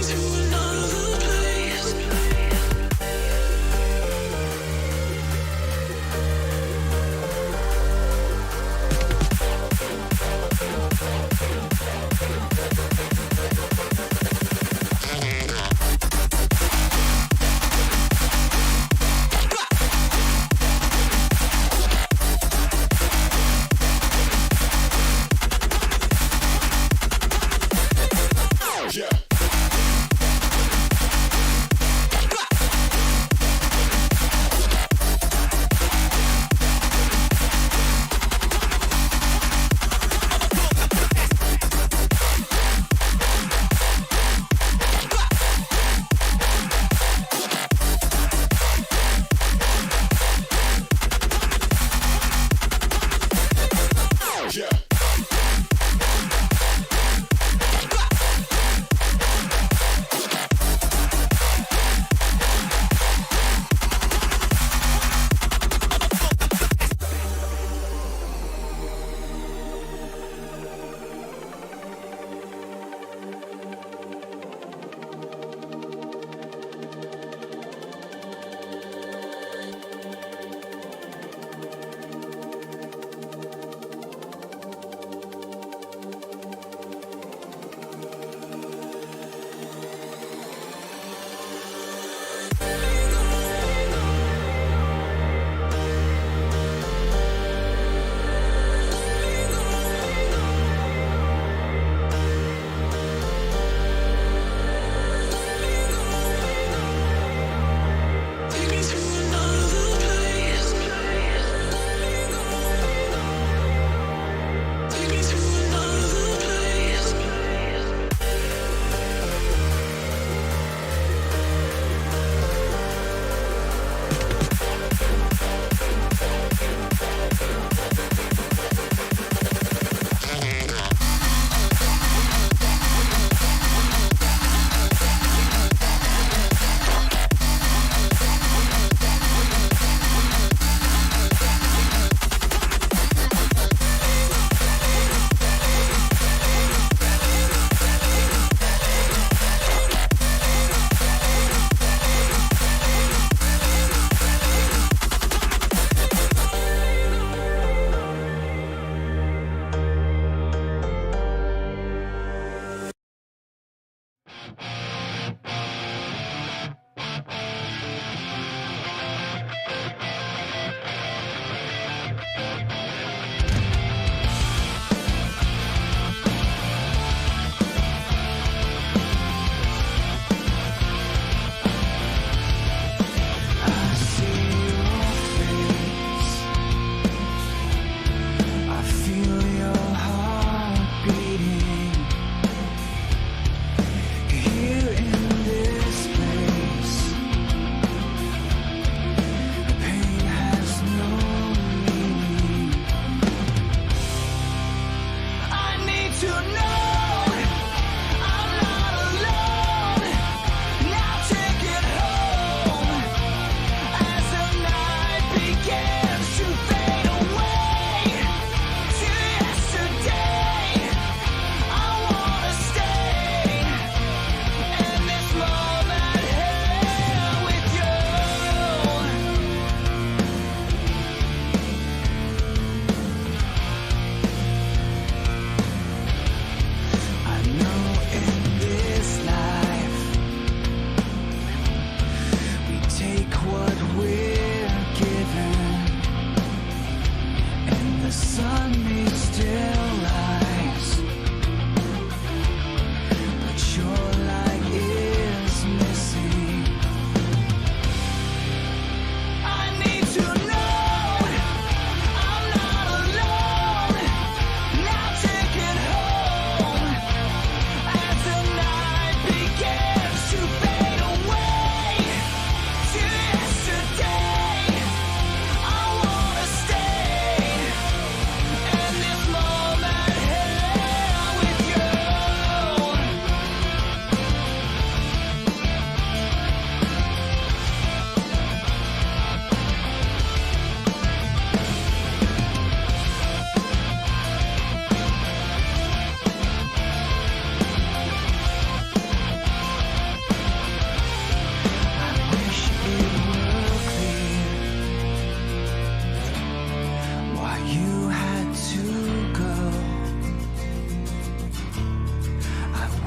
Here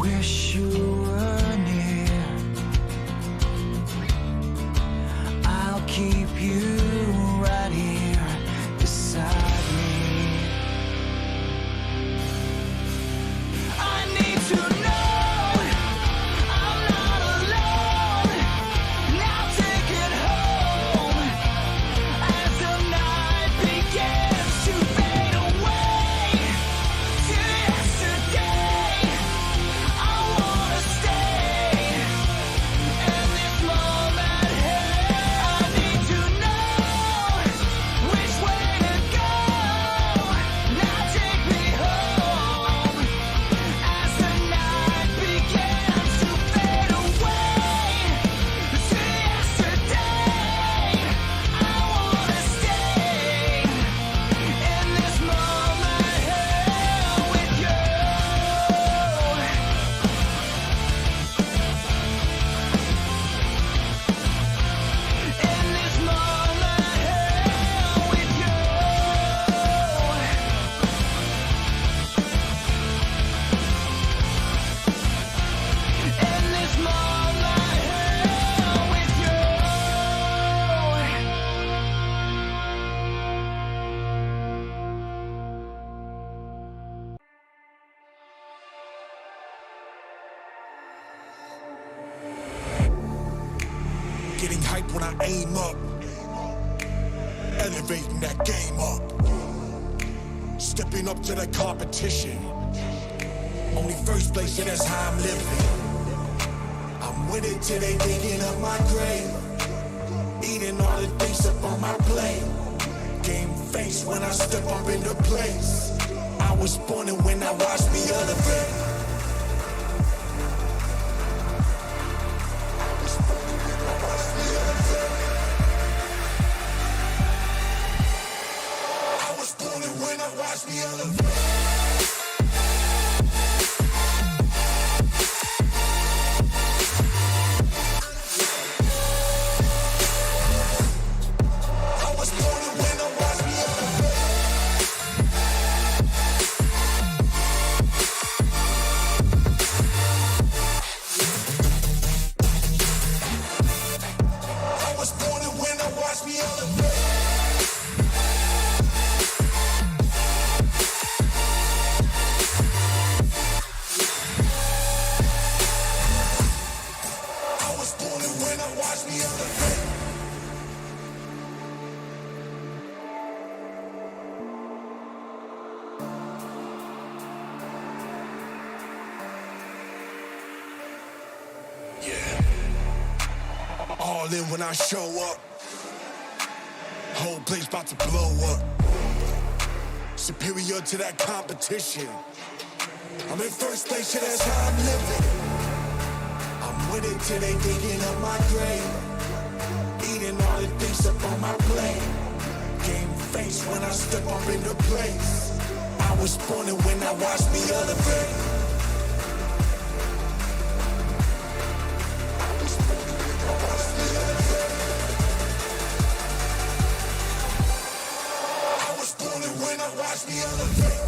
wish you were near. I'll keep you right here beside me. I need to know I'm not alone. Now take it home as the night begins to fade away to yesterday. I wanna stay in this moment here. I need to know which way to go. Now take me home as the night begins to fade away to yesterday. I wanna stay in this moment here with you. In this moment here with you. In this moment here with you. Getting hype when I aim up, elevating that game up, stepping up to the competition. Only first place, yeah, that's how I'm living. I'm winning till they digging up my grave, eating all the things up on my plate. Game face when I step up into place. I was born and when I watch me elevate. I was born and when I watch me elevate. I was born and when I watch me elevate. I was born and when I watch me elevate. I was born and when I watch me elevate. Yeah. All in when I show up. Whole place about to blow up. Superior to that competition. I'm in first place, yeah, that's how I'm living. I'm winning till they digging up my grave, eating all the things up on my plate. Game face when I step up into place. I was born and when I watch me elevate. I was born and when I watch me elevate. I was born and when I watch me elevate.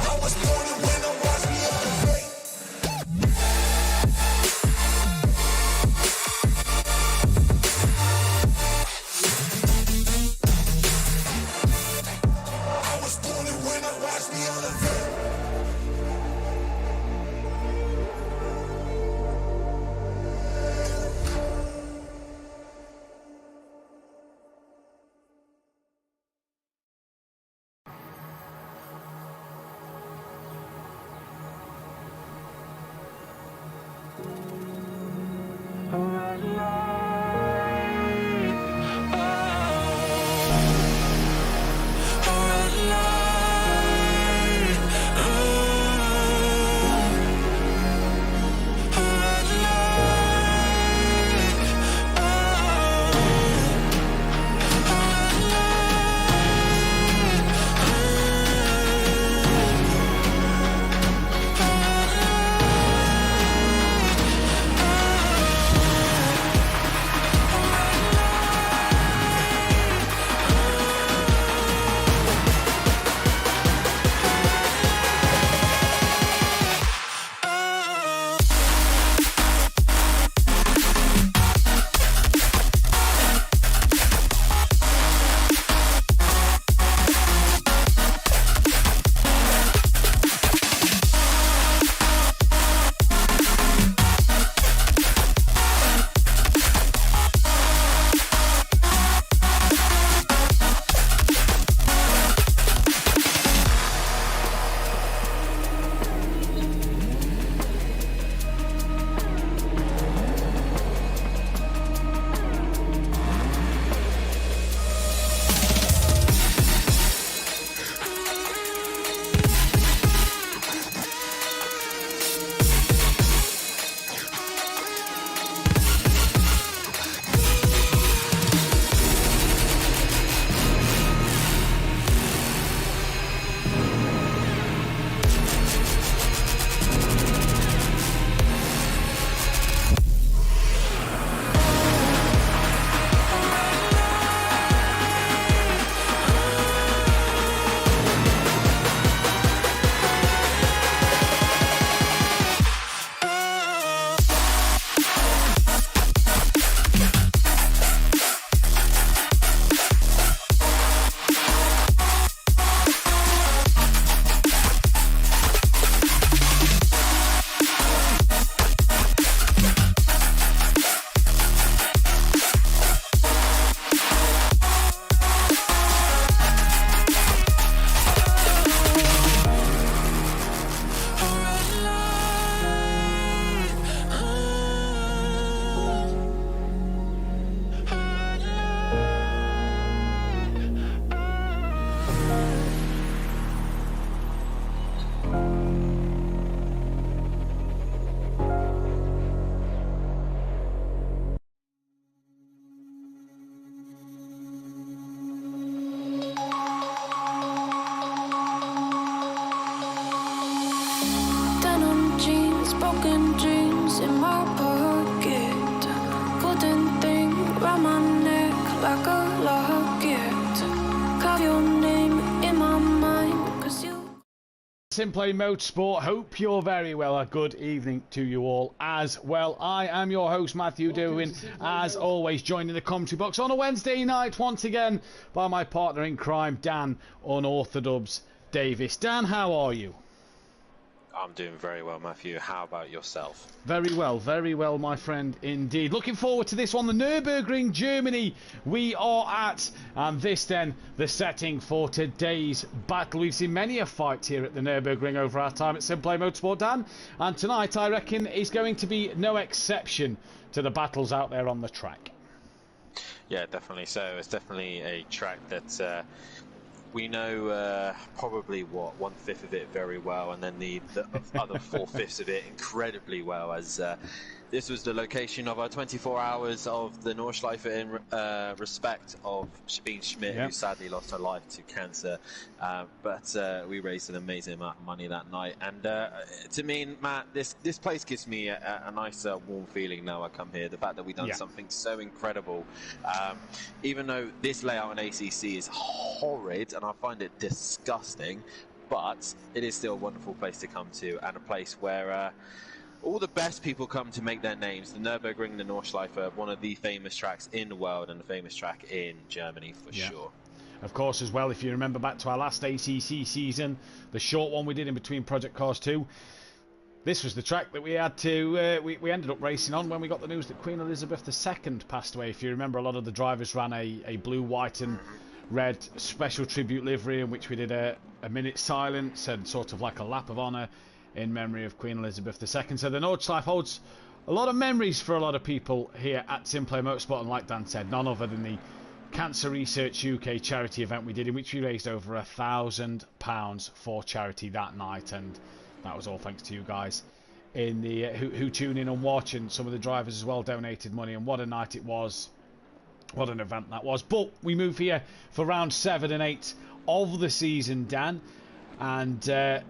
I was born and when I watch me elevate. like a locket. Carve your name in my mind, 'cause you. Simplay Motorsport, hope you're very well. A good evening to you all as well. I am your host, Mathew, as always, joined in the commentary box on a Wednesday night once again by my partner in crime, Dan Unorthodox Davis. Dan, how are you? I'm doing very well, Mathew. How about yourself? Very well, my friend, indeed. Looking forward to this one, the Nurburgring, Germany, we are at. And this then, the setting for today's battle. We've seen many a fight here at the Nurburgring over our time at Simplay Motorsport, Dan. And tonight, I reckon, is going to be no exception to the battles out there on the track. Yeah, definitely so. It's definitely a track that we know probably, what, 1/5 of it very well, and then the other 4/5 of it incredibly well, as this was the location of our 24 hours of the Nordschleife in respect of Sabine Schmidt, who sadly lost her life to cancer. But we raised an amazing amount of money that night. And to me, Matt, this place gives me a nice warm feeling now I come here. The fact that we've done something so incredible. Even though this layout in ACC is horrid, and I find it disgusting, but it is still a wonderful place to come to, and a place where all the best people come to make their names. The Nürburgring, the Nordschleife, one of the famous tracks in the world and a famous track in Germany for sure. Of course, as well, if you remember back to our last ACC season, the short one we did in between Project Cars 2, this was the track that we had to, we ended up racing on when we got the news that Queen Elizabeth II passed away. If you remember, a lot of the drivers ran a blue, white and red special tribute livery, in which we did a minute silence and sort of like a lap of honour in memory of Queen Elizabeth II. So the Nordschleife holds a lot of memories for a lot of people here at Simplay Motorsport, and like Dan said, none other than the Cancer Research UK charity event we did, in which we raised over £1,000 for charity that night, and that was all thanks to you guys in the who tune in and watch, and some of the drivers as well donated money, and what a night it was. What an event that was. But we move here for round 7 and 8 of the season, Dan, and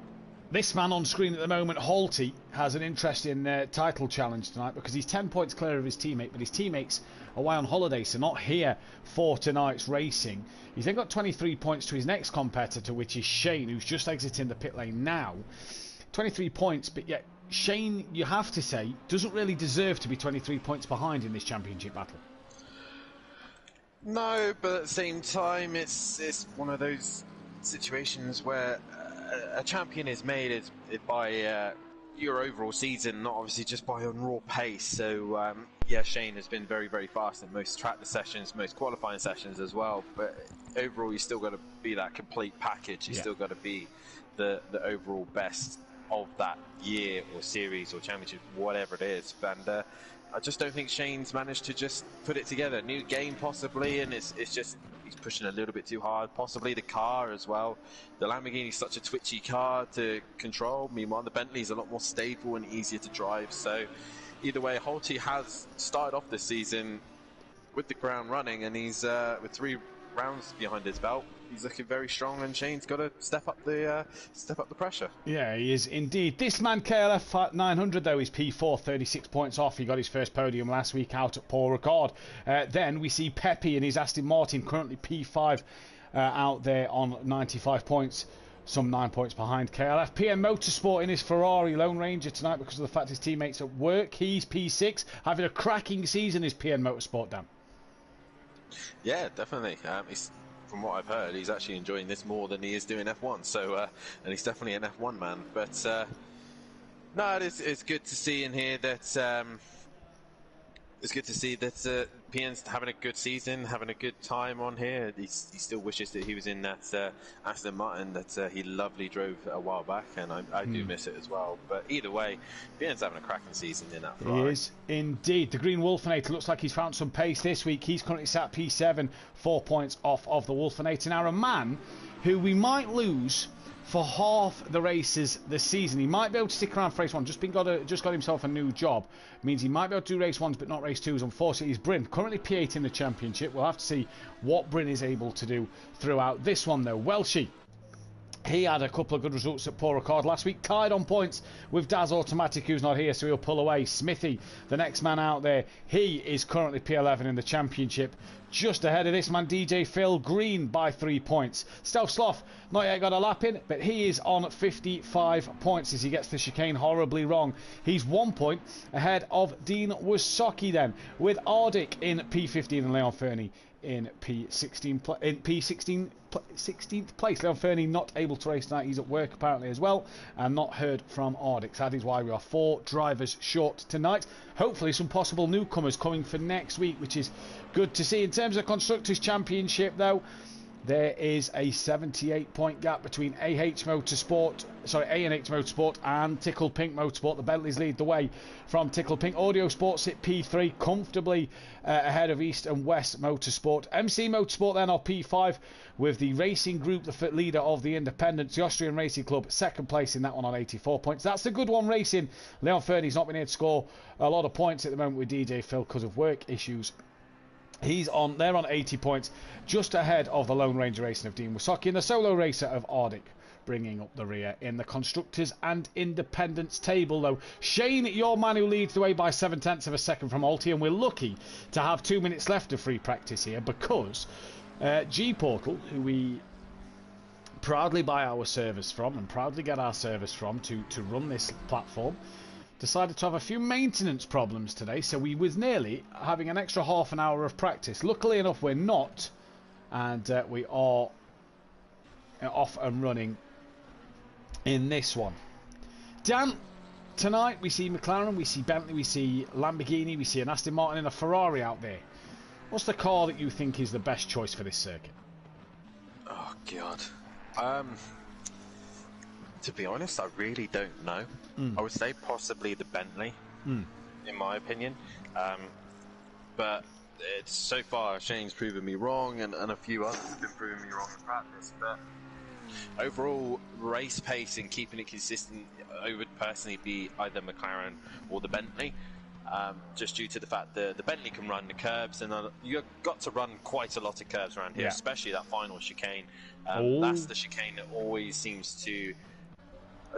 this man on screen at the moment, Halty, has an interesting title challenge tonight, because he's 10 points clear of his teammate, but his teammate's away on holiday, so not here for tonight's racing. He's then got 23 points to his next competitor, which is Shane, who's just exiting the pit lane now. 23 points, but yet Shane, you have to say, doesn't really deserve to be 23 points behind in this championship battle. No, but at the same time, it's one of those situations where a champion is made by your overall season, not obviously just by your raw pace. So yeah, Shane has been very, very fast in most track sessions, most qualifying sessions as well. But overall, you still got to be that complete package. You still got to be the overall best of that year or series or championship, whatever it is. And I just don't think Shane's managed to just put it together. New game possibly, and it's just he's pushing a little bit too hard. Possibly the car as well. The Lamborghini's such a twitchy car to control. Meanwhile, the Bentley's a lot more stable and easier to drive. So either way, Halty has started off this season with the ground running, and he's with 3 rounds behind his belt. He's looking very strong, and Shane's got to step up the pressure. Yeah, he is indeed. This man, KLF 900, though, is P4, 36 points off. He got his first podium last week out at Paul Ricard. Then we see Pepe and his Aston Martin, currently P5, out there on 95 points, some 9 points behind KLF. PM Motorsport in his Ferrari Lone Ranger tonight because of the fact his teammates at work. He's P6, having a cracking season, is PM Motorsport, Dan. Yeah, definitely. From what I've heard, he's actually enjoying this more than he is doing F1. So, and he's definitely an F1 man. But no, it's good to see in here that it's good to see that PN's having a good season, having a good time on here. He still wishes that he was in that Aston Martin that he lovely drove a while back, and I do miss it as well. But either way, PN's having a cracking season in that Ferrari. He is indeed. The Green Wolfenator looks like he's found some pace this week. He's currently sat P7, 4 points off of the Wolfenator. Now, a man who we might lose for half the races this season. He might be able to stick around for race 1. Just got himself a new job. Means he might be able to do race 1s but not race 2s. Unfortunately, he's Bryn. Currently P8 in the championship. We'll have to see what Bryn is able to do throughout this one, though. Welshie, He had a couple of good results at Paul Ricard last week, tied on points with Daz Automatic, who's not here, so he'll pull away. Smithy, the next man out there, he is currently P11 in the championship, just ahead of this man, DJ Phil Green, by 3 points. Stealth Sloth, not yet got a lap in, but he is on 55 points as he gets the chicane horribly wrong. He's 1 point ahead of Dean Wasocki then, with Ardic in P15 and Leon Fernie in P16 16th place. Leon Fernie not able to race tonight. He's at work apparently as well, and not heard from Ardix. That is why we are 4 drivers short tonight. Hopefully some possible newcomers coming for next week, which is good to see. In terms of Constructors' Championship though, there is a 78 point gap between A&H Motorsport and Tickle Pink Motorsport. The Bentleys lead the way from Tickle Pink. Audio Sports at P3, comfortably ahead of East and West Motorsport. MC Motorsport then are P5, with the Racing Group the leader of the Independents. The Austrian Racing Club second place in that one on 84 points. That's the good one racing. Leon Fernie's not been able to score a lot of points at the moment with DJ Phil because of work issues. They're on 80 points, just ahead of the Lone Ranger Racing of Dean Wasocki and the solo racer of Ardic, bringing up the rear in the Constructors and Independents table though. Shane, your man who leads the way by 7/10 of a second from Alti, and we're lucky to have 2 minutes left of free practice here because G-Portal, who we proudly buy our service from and proudly get our service from to run this platform, decided to have a few maintenance problems today, so we was nearly having an extra half an hour of practice. Luckily enough we're not, and we are off and running in this one. Dan, tonight we see McLaren, we see Bentley, we see Lamborghini, we see an Aston Martin and a Ferrari out there. What's the car that you think is the best choice for this circuit? Oh god. To be honest, I really don't know. I would say possibly the Bentley, in my opinion. But it's so far Shane's proven me wrong, and a few others have been proving me wrong in practice. But overall, race pace and keeping it consistent, I would personally be either McLaren or the Bentley. Just due to the fact that the Bentley can run the curbs, and you've got to run quite a lot of curbs around here, especially that final chicane. That's the chicane that always seems to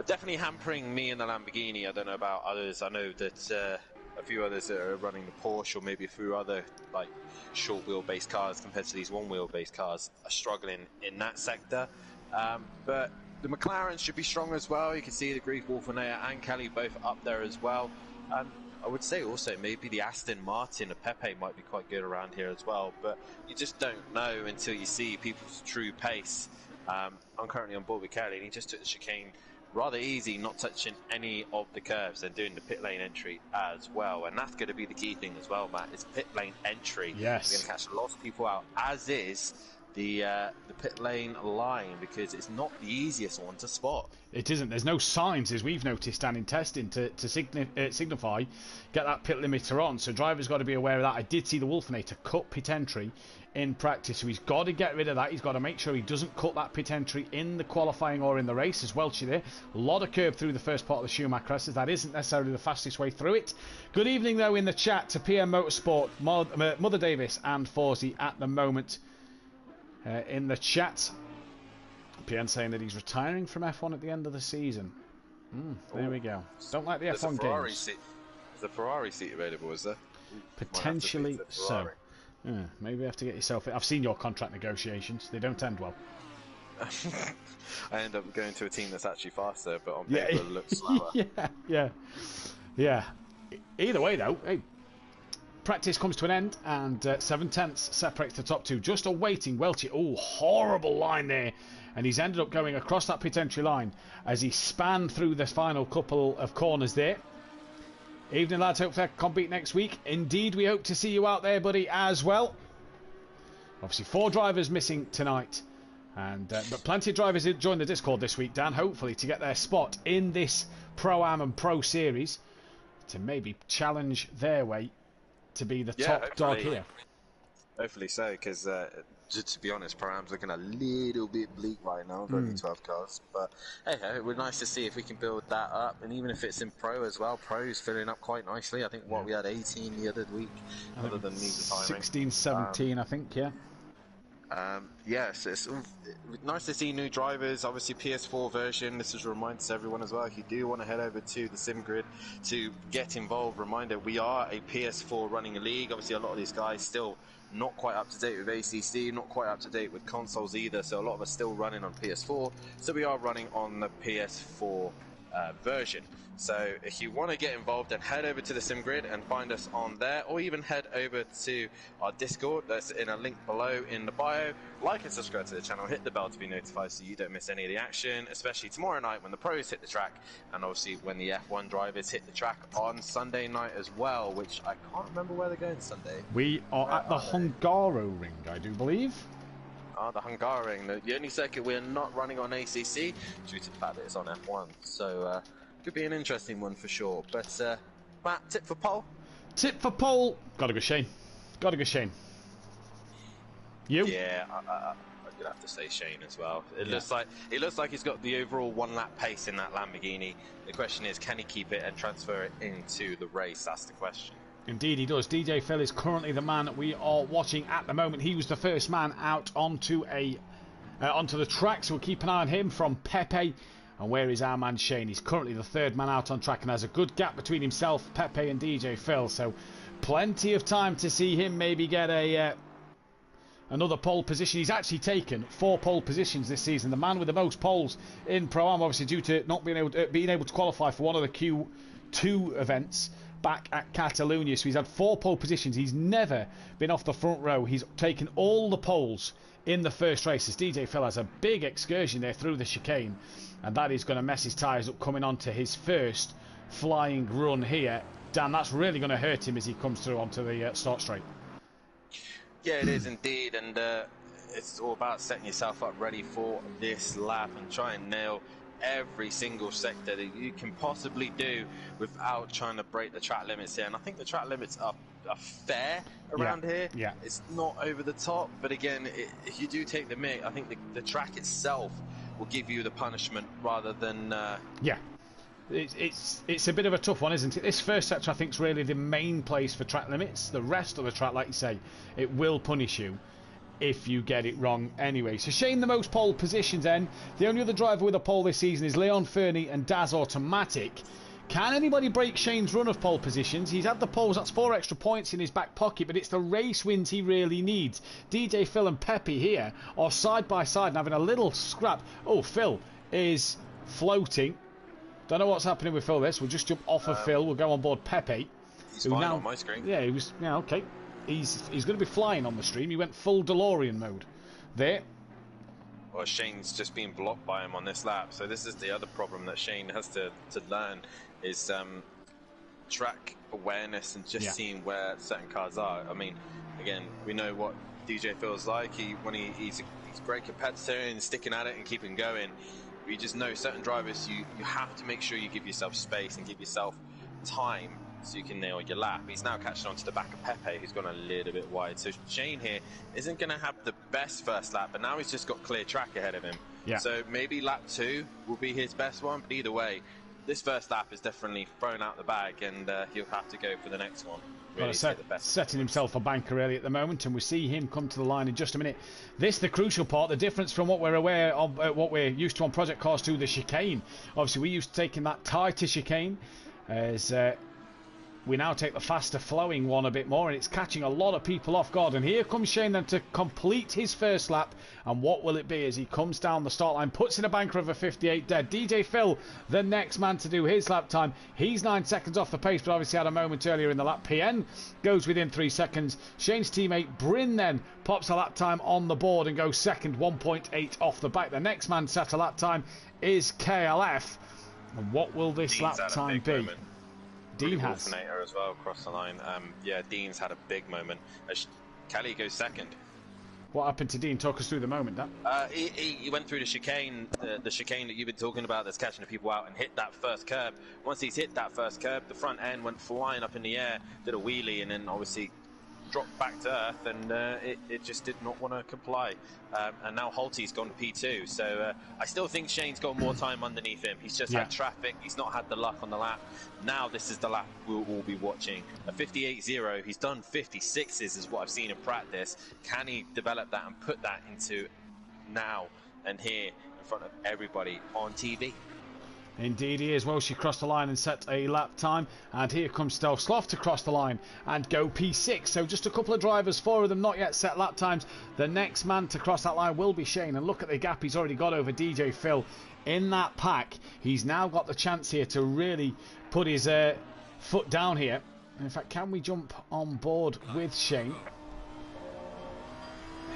definitely hampering me in the Lamborghini. I don't know about others. I know that a few others that are running the Porsche or maybe a few other like short wheelbase cars compared to these one wheelbase cars are struggling in that sector. But the McLaren should be strong as well. You can see the Greek Wolfenea and Kelly both up there as well. I would say also maybe the Aston Martin or Pepe might be quite good around here as well, but you just don't know until you see people's true pace. I'm currently on board with Kelly, and he just took the chicane rather easy, not touching any of the curves, and doing the pit lane entry as well. And that's going to be the key thing as well, Matt, is pit lane entry. Yes. We're going to catch a lot of people out, as is the pit lane line, because it's not the easiest one to spot. It isn't. There's no signs, as we've noticed and in testing, to signify get that pit limiter on, so drivers got to be aware of that. I did see the Wolfenator cut pit entry in practice, so he's got to get rid of that. He's got to make sure he doesn't cut that pit entry in the qualifying or in the race as well. There, a lot of curb through the first part of the Schumacher races. That isn't necessarily the fastest way through it. Good evening though in the chat to PM Motorsport, Mother Davis and Forsey at the moment in the chat. PN saying that he's retiring from F1 at the end of the season. There we go. Don't like the F1 games. There's a Ferrari seat available, is there? Potentially so. Yeah, maybe you have to get yourself. I've seen your contract negotiations. They don't end well. I end up going to a team that's actually faster, but on paper it looks slower. Yeah. Either way, though, hey, practice comes to an end, and 7/10 separates the top two. Just awaiting Welchie. Oh, horrible line there. And he's ended up going across that pit entry line as he spanned through the final couple of corners there. Evening, lads. Hopefully I can compete next week. Indeed, we hope to see you out there, buddy, as well. Obviously, 4 drivers missing tonight. But plenty of drivers joined the Discord this week, Dan, hopefully to get their spot in this Pro-Am and Pro Series to maybe challenge their way to be the top dog here. Hopefully so, because to be honest, Pro-Am's looking a little bit bleak right now. We've only 12 cars, but hey, it would be nice to see if we can build that up, and even if it's in Pro as well. Pro's filling up quite nicely. I think we had 18 the other week, other than me retiring. 16, 17, I think, yeah. Yes, it's nice to see new drivers. Obviously, PS4 version. This is a reminder to everyone as well. If you do want to head over to the Sim Grid to get involved, reminder we are a PS4 running a league. Obviously, a lot of these guys still not quite up to date with ACC, not quite up to date with consoles either. So a lot of us still running on PS4. So we are running on the PS4 version. So if you want to get involved, then head over to the Sim Grid and find us on there, or even head over to our Discord. That's in a link below in the bio. Like and subscribe to the channel, hit the bell to be notified so you don't miss any of the action, especially tomorrow night when the pros hit the track, and obviously when the F1 drivers hit the track on Sunday night as well, which I can't remember where they're going Sunday. We are at the Hungaroring, I do believe. The Hungaroring, the only circuit we're not running on ACC due to the fact that it's on F1. So could be an interesting one for sure. But Matt, tip for pole? Tip for pole. Gotta go Shane. Gotta go Shane. You? Yeah, I'm gonna have to say Shane as well. It looks like he's got the overall 1 lap pace in that Lamborghini. The question is, can he keep it and transfer it into the race? That's the question. Indeed he does. DJ Phil is currently the man we are watching at the moment. He was the first man out onto the track, so we'll keep an eye on him from Pepe. And where is our man Shane? He's currently the 3rd man out on track and has a good gap between himself, Pepe and DJ Phil. So plenty of time to see him maybe get another pole position. He's actually taken 4 pole positions this season. The man with the most poles in Pro-Am, obviously due to not being able to qualify for one of the Q2 events back at Catalonia. So he's had 4 pole positions. He's never been off the front row. He's taken all the poles in the first race, as DJ Phil has a big excursion there through the chicane, and that is going to mess his tyres up coming on to his first flying run here. Dan, that's really going to hurt him as he comes through onto the start straight. Yeah, it is indeed, and it's all about setting yourself up ready for this lap and try and nail every single sector that you can possibly do without trying to break the track limits here. And I think the track limits are fair around here. Yeah. It's not over the top, but again, if you do take the mick, I think the track itself will give you the punishment rather than... Yeah. It's a bit of a tough one, isn't it? This first sector, I think, is really the main place for track limits. The rest of the track, like you say, it will punish you if you get it wrong anyway. So Shane, the most pole positions then. The only other driver with a pole this season is Leon Fernie and Daz Automatic. Can anybody break Shane's run of pole positions? He's had the poles, that's 4 extra points in his back pocket, but it's the race wins he really needs. DJ Phil and Pepe here are side by side and having a little scrap. Oh, Phil is floating. Don't know what's happening with Phil this. We'll just jump off of Phil. We'll go on board Pepe. He's fine on my screen. Yeah, he was... Yeah, okay. He's going to be flying on the stream. He went full DeLorean mode there. Well, Shane's just been blocked by him on this lap. So this is the other problem that Shane has to learn is track awareness and just seeing where certain cars are. I mean, again, we know what DJ feels like. He's a great competitor and sticking at it and keeping going. You just know certain drivers, you have to make sure you give yourself space and give yourself time so you can nail your lap. He's now catching on to the back of Pepe, who's gone a little bit wide. So Shane here isn't going to have the best first lap, but now he's just got clear track ahead of him. Yeah. So maybe lap 2 will be his best one, but either way, this first lap is definitely thrown out the bag, and he'll have to go for the next one. Really setting himself a banker early at the moment, and we see him come to the line in just a minute. This the crucial part, the difference from what we're aware of, what we're used to on Project Cars 2, the chicane. Obviously we used to taking that tighter chicane, as we now take the faster flowing one a bit more, and it's catching a lot of people off guard. And here comes Shane then to complete his first lap, and what will it be as he comes down the start line, puts in a banker of a 58 dead. DJ Phil, the next man to do his lap time. He's 9 seconds off the pace, but obviously had a moment earlier in the lap. PN goes within 3 seconds. Shane's teammate Bryn then pops a lap time on the board and goes second, 1.8 off the back. The next man set a lap time is KLF. And what will this lap time be? Moment. Dean has as well across the line. Yeah, Dean's had a big moment. Kelly goes second. What happened to Dean? Talk us through the moment, Dan. He went through the chicane that you've been talking about that's catching the people out, and hit that first curb. Once he's hit that first curb, the front end went flying up in the air, did a wheelie, and then obviously dropped back to earth, and it just did not want to comply. And now Holty's gone P2, so I still think Shane's got more time underneath him. He's just had traffic, he's not had the luck on the lap. Now this is the lap we'll all be watching. A 58.0, he's done 56s is what I've seen in practice. Can he develop that and put that into now and here in front of everybody on TV? Indeed he is. Well, she crossed the line and set a lap time, and here comes Stealth Sloth to cross the line and go P6. So just a couple of drivers, 4 of them not yet set lap times. The next man to cross that line will be Shane, and look at the gap he's already got over DJ Phil in that pack. He's now got the chance here to really put his foot down here. In fact, can we jump on board with Shane?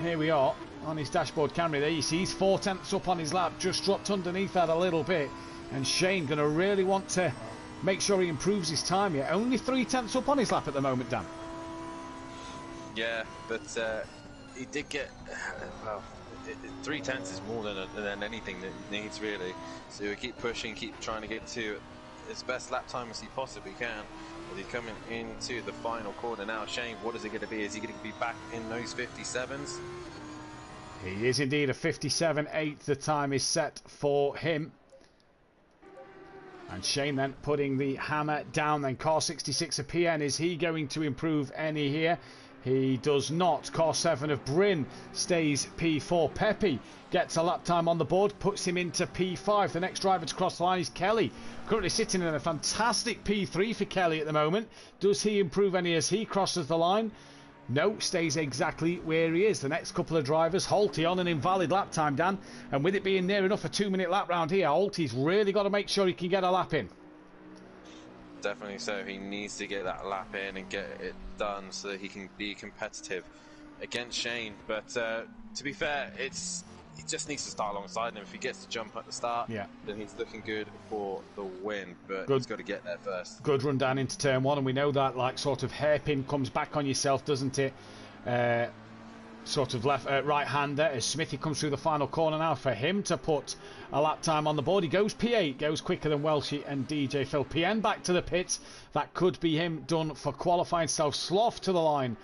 Here we are on his dashboard camera. There you see he's 4 tenths up on his lap, just dropped underneath that a little bit. And Shane going to really want to make sure he improves his time here. Only 3 tenths up on his lap at the moment, Dan. Yeah, but he did get, well, 3 tenths is more than anything that he needs, really. So we keep pushing, keep trying to get to his best lap time as he possibly can. As he's coming into the final corner now. Shane, what is it going to be? Is he going to be back in those 57s? He is indeed a 57.8. The time is set for him. And Shane then putting the hammer down. Then car 66 of PN. Is he going to improve any here? He does not. Car 7 of Bryn stays P4. Pepe gets a lap time on the board, puts him into P5. The next driver to cross the line is Kelly. Currently sitting in a fantastic P3 for Kelly at the moment. Does he improve any as he crosses the line? No, stays exactly where he is. The next couple of drivers, Holty on an invalid lap time, Dan. And with it being near enough a 2-minute lap round here, Holty's really got to make sure he can get a lap in. Definitely so. He needs to get that lap in and get it done so that he can be competitive against Shane. But to be fair, he just needs to start alongside him. If he gets to jump at the start, then he's looking good for the win. But he's got to get there first. Good run down into turn 1, and we know that like sort of hairpin comes back on yourself, doesn't it? Sort of left right-hander as Smithy comes through the final corner now. For him to put a lap time on the board, he goes P8, goes quicker than Welshie and DJ Phil. PN back to the pits. That could be him done for qualifying. Self Sloth to the line.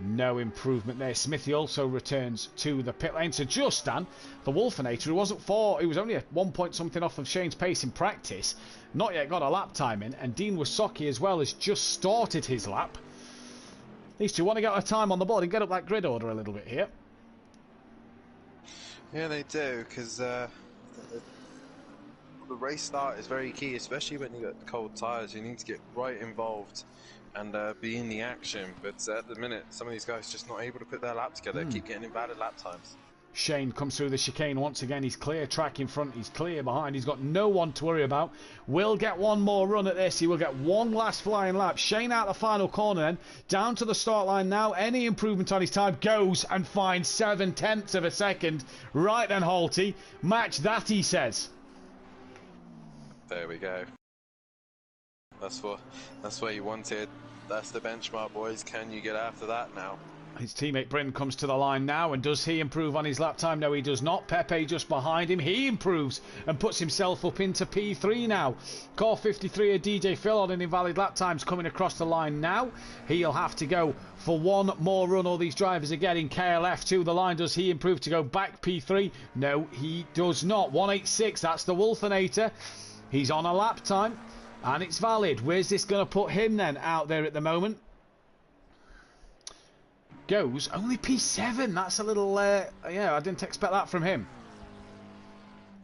No improvement there. Smithy also returns to the pit lane. So just Dan, the Wolfinator, who wasn't he was only at 1 point something off of Shane's pace in practice, not yet got a lap time in, and Dean Wasocki as well has just started his lap. These two want to get a time on the board and get up that grid order a little bit here. Yeah, they do, because the race start is very key, especially when you got cold tyres. You need to get right involved and be in the action. But at the minute, some of these guys just not able to put their lap together, keep getting invalid lap times. Shane comes through the chicane once again. He's clear track in front. He's clear behind. He's got no one to worry about. Will get one more run at this. He will get one last flying lap. Shane out the final corner then. Down to the start line now. Any improvement on his time goes and finds 7 tenths of a second. Right then, Holty. Match that, he says. There we go. That's what you wanted. That's the benchmark, boys. Can you get after that now? His teammate Bryn comes to the line now, and does he improve on his lap time? No, he does not. Pepe just behind him. He improves and puts himself up into P3 now. Car 53 of DJ Phil on an invalid lap time's coming across the line now. He'll have to go for one more run. All these drivers are getting KLF to the line. Does he improve to go back P3? No, he does not. 186, that's the Wolfinator. He's on a lap time, and it's valid. Where's this going to put him then out there at the moment? Goes only P7. That's a little yeah, I didn't expect that from him.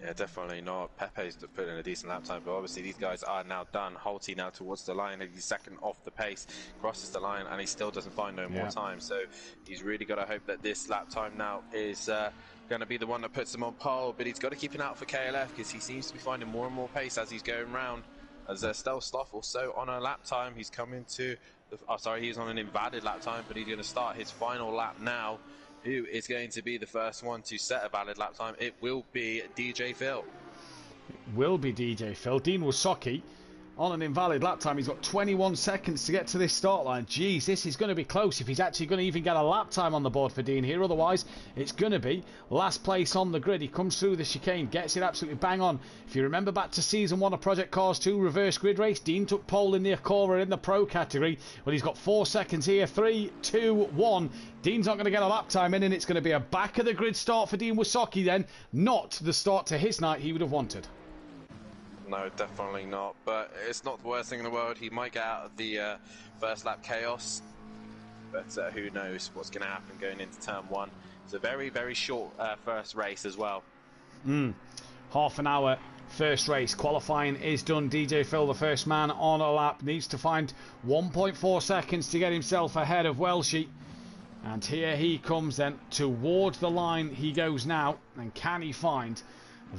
Yeah, definitely not. Pepe's put in a decent lap time, but obviously these guys are now done. Holty now towards the line, and he's second off the pace, crosses the line, and he still doesn't find no more time. So he's really got to hope that this lap time now is going to be the one that puts him on pole, but he's got to keep an eye out for KLF because he seems to be finding more and more pace as he's going round. As Stealth Sloth also on a lap time, he's coming to he's on an invalid lap time, but he's going to start his final lap now. Who is going to be the first one to set a valid lap time? It will be DJ Phil. It will be DJ Phil. Dean Wasocki on an invalid lap time. He's got 21 seconds to get to this start line. Jeez, this is going to be close if he's actually going to even get a lap time on the board for Dean here. Otherwise, it's going to be last place on the grid. He comes through the chicane, gets it absolutely bang on. If you remember back to season 1 of Project Cars 2 reverse grid race, Dean took pole in the Corsa in the pro category, but he's got 4 seconds here. 3, 2, 1. Dean's not going to get a lap time in, and it's going to be a back of the grid start for Dean Wysocki then. Not the start to his night he would have wanted. No, definitely not. But it's not the worst thing in the world. He might get out of the first lap chaos, but who knows what's going to happen going into turn 1. It's a very, very short first race as well. Half an hour first race. Qualifying is done. DJ Phil, the first man on a lap, needs to find 1.4 seconds to get himself ahead of Welshie. And here he comes then. Towards the line he goes now. And can he find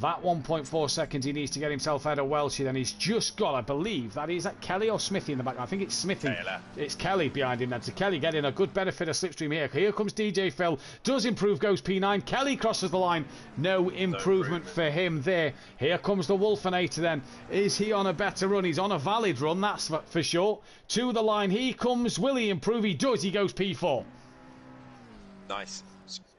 that 1.4 seconds he needs to get himself out of Welshie? Then he's just got, I believe, is that Kelly or Smithy in the back? I think it's Smithy. Taylor. It's Kelly behind him then. So Kelly getting a good benefit of slipstream here. Here comes DJ Phil. Does improve, goes P9. Kelly crosses the line. No improvement for him there. Here comes the Wolfenator then. Is he on a better run? He's on a valid run, that's for sure. To the line he comes. Will he improve? He does. He goes P4. Nice.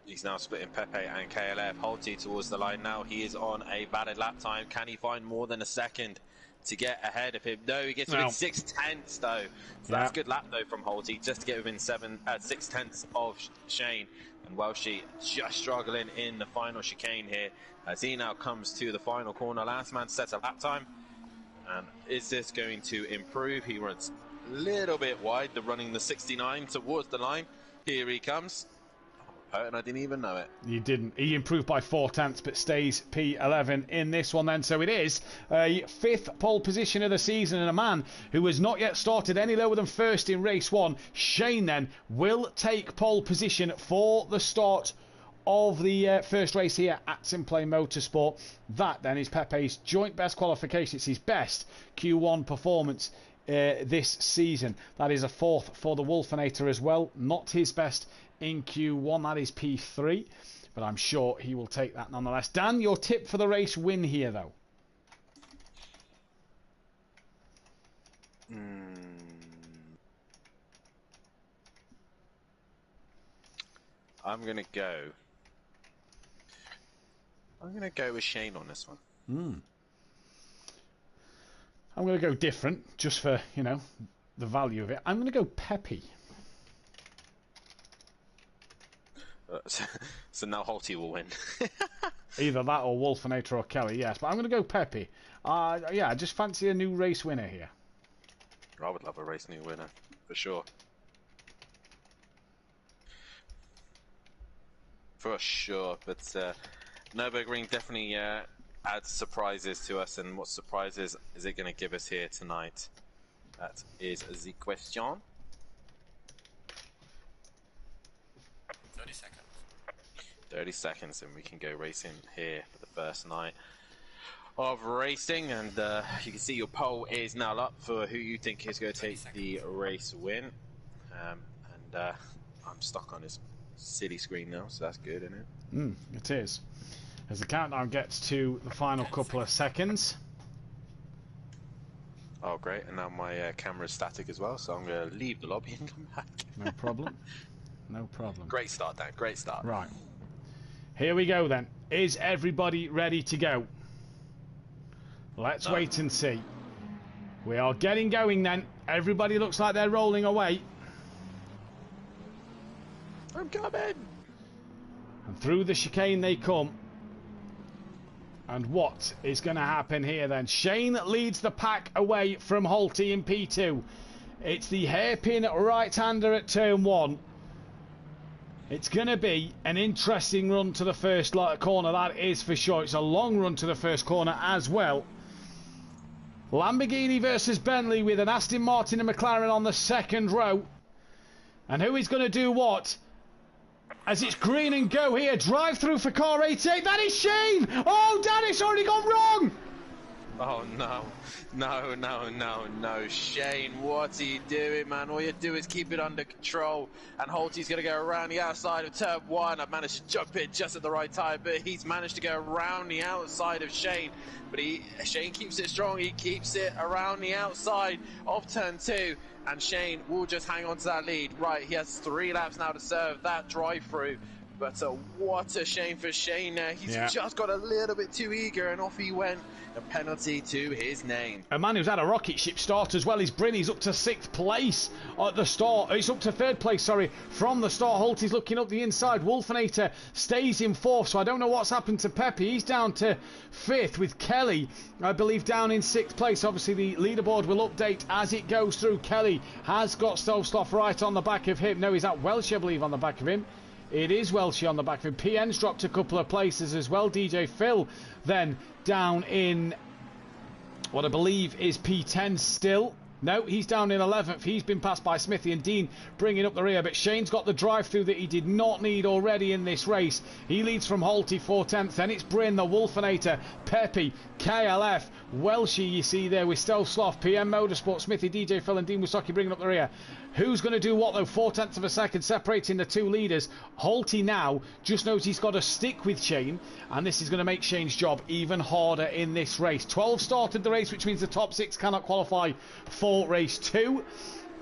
He's now splitting Pepe and KLF. Holty towards the line now. He is on a valid lap time. Can he find more than a second to get ahead of him? No, he gets within 6/10 though. So that's a good lap though from Holty, just to get within 6/10 of Shane. And Welshie just struggling in the final chicane here as he now comes to the final corner. Last man sets a lap time. And is this going to improve? He runs a little bit wide, running the 69 towards the line. Here he comes. And I didn't even know it. You didn't. He improved by 4/10, but stays P11 in this one then. So it is a 5th pole position of the season, and a man who has not yet started any lower than first in race 1. Shane then will take pole position for the start of the first race here at Simplay Motorsport. That then is Pepe's joint best qualification. It's his best Q1 performance this season. That is a 4th for the Wolfenator as well. Not his best in Q1, that is P3, but I'm sure he will take that nonetheless. Dan, your tip for the race win here though? I'm gonna go with Shane on this one. I'm gonna go different, just for, you know, the value of it. I'm gonna go Pepe. So now Holty will win. Either that or Wolfenator or Kelly, yes. But I'm going to go Pepe. Yeah, I just fancy a new race winner here. I would love a race new winner, for sure. For sure, but Nurburgring definitely adds surprises to us, and what surprises is it going to give us here tonight? That is the question. 30 seconds and we can go racing here for the first night of racing, and you can see your poll is now up for who you think is going to take the race win, and I'm stuck on this silly screen now, so that's good, isn't it? It is. As the countdown gets to the final couple of seconds. Oh great, and now my camera's static as well, so I'm going to leave the lobby and come back. No problem. No problem. Great start, Dan, great start. Right. Here we go then. Is everybody ready to go? Let's wait and see. We are getting going then. Everybody looks like they're rolling away. I'm coming! And through the chicane they come. And what is going to happen here then? Shane leads the pack away from Holty in P2. It's the hairpin right-hander at turn 1. It's going to be an interesting run to the first corner, that is for sure. It's a long run to the first corner as well. Lamborghini versus Bentley with an Aston Martin and McLaren on the second row. And who is going to do what? As it's green and go here. Drive through for car 88. That is Shane! Oh, Dan, it's already gone wrong! Oh no, no. Shane, what are you doing, man? All you do is keep it under control. And Holty's going to go around the outside of turn 1. I've managed to jump in just at the right time, but he's managed to go around the outside of Shane. But Shane keeps it strong. He keeps it around the outside of turn 2. And Shane will just hang on to that lead. Right, he has 3 laps now to serve that drive-through. But what a shame for Shane there. He's just got a little bit too eager, and off he went. A penalty to his name. A man who's had a rocket ship start as well is Bryn. He's up to 6th place at the start. He's up to 3rd place, sorry, from the start. Holty's looking up the inside. Wolfenator stays in 4th, so I don't know what's happened to Pepe. He's down to 5th with Kelly, I believe, down in 6th place. Obviously, the leaderboard will update as it goes through. Kelly has got Stovsloff right on the back of him. No, he's at Welsh, I believe, on the back of him. It is Welshie on the back of him. PN's dropped a couple of places as well. DJ Phil then down in what I believe is P10 still. No, he's down in 11th. He's been passed by Smithy and Dean bringing up the rear. But Shane's got the drive-through that he did not need already in this race. He leads from Holty 4/10. Then it's Bryn, the Wolfenator, Pepe, KLF, Welshie you see there with Stovsloff, PM Motorsport, Smithy, DJ Phil and Dean Wisocki bringing up the rear. Who's going to do what though? 0.4 of a second separating the 2 leaders. Holty now just knows he's got to stick with Shane, and this is going to make Shane's job even harder in this race. 12 started the race, which means the top 6 cannot qualify for race 2.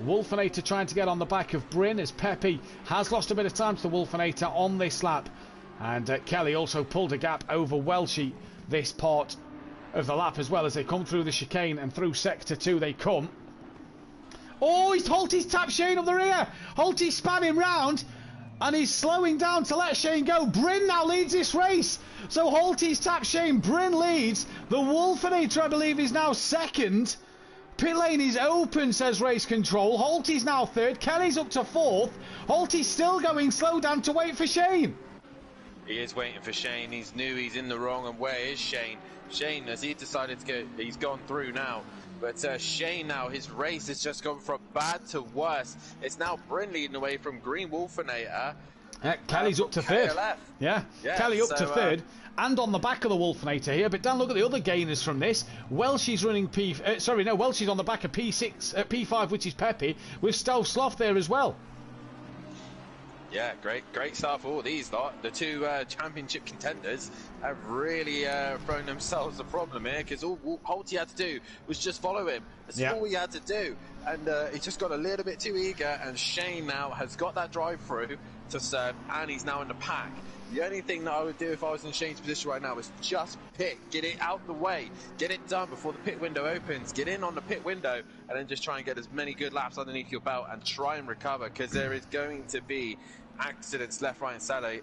Wolfenator trying to get on the back of Bryn as Pepe has lost a bit of time to the Wolfenator on this lap, and Kelly also pulled a gap over Welshie this part of the lap as well as they come through the chicane, and through sector 2 they come. Oh, Holty's tapped Shane up the rear. Holty spun him round, and he's slowing down to let Shane go. Bryn now leads this race. So Holty's tapped Shane. Bryn leads. The Wolfenator, I believe, is now 2nd. Pit lane is open, says race control. Holty's now 3rd. Kelly's up to 4th. Holty's still going slow down to wait for Shane. He is waiting for Shane. He's new. He's in the wrong. And where is Shane? Shane, has he decided to go? He's gone through now. But Shane now, his race has just gone from bad to worse. It's now Bryn leading away from Green Wolfenator. Kelly's up to 3rd. Yeah, Kelly up to 3rd. And on the back of the Wolfenator here. But Dan, look at the other gainers from this. Welshie's running Welshie's on the back of P5, which is Pepe, with Stovsloff there as well. Yeah, great start for all these lot. The 2 championship contenders have really thrown themselves a problem here, because all Holty had to do was just follow him. That's all he had to do. And he just got a little bit too eager, and Shane now has got that drive through to serve, and he's now in the pack. The only thing that I would do if I was in Shane's position right now is just pit, get it out the way, get it done before the pit window opens, get in on the pit window, and then just try and get as many good laps underneath your belt and try and recover, because there is going to be accidents left, right and centre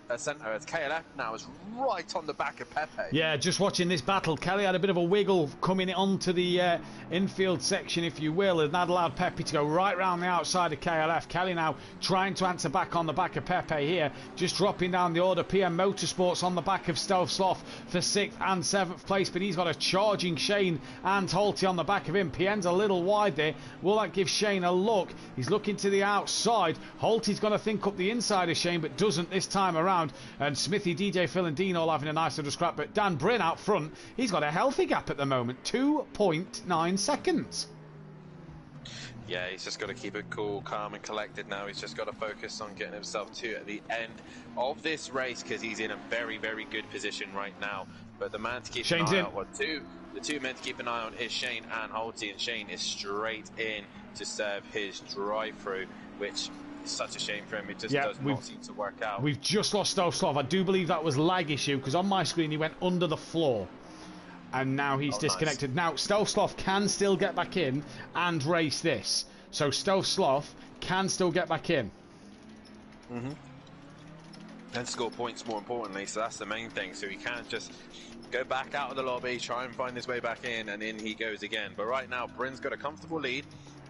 as KLF now is right on the back of Pepe. Yeah, just watching this battle, Kelly had a bit of a wiggle coming onto the infield section, if you will, and that allowed Pepe to go right round the outside of KLF. Kelly now trying to answer back on the back of Pepe here, just dropping down the order. PM Motorsports on the back of Stovsloff for 6th and 7th place, but he's got a charging Shane and Holty on the back of him. PN's a little wide there. Will that give Shane a look? He's looking to the outside. Holty's going to think up the inside of Shane, but doesn't this time around. And Smithy, DJ, Phil and Dean all having a nice little scrap, but Dan Bryn out front, he's got a healthy gap at the moment, 2.9 seconds. Yeah, he's just got to keep it cool, calm and collected now. He's just got to focus on getting himself to at the end of this race, because he's in a very, very good position right now. But the man to keep Shane's an eye in. on, the two men to keep an eye on is Shane and Holty, and Shane is straight in to serve his drive-through, which is such a shame for him. It just does not seem to work out. We've just lost Stovsloff. I do believe that was lag issue, because on my screen he went under the floor. And now he's disconnected. Nice. Now, Stovsloff can still get back in and race this. So Stovsloff can still get back in. And score points, more importantly. So that's the main thing. So he can't just go back out of the lobby, try and find his way back in, and in he goes again. But right now, Bryn's got a comfortable lead.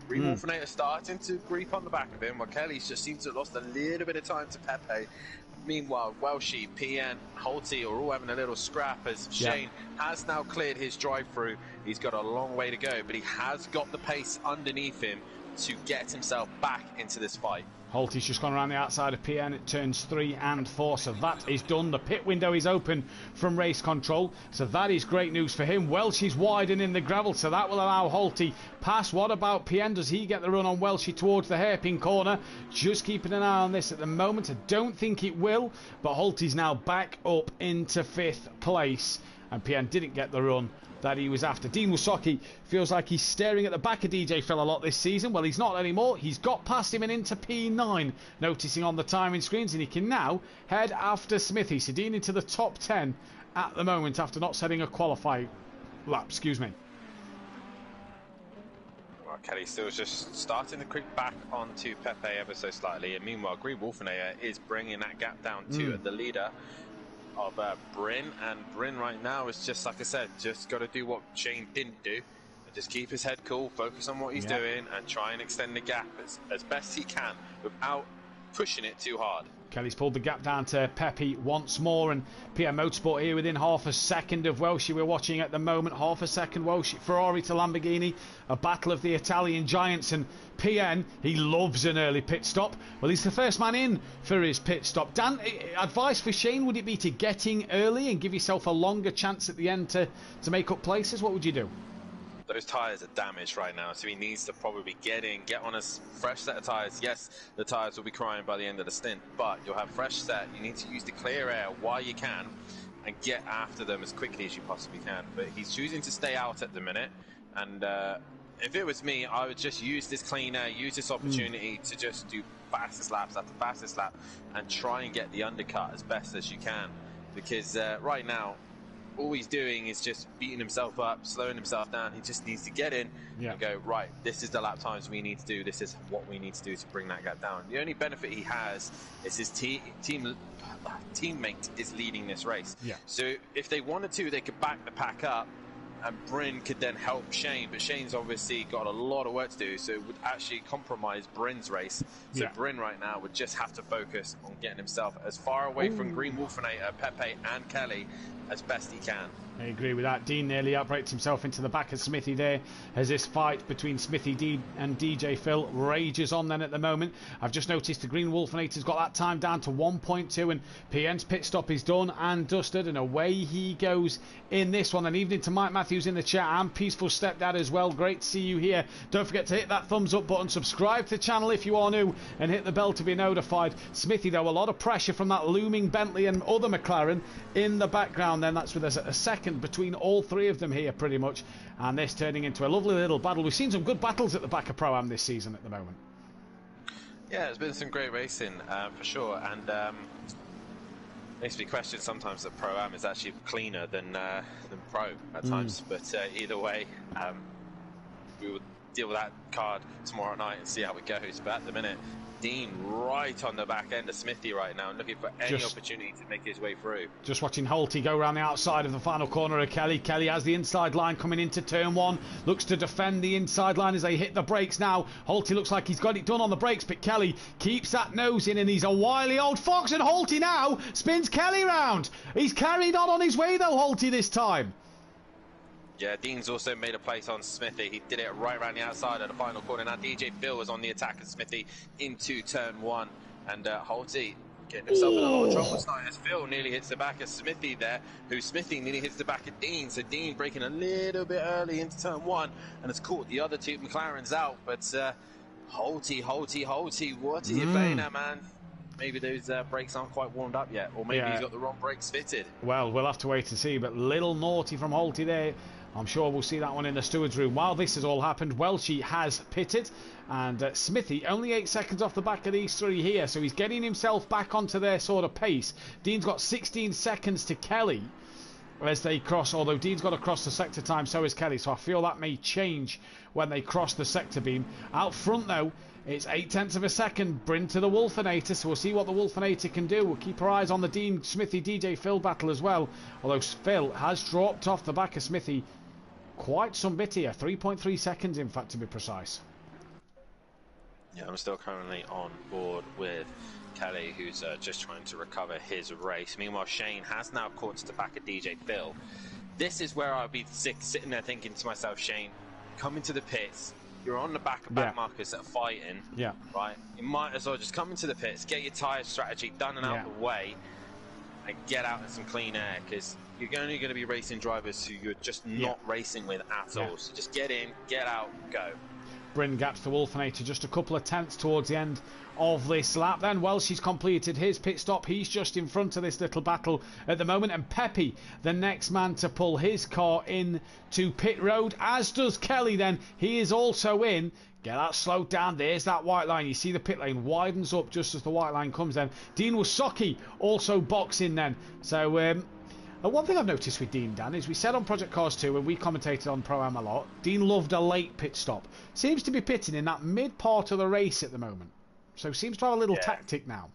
Green Wolfenator starting to creep on the back of him, while Kelly just seems to have lost a little bit of time to Pepe. Meanwhile, Welshie, PN, Holty are all having a little scrap as Shane has now cleared his drive-through. He's got a long way to go, but he has got the pace underneath him to get himself back into this fight. Holty's just gone around the outside of PN at turns 3 and 4, so that is done. The pit window is open from race control, so that is great news for him. Welsh's widening the gravel, so that will allow Holty pass. What about PN? Does he get the run on Welsh towards the hairpin corner? Just keeping an eye on this at the moment. I don't think it will, but Holty's now back up into 5th place, and PN didn't get the run that he was after. Dean Wysocki feels like he's staring at the back of DJ Phil a lot this season. Well, he's not anymore. He's got past him and into P9, noticing on the timing screens, and he can now head after Smithy. So Dean into the top 10 at the moment after not setting a qualifying lap. Excuse me. Well, Kelly still just starting to creep back onto Pepe ever so slightly, and meanwhile Green Wolfenator is bringing that gap down to the leader of Bryn, and Bryn right now is just, like I said, just got to do what Shane didn't do, and just keep his head cool, focus on what he's doing, and try and extend the gap as best he can without pushing it too hard. Kelly's pulled the gap down to Pepe once more, and PM Motorsport here within half a second of Welsh. We're watching at the moment, half a second Welsh, Ferrari to Lamborghini, a battle of the Italian giants, and PN, he loves an early pit stop. Well, he's the first man in for his pit stop. Dan, advice for Shane, would it be to get in early and give yourself a longer chance at the end to make up places? What would you do? Those tyres are damaged right now, so he needs to probably get on a fresh set of tyres. Yes, the tyres will be crying by the end of the stint, but you'll have fresh set. You need to use the clear air while you can and get after them as quickly as you possibly can. But he's choosing to stay out at the minute, and if it was me, I would just use this clean air, use this opportunity to just do fastest laps after fastest lap and try and get the undercut as best as you can, because right now all he's doing is just beating himself up, slowing himself down. He just needs to get in and go, right, this is the lap times we need to do. This is what we need to do to bring that gap down. The only benefit he has is his teammate is leading this race. So if they wanted to, they could back the pack up, and Bryn could then help Shane, but Shane's obviously got a lot of work to do, so it would actually compromise Bryn's race. So Bryn right now would just have to focus on getting himself as far away from Green Wolfenator, Pepe and Kelly as best he can. I agree with that. Dean nearly outbreaks himself into the back of Smithy there as this fight between Smithy D and DJ Phil rages on then at the moment. I've just noticed the Green Wolfenator's got that time down to 1.2, and PN's pit stop is done and dusted, and away he goes in this one. And evening to Mike Matthews in the chat, and Peaceful Stepdad as well. Great to see you here. Don't forget to hit that thumbs up button, subscribe to the channel if you are new, and hit the bell to be notified. Smithy, though, a lot of pressure from that looming Bentley and other McLaren in the background then. That's with us a second between all three of them here pretty much, and this turning into a lovely little battle. We've seen some good battles at the back of Pro-Am this season at the moment. Yeah, there's been some great racing for sure, and makes me question sometimes that Pro-Am is actually cleaner than Pro at times, but either way, we will deal with that card tomorrow night and see how it goes. But at the minute, Dean right on the back end of Smithy right now, looking for any opportunity to make his way through. Just watching Holty go around the outside of the final corner of Kelly. Kelly has the inside line coming into turn 1, looks to defend the inside line as they hit the brakes now. Holty looks like he's got it done on the brakes, but Kelly keeps that nose in, and he's a wily old fox, and Holty now spins Kelly round. He's carried on his way though, Holty, this time. Yeah, Dean's also made a place on Smithy. He did it right around the outside of the final corner. Now DJ Phil was on the attack of Smithy into turn 1. And Holty getting himself in a lot of trouble tonight as Phil nearly hits the back of Smithy there, who Smithy nearly hits the back of Dean. So Dean breaking a little bit early into turn 1 and has caught the other two McLarens out. But Holty, what are you playing at, man? Maybe those brakes aren't quite warmed up yet, or maybe he's got the wrong brakes fitted. Well, we'll have to wait and see, but little naughty from Holty there. I'm sure we'll see that one in the steward's room. While this has all happened, Welshie has pitted, and Smithy only 8 seconds off the back of these three here, so he's getting himself back onto their sort of pace. Dean's got 16 seconds to Kelly as they cross, although Dean's got to cross the sector time, so is Kelly, so I feel that may change when they cross the sector beam. Out front though, it's 0.8 of a second, Bryn to the Wolfenator, so we'll see what the Wolfenator can do. We'll keep our eyes on the Dean Smithy DJ Phil battle as well, although Phil has dropped off the back of Smithy quite some bit here, 3.3 seconds in fact to be precise. Yeah, I'm still currently on board with Kelly, who's just trying to recover his race. Meanwhile, Shane has now caught to the back of DJ Phil. This is where I'll be sitting there thinking to myself, Shane, come into the pits, you're on the back of back markers that are fighting. Yeah. Right. You might as well just come into the pits, get your tyre strategy done and out of the way, and get out in some clean air, because you're only going to be racing drivers who you're just not racing with at all. So just get in, get out, go. Bryn gaps the Wolfinator just a couple of tenths towards the end of this lap. Then Welsh's completed his pit stop. He's just in front of this little battle at the moment. And Pepe, the next man to pull his car in to pit road, as does Kelly then. He is also in. Get that slowed down. There's that white line. You see the pit lane widens up just as the white line comes then. Dean Wasocki also boxing then. So, one thing I've noticed with Dean, Dan, is we said on Project Cars 2 when we commentated on Pro-Am a lot, Dean loved a late pit stop. Seems to be pitting in that mid part of the race at the moment. So seems to have a little tactic now.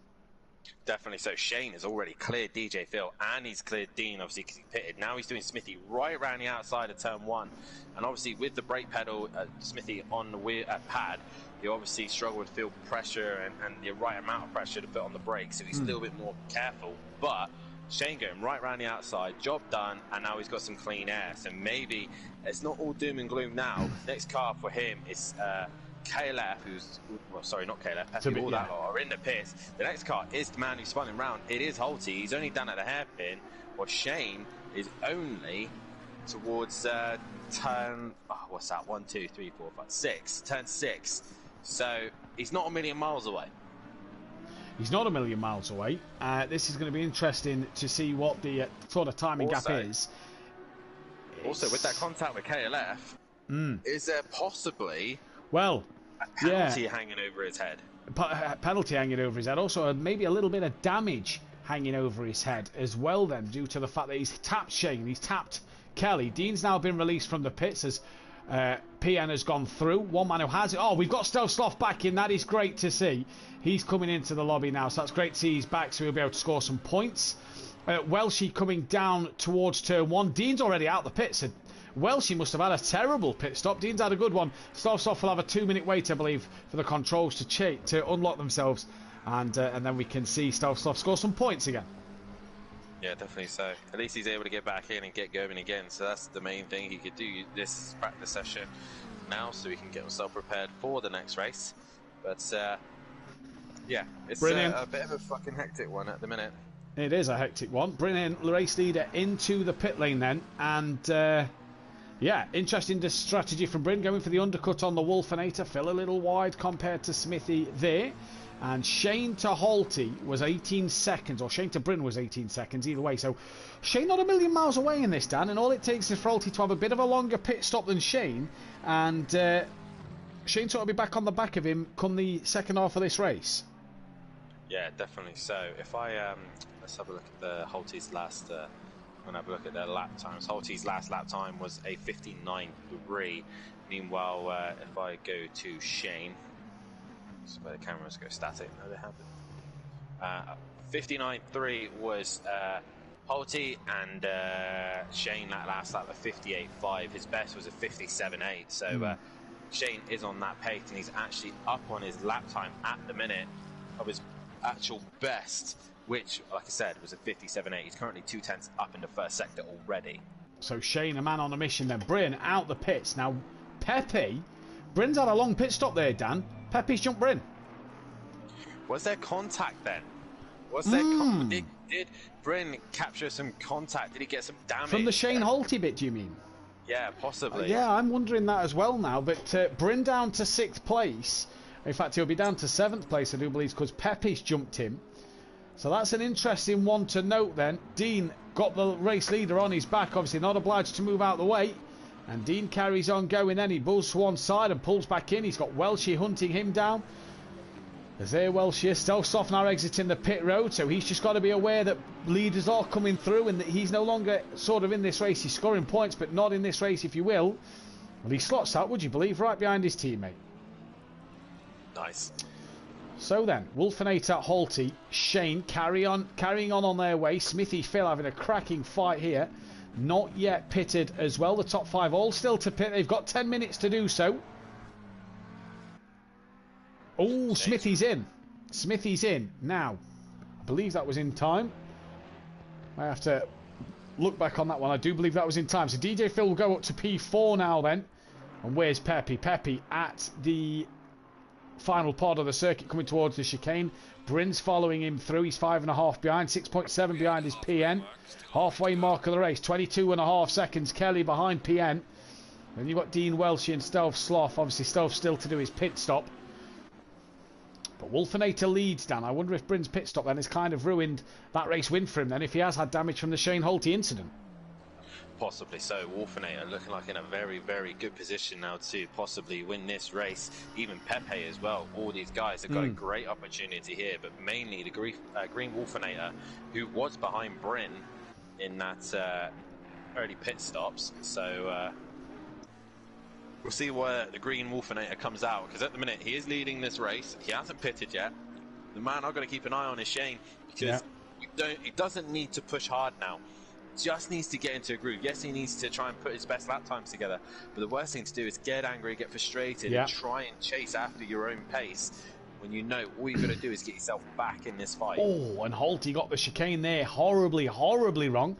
Definitely. So Shane has already cleared DJ Phil and he's cleared Dean, obviously, because he pitted. Now he's doing Smithy right around the outside of turn 1. And obviously with the brake pedal, Smithy on the wheel pad, you obviously struggle to feel pressure and the right amount of pressure to put on the brake. So he's a little bit more careful. But Shane going right around the outside, job done, and now he's got some clean air. So maybe it's not all doom and gloom now. Next car for him is KLF, who's, well, sorry, not KLF, Pepe, all that lot are in the pits. The next car is the man who's spun him round. It is Holty. He's only done at the hairpin, while Shane is only towards turn, what's that, 1, 2, 3, 4, 5, 6, turn 6. So he's not a million miles away. He's not a million miles away. This is going to be interesting to see what the sort of timing gap is. Also, with that contact with KLF, is there possibly a penalty hanging over his head? Penalty hanging over his head. Also, maybe a little bit of damage hanging over his head as well then, due to the fact that he's tapped Shane, he's tapped Kelly. Dean's now been released from the pits as PN has gone through. One man who has it. Oh, we've got Stealth Sloth back in. That is great to see. He's coming into the lobby now, so that's great to see he's back, so he'll be able to score some points. Welshie coming down towards turn 1. Dean's already out the pits. So Welshie must have had a terrible pit stop. Dean's had a good one. Stealth Sloth will have a 2-minute wait, I believe, for the controls to unlock themselves, and then we can see Stealth Sloth score some points again. Yeah, definitely so. At least he's able to get back in and get going again. So that's the main thing he could do this practice session now, so he can get himself prepared for the next race. But yeah, it's a bit of a fucking hectic one at the minute. It is a hectic one. Bringing race leader into the pit lane then, and yeah, interesting strategy from Bryn, going for the undercut on the Wolfinator. Fell a little wide compared to Smithy there. And Shane to Holty was 18 seconds, or Shane to Bryn was 18 seconds, either way. So Shane not a million miles away in this, Dan, and all it takes is for Holty to have a bit of a longer pit stop than Shane, and Shane sort of be back on the back of him come the second half of this race. Yeah, definitely. So if I let's have a look at the Holty's last. I'm gonna have a look at their lap times. Holty's last lap time was a 59.3. Meanwhile, if I go to Shane. Where the cameras go static. No, they haven't. 59.3 was Holty, and Shane that last lap a 58.5. His best was a 57.8. So Shane is on that pace, and he's actually up on his lap time at the minute of his actual best, which, like I said, was a 57.8. He's currently 0.2 up in the first sector already. So Shane, a man on a mission then. Bryn out the pits. Now, Pepe, Bryn's had a long pit stop there, Dan. Pepe's jumped Bryn. Was there contact then? Was there did Bryn capture some contact? Did he get some damage? From the Shane Holty bit, do you mean? Yeah, possibly. Yeah, I'm wondering that as well now. But Bryn down to 6th place. In fact, he'll be down to 7th place, I do believe, because Pepe's jumped him. So that's an interesting one to note then. Dean got the race leader on his back, obviously not obliged to move out the way. And Dean carries on going then. He bulls to one side and pulls back in. He's got Welshie hunting him down. As there Welshie is. Stealth Sloth now exiting the pit road. So he's just got to be aware that leaders are coming through and that he's no longer sort of in this race. He's scoring points, but not in this race, if you will. Well, he slots out, would you believe, right behind his teammate. Nice. So then, Wolfinator, Holty, Shane carrying on their way. Smithy, Phil having a cracking fight here. Not yet pitted as well. The top 5 all still to pit. They've got 10 minutes to do so. Oh, Smithy's in. Smithy's in. Now, I believe that was in time. I have to look back on that one. I do believe that was in time. So DJ Phil will go up to P4 now then. And where's Pepe? Pepe at the final part of the circuit coming towards the chicane. Brin's following him through. He's 5.5 behind. 6.7 behind is PN. Halfway mark of the race. 22.5 seconds. Kelly behind PN. Then you've got Dean Welsh and Stelf Sloth. Obviously, Stelf still to do his pit stop. But Wolfenator leads, Dan. I wonder if Brin's pit stop then has kind of ruined that race win for him then, if he has had damage from the Shane Holte incident. Possibly so. Wolfenator looking like in a very, very good position now to possibly win this race. Even Pepe as well. All these guys have got a great opportunity here, but mainly the green Wolfenator, who was behind Brin in that early pit stops. So we'll see where the green Wolfenator comes out, because at the minute he is leading this race. He hasn't pitted yet. The man I've got to keep an eye on is Shane, because he doesn't need to push hard now. Just needs to get into a groove. Yes, he needs to try and put his best lap times together, but the worst thing to do is get angry, get frustrated, and try and chase after your own pace when you know all you've got to do is get yourself back in this fight. Oh, and Holte got the chicane there horribly, horribly wrong,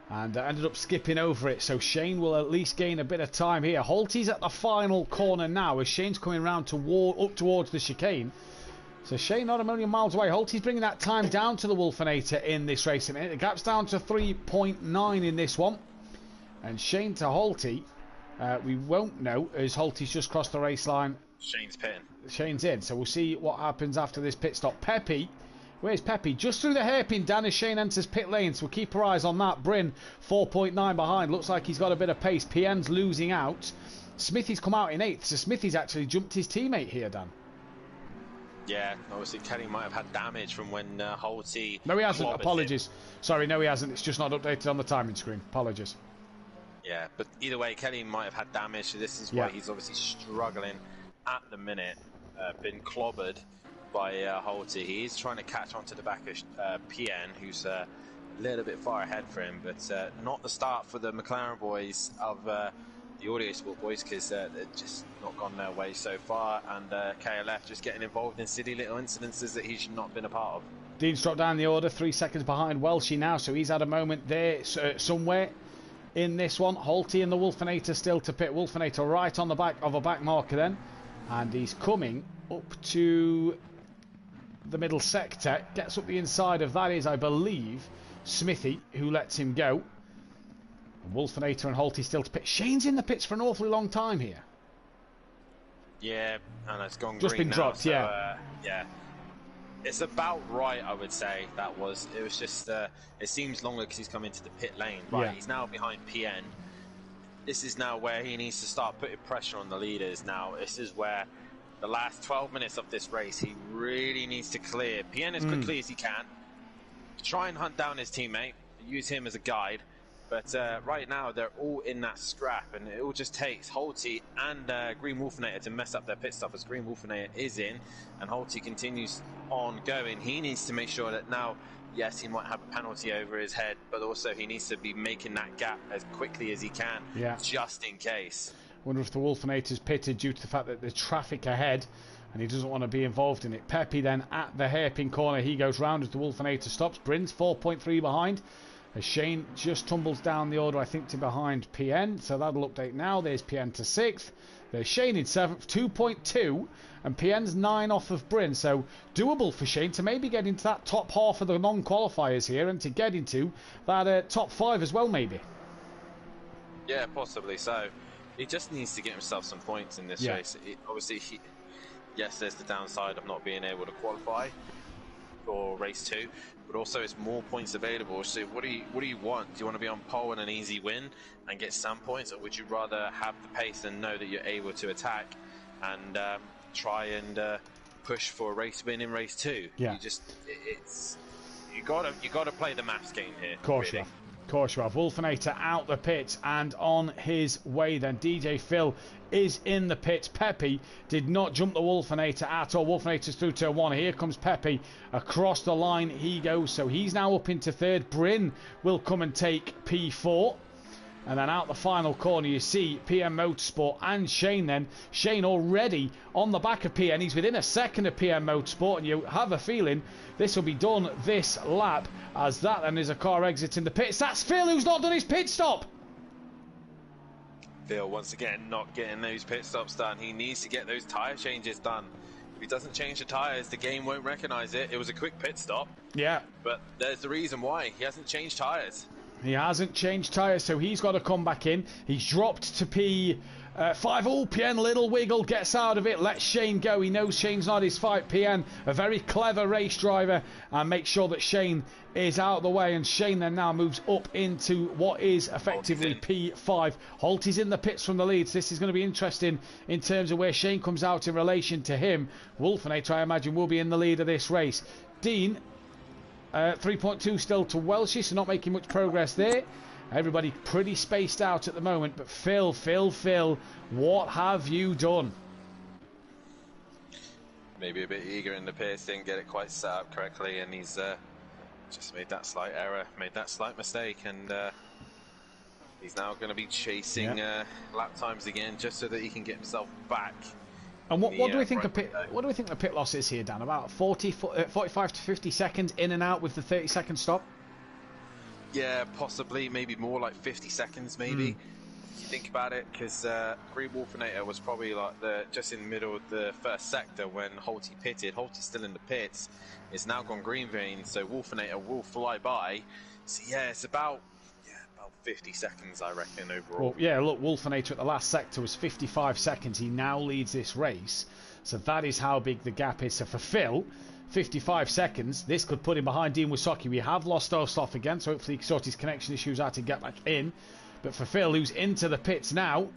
and ended up skipping over it. So Shane will at least gain a bit of time here. Holte's at the final corner now as Shane's coming round up towards the chicane. So Shane not a million miles away. Holte's bringing that time down to the Wolfenator in this race. A minute. The gap's down to 3.9 in this one. And Shane to Holte, we won't know as Holte's just crossed the race line. Shane's pitting. Shane's in. So we'll see what happens after this pit stop. Pepe, where's Pepe? Just through the hairpin, Dan, as Shane enters pit lane. So we'll keep our eyes on that. Brin, 4.9 behind. Looks like he's got a bit of pace. PN's losing out. Smithy's come out in 8th. So Smithy's actually jumped his teammate here, Dan. Yeah, obviously Kelly might have had damage from when Holte... No, he hasn't. Apologies. Sorry, no, he hasn't. It's just not updated on the timing screen. Apologies. Yeah, but either way, Kelly might have had damage. So this is why he's obviously struggling at the minute. Been clobbered by Holte. He is trying to catch onto the back of PN, who's a little bit far ahead for him. But not the start for the McLaren boys of... the Audio Sport boys, because they're just not gone their way so far, and KLF just getting involved in silly little incidences that he should not have been a part of. Dean's dropped down the order, 3 seconds behind Welshie now, so he's had a moment there somewhere in this one. Holte and the Wolfenator still to pit. Wolfenator right on the back of a back marker then, and he's coming up to the middle sector, gets up the inside of that is, I believe, Smithy, who lets him go. Wolfenator and Holte still to pit. Shane's in the pits for an awfully long time here. Yeah, and it's gone just green been now, dropped, so, yeah. Yeah. It's about right, I would say. It was just, it seems longer because he's come into the pit lane. Right, he's now behind PN. This is now where he needs to start putting pressure on the leaders now. This is where the last 12 minutes of this race, he really needs to clear PN as quickly as he can. Try and hunt down his teammate, use him as a guide. But right now, they're all in that scrap, and it all just takes Holte and Green Wolfenator to mess up their pit stop as Green Wolfenator is in, and Holte continues on going. He needs to make sure that now, yes, he might have a penalty over his head, but also he needs to be making that gap as quickly as he can, just in case. I wonder if the Wolfenator's pitted due to the fact that there's traffic ahead, and he doesn't want to be involved in it. Pepe then at the hairpin corner. He goes round as the Wolfenator stops. Brin's 4.3 behind. As Shane just tumbles down the order, I think, to behind PN. So that'll update now. There's PN to 6th. There's Shane in 7th, 2.2. And PN's 9 off of Brin. So doable for Shane to maybe get into that top half of the non-qualifiers here and to get into that top 5 as well, maybe. Yeah, possibly. So he just needs to get himself some points in this race. Obviously, yes, there's the downside of not being able to qualify for race 2. But also it's more points available. So what do you want? Do you want to be on pole and an easy win and get some points, or would you rather have the pace and know that you're able to attack and try and push for a race win in race 2? Yeah. You gotta play the maths game here. Of course, really. Of course you have. Wolfenator out the pits and on his way then. DJ Phil is in the pits. Pepe did not jump the Wolfenator at all. Wolfenator's through turn 1. Here comes Pepe. Across the line he goes. So he's now up into 3rd. Brin will come and take P4. And then out the final corner you see PM Motorsport and Shane then. Shane already on the back of PN. He's within a second of PM Motorsport, and you have a feeling this will be done this lap, as that then is a car exiting the pits. That's Phil who's not done his pit stop. Phil, once again, not getting those pit stops done. He needs to get those tyre changes done. If he doesn't change the tyres, the game won't recognise it. It was a quick pit stop. Yeah. But there's the reason why. He hasn't changed tyres. He hasn't changed tyres, so he's got to come back in. He's dropped to P5. Oh, PN, little wiggle, gets out of it, lets Shane go. He knows Shane's not his fight. PN, a very clever race driver, and makes sure that Shane is out of the way. And Shane then now moves up into what is effectively P5. Holt is in the pits from the leads. This is going to be interesting in terms of where Shane comes out in relation to him. Wolfenator, I imagine, will be in the lead of this race. Dean, 3.2 still to Welsh, so not making much progress there. Everybody pretty spaced out at the moment, but Phil, what have you done? Maybe a bit eager in the pits, didn't get it quite set up correctly, and he's just made that slight error, made that slight mistake, and he's now going to be chasing lap times again, just so that he can get himself back. And what do we think the pit loss is here, Dan? About 45 to 50 seconds in and out with the 30-second stop? Yeah, possibly, maybe more, like 50 seconds, maybe. If you think about it, because Green Wolfenator was probably like just in the middle of the first sector when Holty pitted. Holty's still in the pits. It's now gone green vein, so Wolfenator will fly by. So yeah, it's about 50 seconds, I reckon, overall. Well, yeah, look, Wolfenator at the last sector was 55 seconds. He now leads this race. So that is how big the gap is. So for Phil, 55 seconds, this could put him behind Dean Wysocki. We have lost Osloff again, so hopefully he can sort his connection issues out and get back in. But for Phil, who's into the pits now,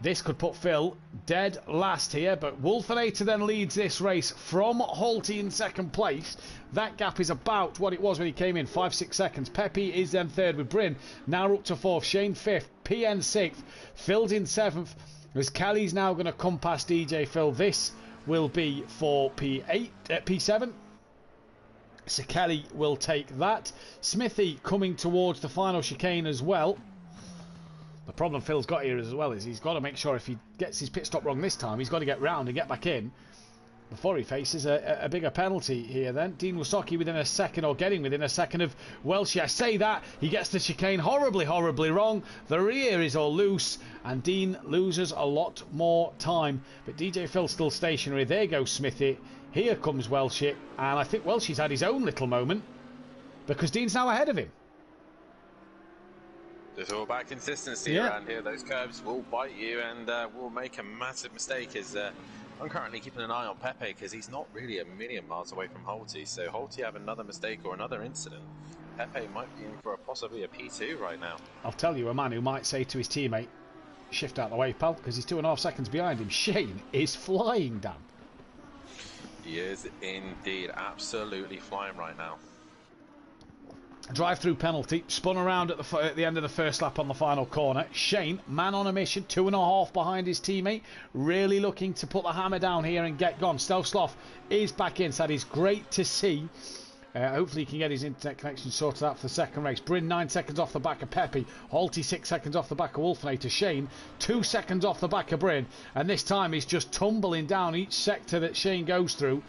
this could put Phil dead last here. But Wolfenator then leads this race from Holty in second place. That gap is about what it was when he came in, 5-6 seconds. Pepe is then third with Bryn, now up to fourth. Shane fifth, PN sixth, Phil's in seventh. As Kelly's now going to come past DJ Phil. This will be for P7. So Kelly will take that. Smithy coming towards the final chicane as well. The problem Phil's got here as well is he's got to make sure if he gets his pit stop wrong this time, he's got to get round and get back in before he faces a bigger penalty here then. Dean Wysocki within a second, or getting within a second of Welsh. I say that, he gets the chicane horribly wrong. The rear is all loose and Dean loses a lot more time. But DJ Phil's still stationary. There goes Smithy. Here comes Welsh, and I think Welsh's had his own little moment because Dean's now ahead of him. It's all about consistency around here. Those curves will bite you and will make a massive mistake. I'm currently keeping an eye on Pepe because he's not really a million miles away from Holty. So Holty have another mistake or another incident, Pepe might be in for possibly a P2 right now. I'll tell you a man who might say to his teammate, shift out the way, pal, because he's 2.5 seconds behind him. Shane is flying, Dan. He is indeed absolutely flying right now. Drive-through penalty, spun around at the end of the first lap on the final corner. Shane, man on a mission, 2.5 behind his teammate, really looking to put the hammer down here and get gone. Stelsloff is back in, so that is great to see. Hopefully he can get his internet connection sorted out for the second race. Bryn 9 seconds off the back of Pepe. Holty 6 seconds off the back of Wolfenator. Shane 2 seconds off the back of Bryn, and this time he's just tumbling down each sector that Shane goes through.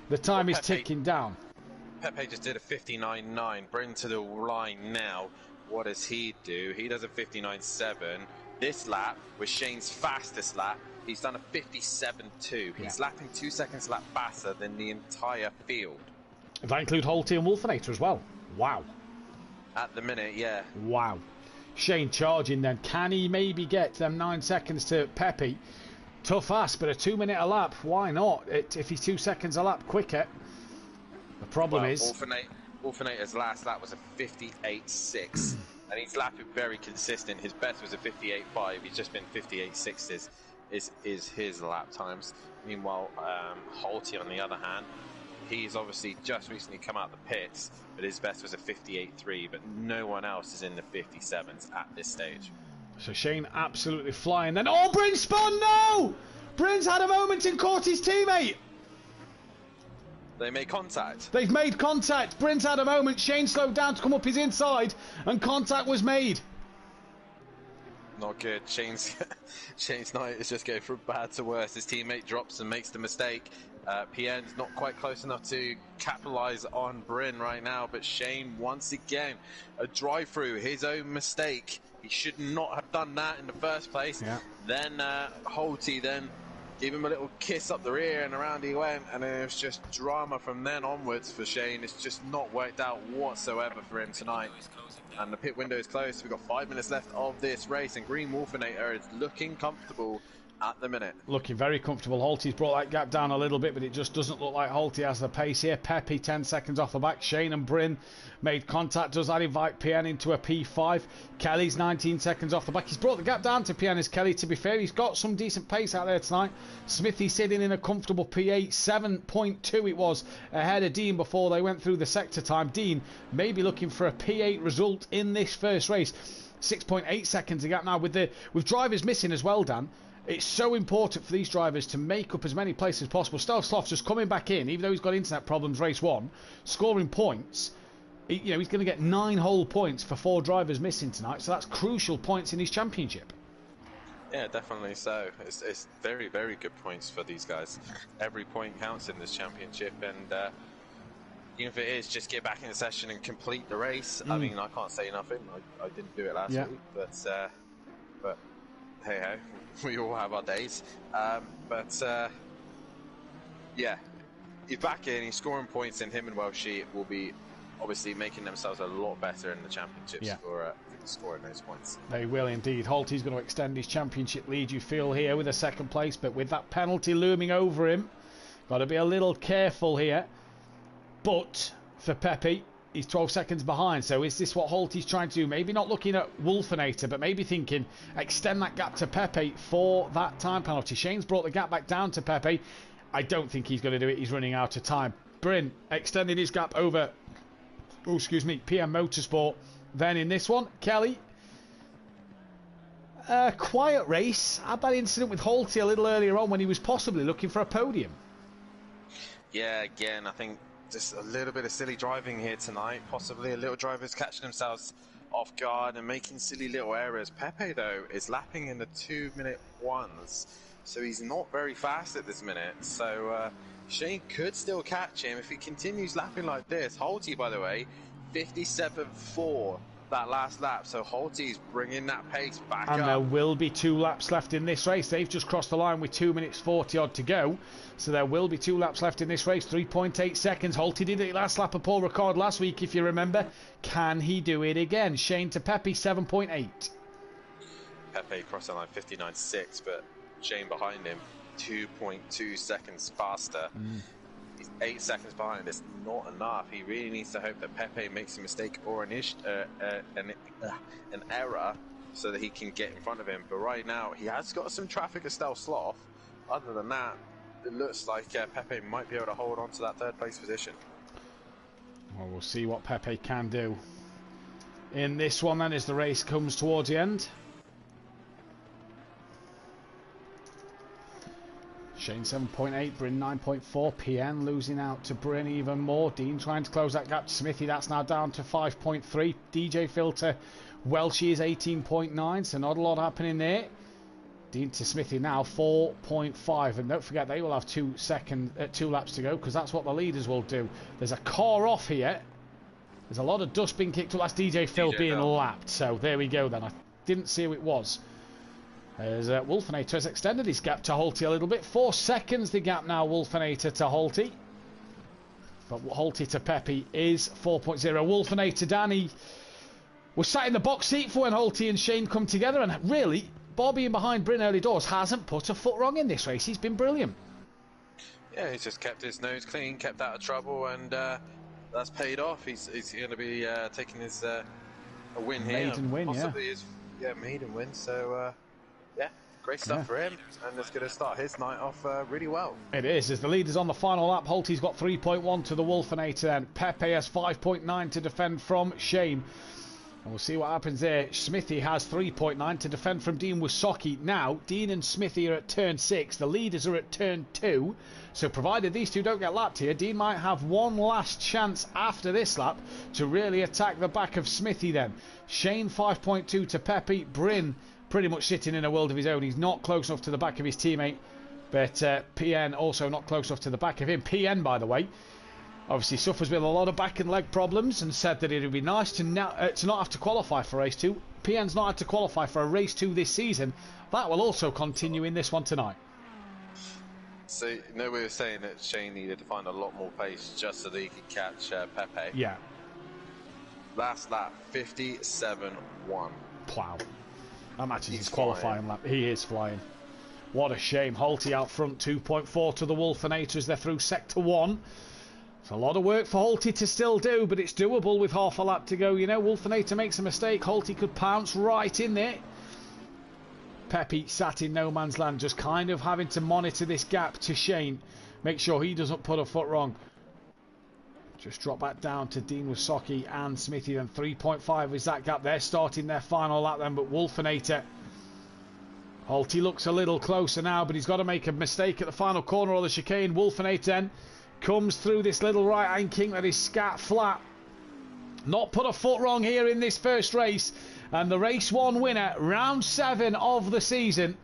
The time is ticking down. Pepe just did a 59.9. Bryn to the line now. What does he do? He does a 59.7. This lap was Shane's fastest lap. He's done a 57.2. He's lapping 2 seconds lap faster than the entire field. If I include Holty and Wolfenator as well. Wow. At the minute, yeah. Wow. Shane charging then. Can he maybe get them 9 seconds to Pepe? Tough ask, but a 2 minute a lap, why not? If he's 2 seconds a lap quicker. The problem is... Wolfenator's last lap was a 58.6. And he's lapping very consistent. His best was a 58.5. He's just been 58.6 is his lap times. Meanwhile, Holty, on the other hand, he's obviously just recently come out the pits, but his best was a 58.3, but no one else is in the 57s at this stage. So Shane absolutely flying then. Oh, Bryn spun! No! Bryn's had a moment and caught his teammate! They made contact. They've made contact. Bryn's had a moment. Shane slowed down to come up his inside, and contact was made. Not good. Shane's night is just going from bad to worse. His teammate drops and makes the mistake. PN's not quite close enough to capitalise on Bryn right now, but Shane once again, a drive through his own mistake. He should not have done that in the first place. Yeah. Then Holty then gave him a little kiss up the rear, and around he went, and it was just drama from then onwards for Shane. It's just not worked out whatsoever for him tonight. And the pit window is closed. We've got 5 minutes left of this race, and Green Wolfinator is looking comfortable at the minute. Looking very comfortable. Holty's brought that gap down a little bit, but it just doesn't look like Holty has the pace here. Pepe 10 seconds off the back. Shane and Bryn made contact. Does that invite PN into a P5? Kelly's 19 seconds off the back. He's brought the gap down to PN as Kelly, to be fair. He's got some decent pace out there tonight. Smithy sitting in a comfortable P8. 7.2 it was ahead of Dean before they went through the sector time. Dean may be looking for a P8 result in this first race. 6.8 seconds the gap now with drivers missing as well, Dan. It's so important for these drivers to make up as many places as possible. Stealth Sloth's just coming back in, even though he's got internet problems race 1, scoring points. He's going to get 9 whole points for 4 drivers missing tonight, so that's crucial points in his championship. Yeah, definitely so. It's very, very good points for these guys. Every point counts in this championship, and even if it is just get back in the session and complete the race. I mean, I can't say nothing. I didn't do it last week, but hey ho, we all have our days. Yeah, he's back in, he's scoring points, and him and Welshie will be obviously making themselves a lot better in the championships for scoring those points. They will indeed. Holty's going to extend his championship lead, you feel, here with a second place, but with that penalty looming over him, got to be a little careful here. But for Pepe, he's 12 seconds behind. So is this what Holty's trying to do? Maybe not looking at Wolfinator, but maybe thinking extend that gap to Pepe for that time penalty. Shane's brought the gap back down to Pepe. I don't think he's going to do it. He's running out of time. Bryn extending his gap over, PM Motorsport. Then in this one, Kelly. Quiet race. Had that incident with Holty a little earlier on when he was possibly looking for a podium. Yeah, again, I think just a little bit of silly driving here tonight. Possibly a little drivers catching themselves off guard and making silly little errors. Pepe, though, is lapping in the 2-minute ones, so he's not very fast at this minute. So Shane could still catch him if he continues lapping like this. Holty, by the way, 57.4 that last lap, so Holty's bringing that pace back up. And there will be 2 laps left in this race. They've just crossed the line with 2 minutes 40 odd to go, so there will be 2 laps left in this race. 3.8 seconds. Holty did it last lap of Paul Ricard last week, if you remember. Can he do it again? Shane to Pepe, 7.8. Pepe crossed the line 59.6, but Shane behind him 2.2 seconds faster. He's 8 seconds behind. It's not enough. He really needs to hope that Pepe makes a mistake or an error so that he can get in front of him. But right now, he has got some traffic at Stealth Sloth. Other than that, it looks like Pepe might be able to hold on to that 3rd place position. Well, we'll see what Pepe can do in this one then as the race comes towards the end. Shane 7.8, Bryn 9.4, PN losing out to Bryn even more. Dean trying to close that gap to Smithy, that's now down to 5.3. DJ Filter, Welshie is 18.9, so not a lot happening there. Dean to Smithy now 4.5, and don't forget they will have 2 laps to go, because that's what the leaders will do. There's a car off here. There's a lot of dust being kicked up. That's DJ Phil being lapped, so there we go then. I didn't see who it was. As Wolfinator has extended his gap to Holty a little bit. 4 seconds the gap now, Wolfinator to Holty. But Holty to Pepe is 4.0. Wolfinator, Danny was sat in the box seat for when Holty and Shane come together, and really, Bobby in behind Bryn early doors hasn't put a foot wrong in this race. He's been brilliant. Yeah, he's just kept his nose clean, kept out of trouble, and that's paid off. He's going to be taking his a win here. Maiden win, possibly his maiden win. So yeah, great stuff for him, and it's going to start his night off really well. It is, as the leader's on the final lap. Holty's got 3.1 to the Wolfinator then. Pepe has 5.9 to defend from Shane. And we'll see what happens there. Smithy has 3.9 to defend from Dean Wasocki. Now, Dean and Smithy are at turn 6. The leaders are at turn 2. So provided these two don't get lapped here, Dean might have one last chance after this lap to really attack the back of Smithy then. Shane 5.2 to Pepe. Bryn pretty much sitting in a world of his own. He's not close enough to the back of his teammate. But PN also not close enough to the back of him. PN, by the way, obviously suffers with a lot of back and leg problems and said that it would be nice to not have to qualify for race 2. PN's not had to qualify for a race 2 this season. That will also continue in this one tonight. So, you know, we were saying that Shane needed to find a lot more pace just so that he could catch Pepe. Yeah. Last lap, 57.1. Wow. That matches He's his qualifying lap. He is flying. What a shame. Holty out front, 2.4 to the Wolfenator as they're through Sector 1. It's a lot of work for Holty to still do, but it's doable with half a lap to go. You know, Wolfenator makes a mistake. Holty could pounce right in there. Pepe sat in no man's land, just kind of having to monitor this gap to Shane. Make sure he doesn't put a foot wrong. Just drop back down to Dean Wasocki and Smithy. Then 3.5 is that gap. They're starting their final lap then, but Wolfenator. Holty looks a little closer now, but he's got to make a mistake at the final corner of the chicane. Wolfenator then comes through this little right-hand kink that is scat flat. Not put a foot wrong here in this first race. And the race 1 winner, round 7 of the season.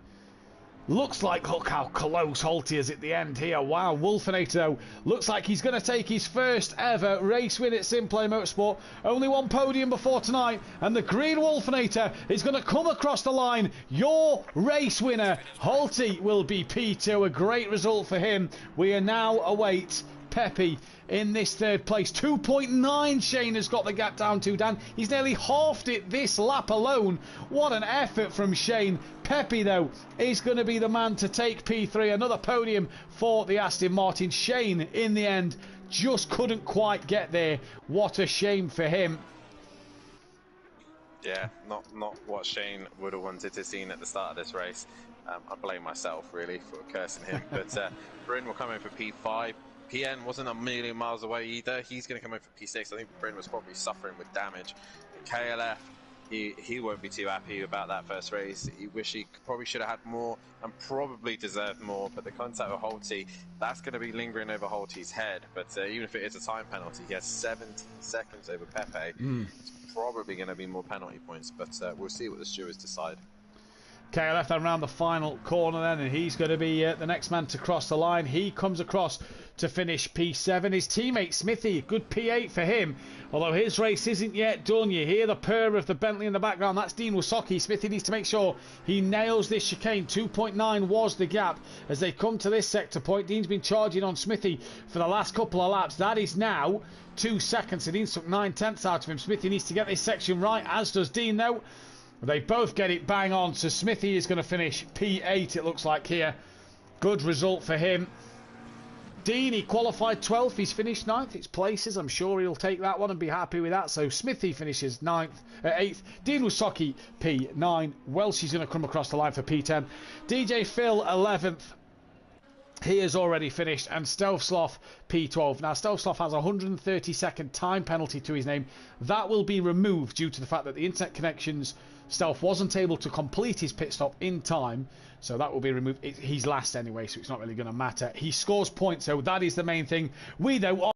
Looks like, look how close Holty is at the end here. Wow, Wolfenator looks like he's going to take his first ever race win at Simplay Motorsport. Only one podium before tonight, and the green Wolfenator is going to come across the line. Your race winner, Holty, will be P2. A great result for him. We are now await Pepe in this third place. 2.9 Shane has got the gap down to, Dan. He's nearly halved it this lap alone. What an effort from Shane. Pepe, though, is going to be the man to take P3. Another podium for the Aston Martin. Shane, in the end, just couldn't quite get there. What a shame for him. Yeah, not what Shane would have wanted to see at the start of this race. I blame myself, really, for cursing him. But Bryn will come in for P5. PN wasn't a million miles away either. He's going to come in for P6. I think Bryn was probably suffering with damage. KLF, he won't be too happy about that first race. He wish he probably should have had more and probably deserved more. But the contact with Holty, that's going to be lingering over Holty's head. But even if it is a time penalty, he has 17 seconds over Pepe. It's probably going to be more penalty points. But we'll see what the stewards decide. KLF then round the final corner then, and he's going to be the next man to cross the line. He comes across to finish P7. His teammate Smithy, good P8 for him, although his race isn't yet done. You hear the purr of the Bentley in the background. That's Dean Wasocki. Smithy needs to make sure he nails this chicane. 2.9 was the gap as they come to this sector point. Dean's been charging on Smithy for the last couple of laps. That is now 2 seconds. So Dean's took 9/10 out of him. Smithy needs to get this section right, as does Dean, though. They both get it bang on, so Smithy is going to finish P8, it looks like here. Good result for him. Dean, he qualified 12th, he's finished 9th. It's places, I'm sure he'll take that one and be happy with that. So Smithy finishes 8th. Dean Wasocki, P9. Welsh is going to come across the line for P10. DJ Phil, 11th. He has already finished, and Stelfsloth P12. Now, Stelfsloth has a 130-second time penalty to his name. That will be removed due to the fact that the internet connections, Stelf wasn't able to complete his pit stop in time, so that will be removed. He's last anyway, so it's not really going to matter. He scores points, so that is the main thing. We, though,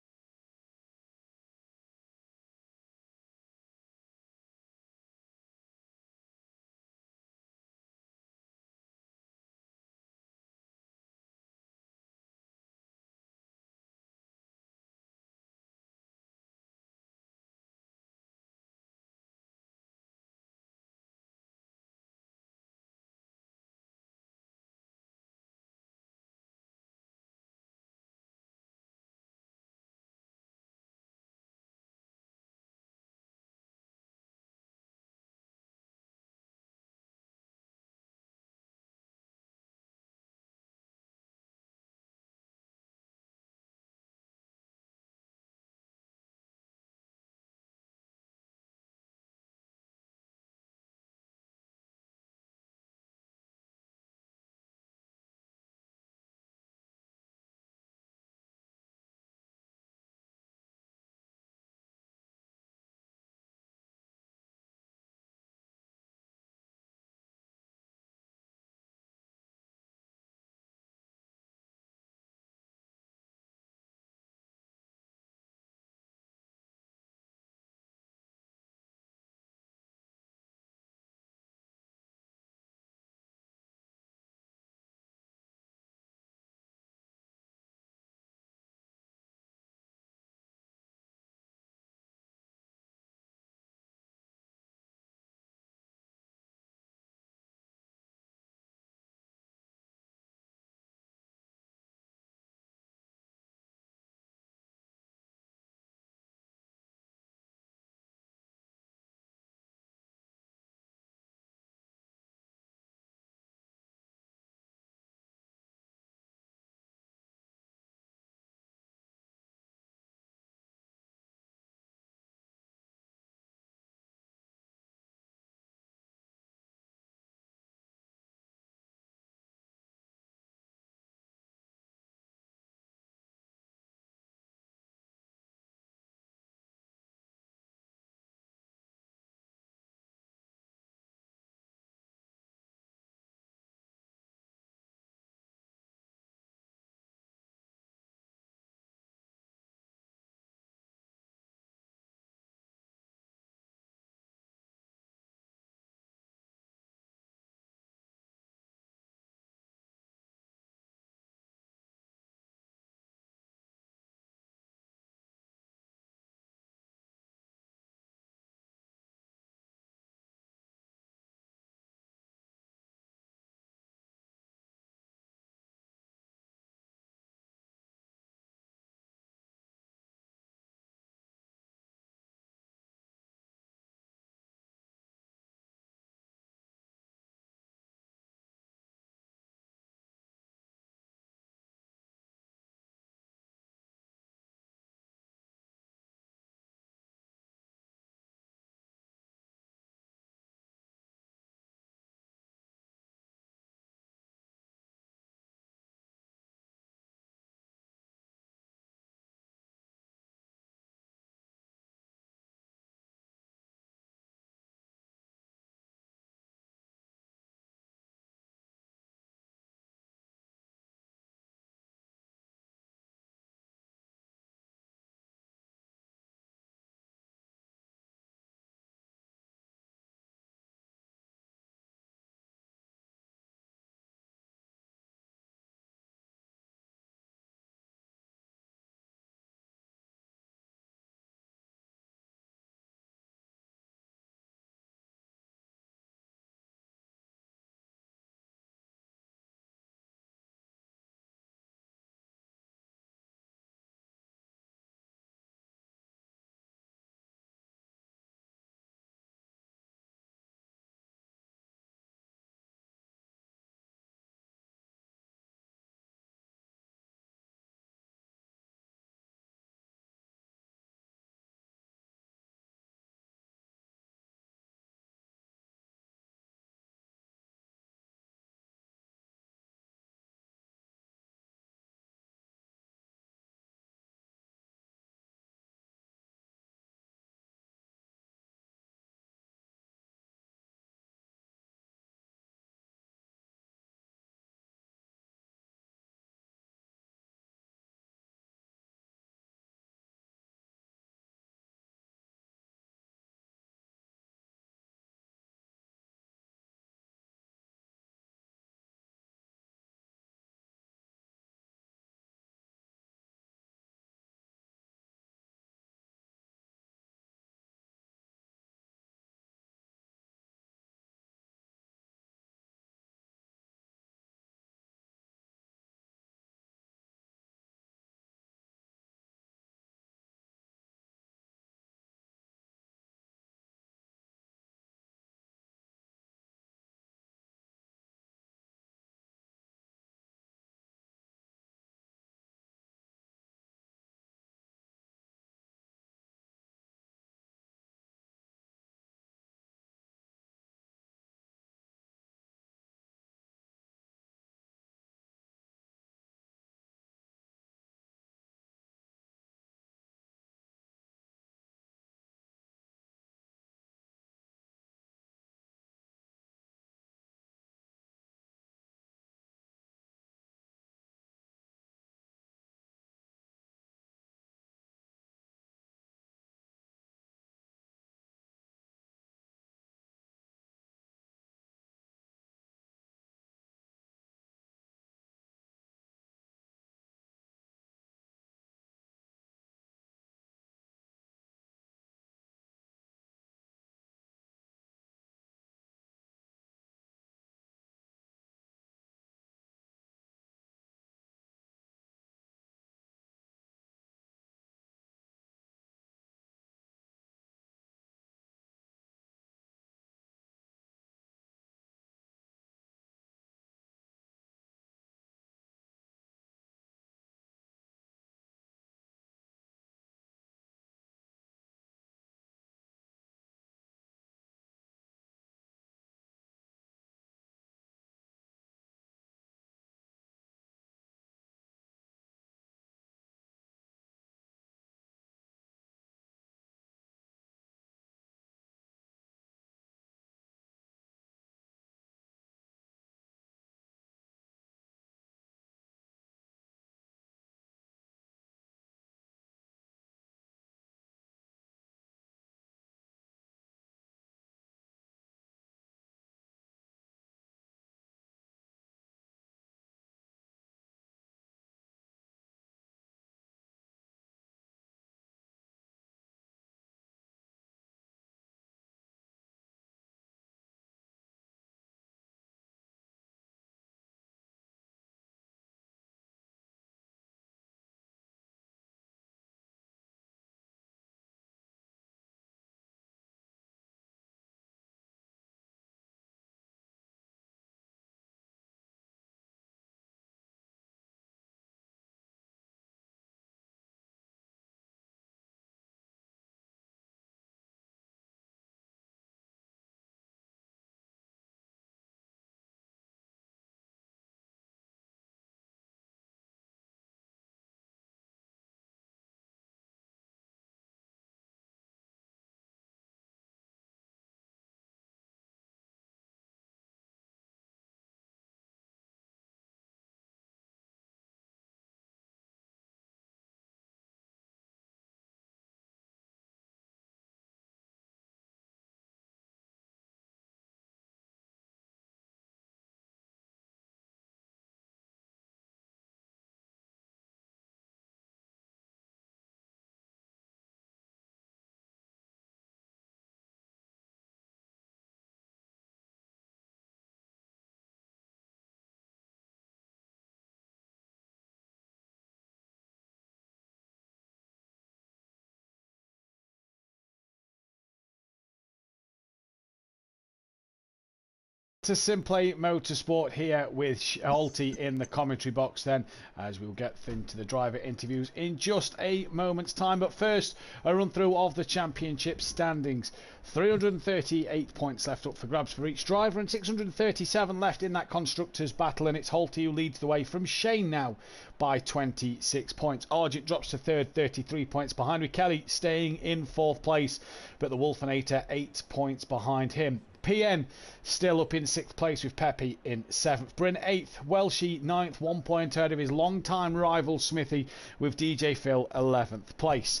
To Simplay Motorsport here with Sholty in the commentary box then, as we'll get into the driver interviews in just a moment's time. But first, a run through of the championship standings. 338 points left up for grabs for each driver and 637 left in that constructors battle, and it's Sholty who leads the way from Shane now by 26 points. Argent drops to third, 33 points behind, with Kelly staying in fourth place, but the Wolfenator 8 points behind him. PN still up in 6th place with Peppy in 7th. Bryn 8th. Welshie 9th, 1 point ahead of his long-time rival Smithy, with DJ Phil 11th place.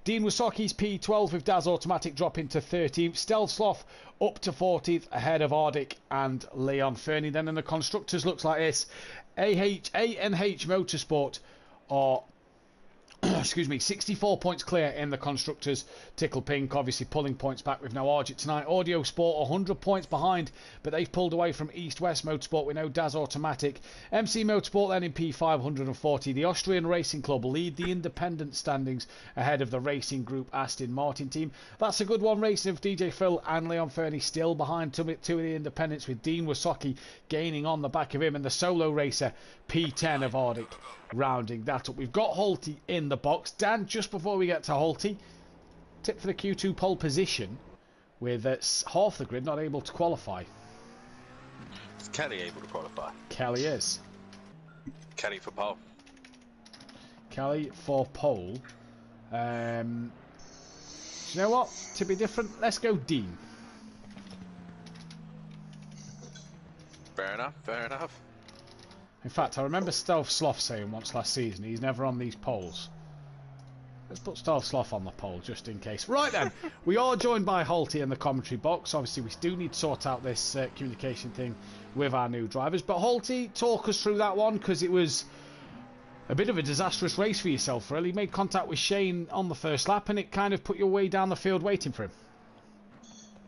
Dean Wasoki's P12 with Daz Automatic dropping to 13th. Stealth Sloth up to 14th ahead of Ardic and Leon Fernie. Then in the constructors looks like this. ANH Motorsport are 64 points clear in the constructors. Tickle Pink obviously pulling points back with no Argent tonight. Audio Sport 100 points behind, but they've pulled away from East West Motorsport with no Daz Automatic. MC Motorsport then in P540. The Austrian Racing Club lead the independent standings ahead of the Racing Group Aston Martin team. That's a good one, racing of DJ Phil and Leon Fernie still behind two of the independents, with Dean Wasoki gaining on the back of him, and the solo racer P10 of Ardic rounding that up. We've got Sholty in the box. Dan, just before we get to Sholty, tip for the Q2 pole position with half the grid not able to qualify. Is Kelly able to qualify? Kelly is. Kelly for pole. Kelly for pole. You know what? To be different, let's go Dean. Fair enough, fair enough. In fact, I remember Stealth Sloth saying once last season he's never on these poles. Let's put Stealth Sloth on the pole just in case. Right then, we are joined by Sholty in the commentary box. Obviously, we do need to sort out this communication thing with our new drivers. But Sholty, talk us through that one, because it was a bit of a disastrous race for yourself, really. You made contact with Shane on the first lap, and it kind of put your way down the field waiting for him.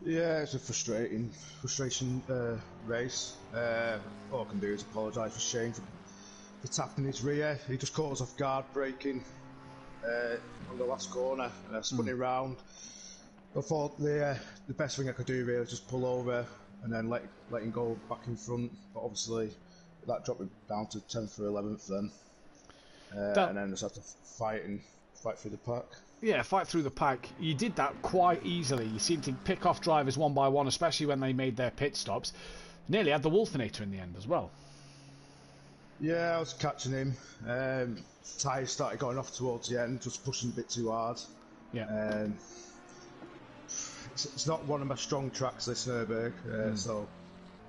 Yeah, it's a frustration race. All I can do is apologise for Shane for tapping his rear. He just caught us off guard braking on the last corner, and I spun it round. I thought the best thing I could do really was just pull over and then let him go back in front. But obviously that dropped me down to 10th or 11th then, and then just had to fight through the pack. Yeah, fight through the pack. You did that quite easily. You seemed to pick off drivers one by one, especially when they made their pit stops. Nearly had the Wolfenator in the end as well. Yeah, I was catching him. Tyres started going off towards the end, just pushing a bit too hard. Yeah. It's not one of my strong tracks, this Nurburgring, so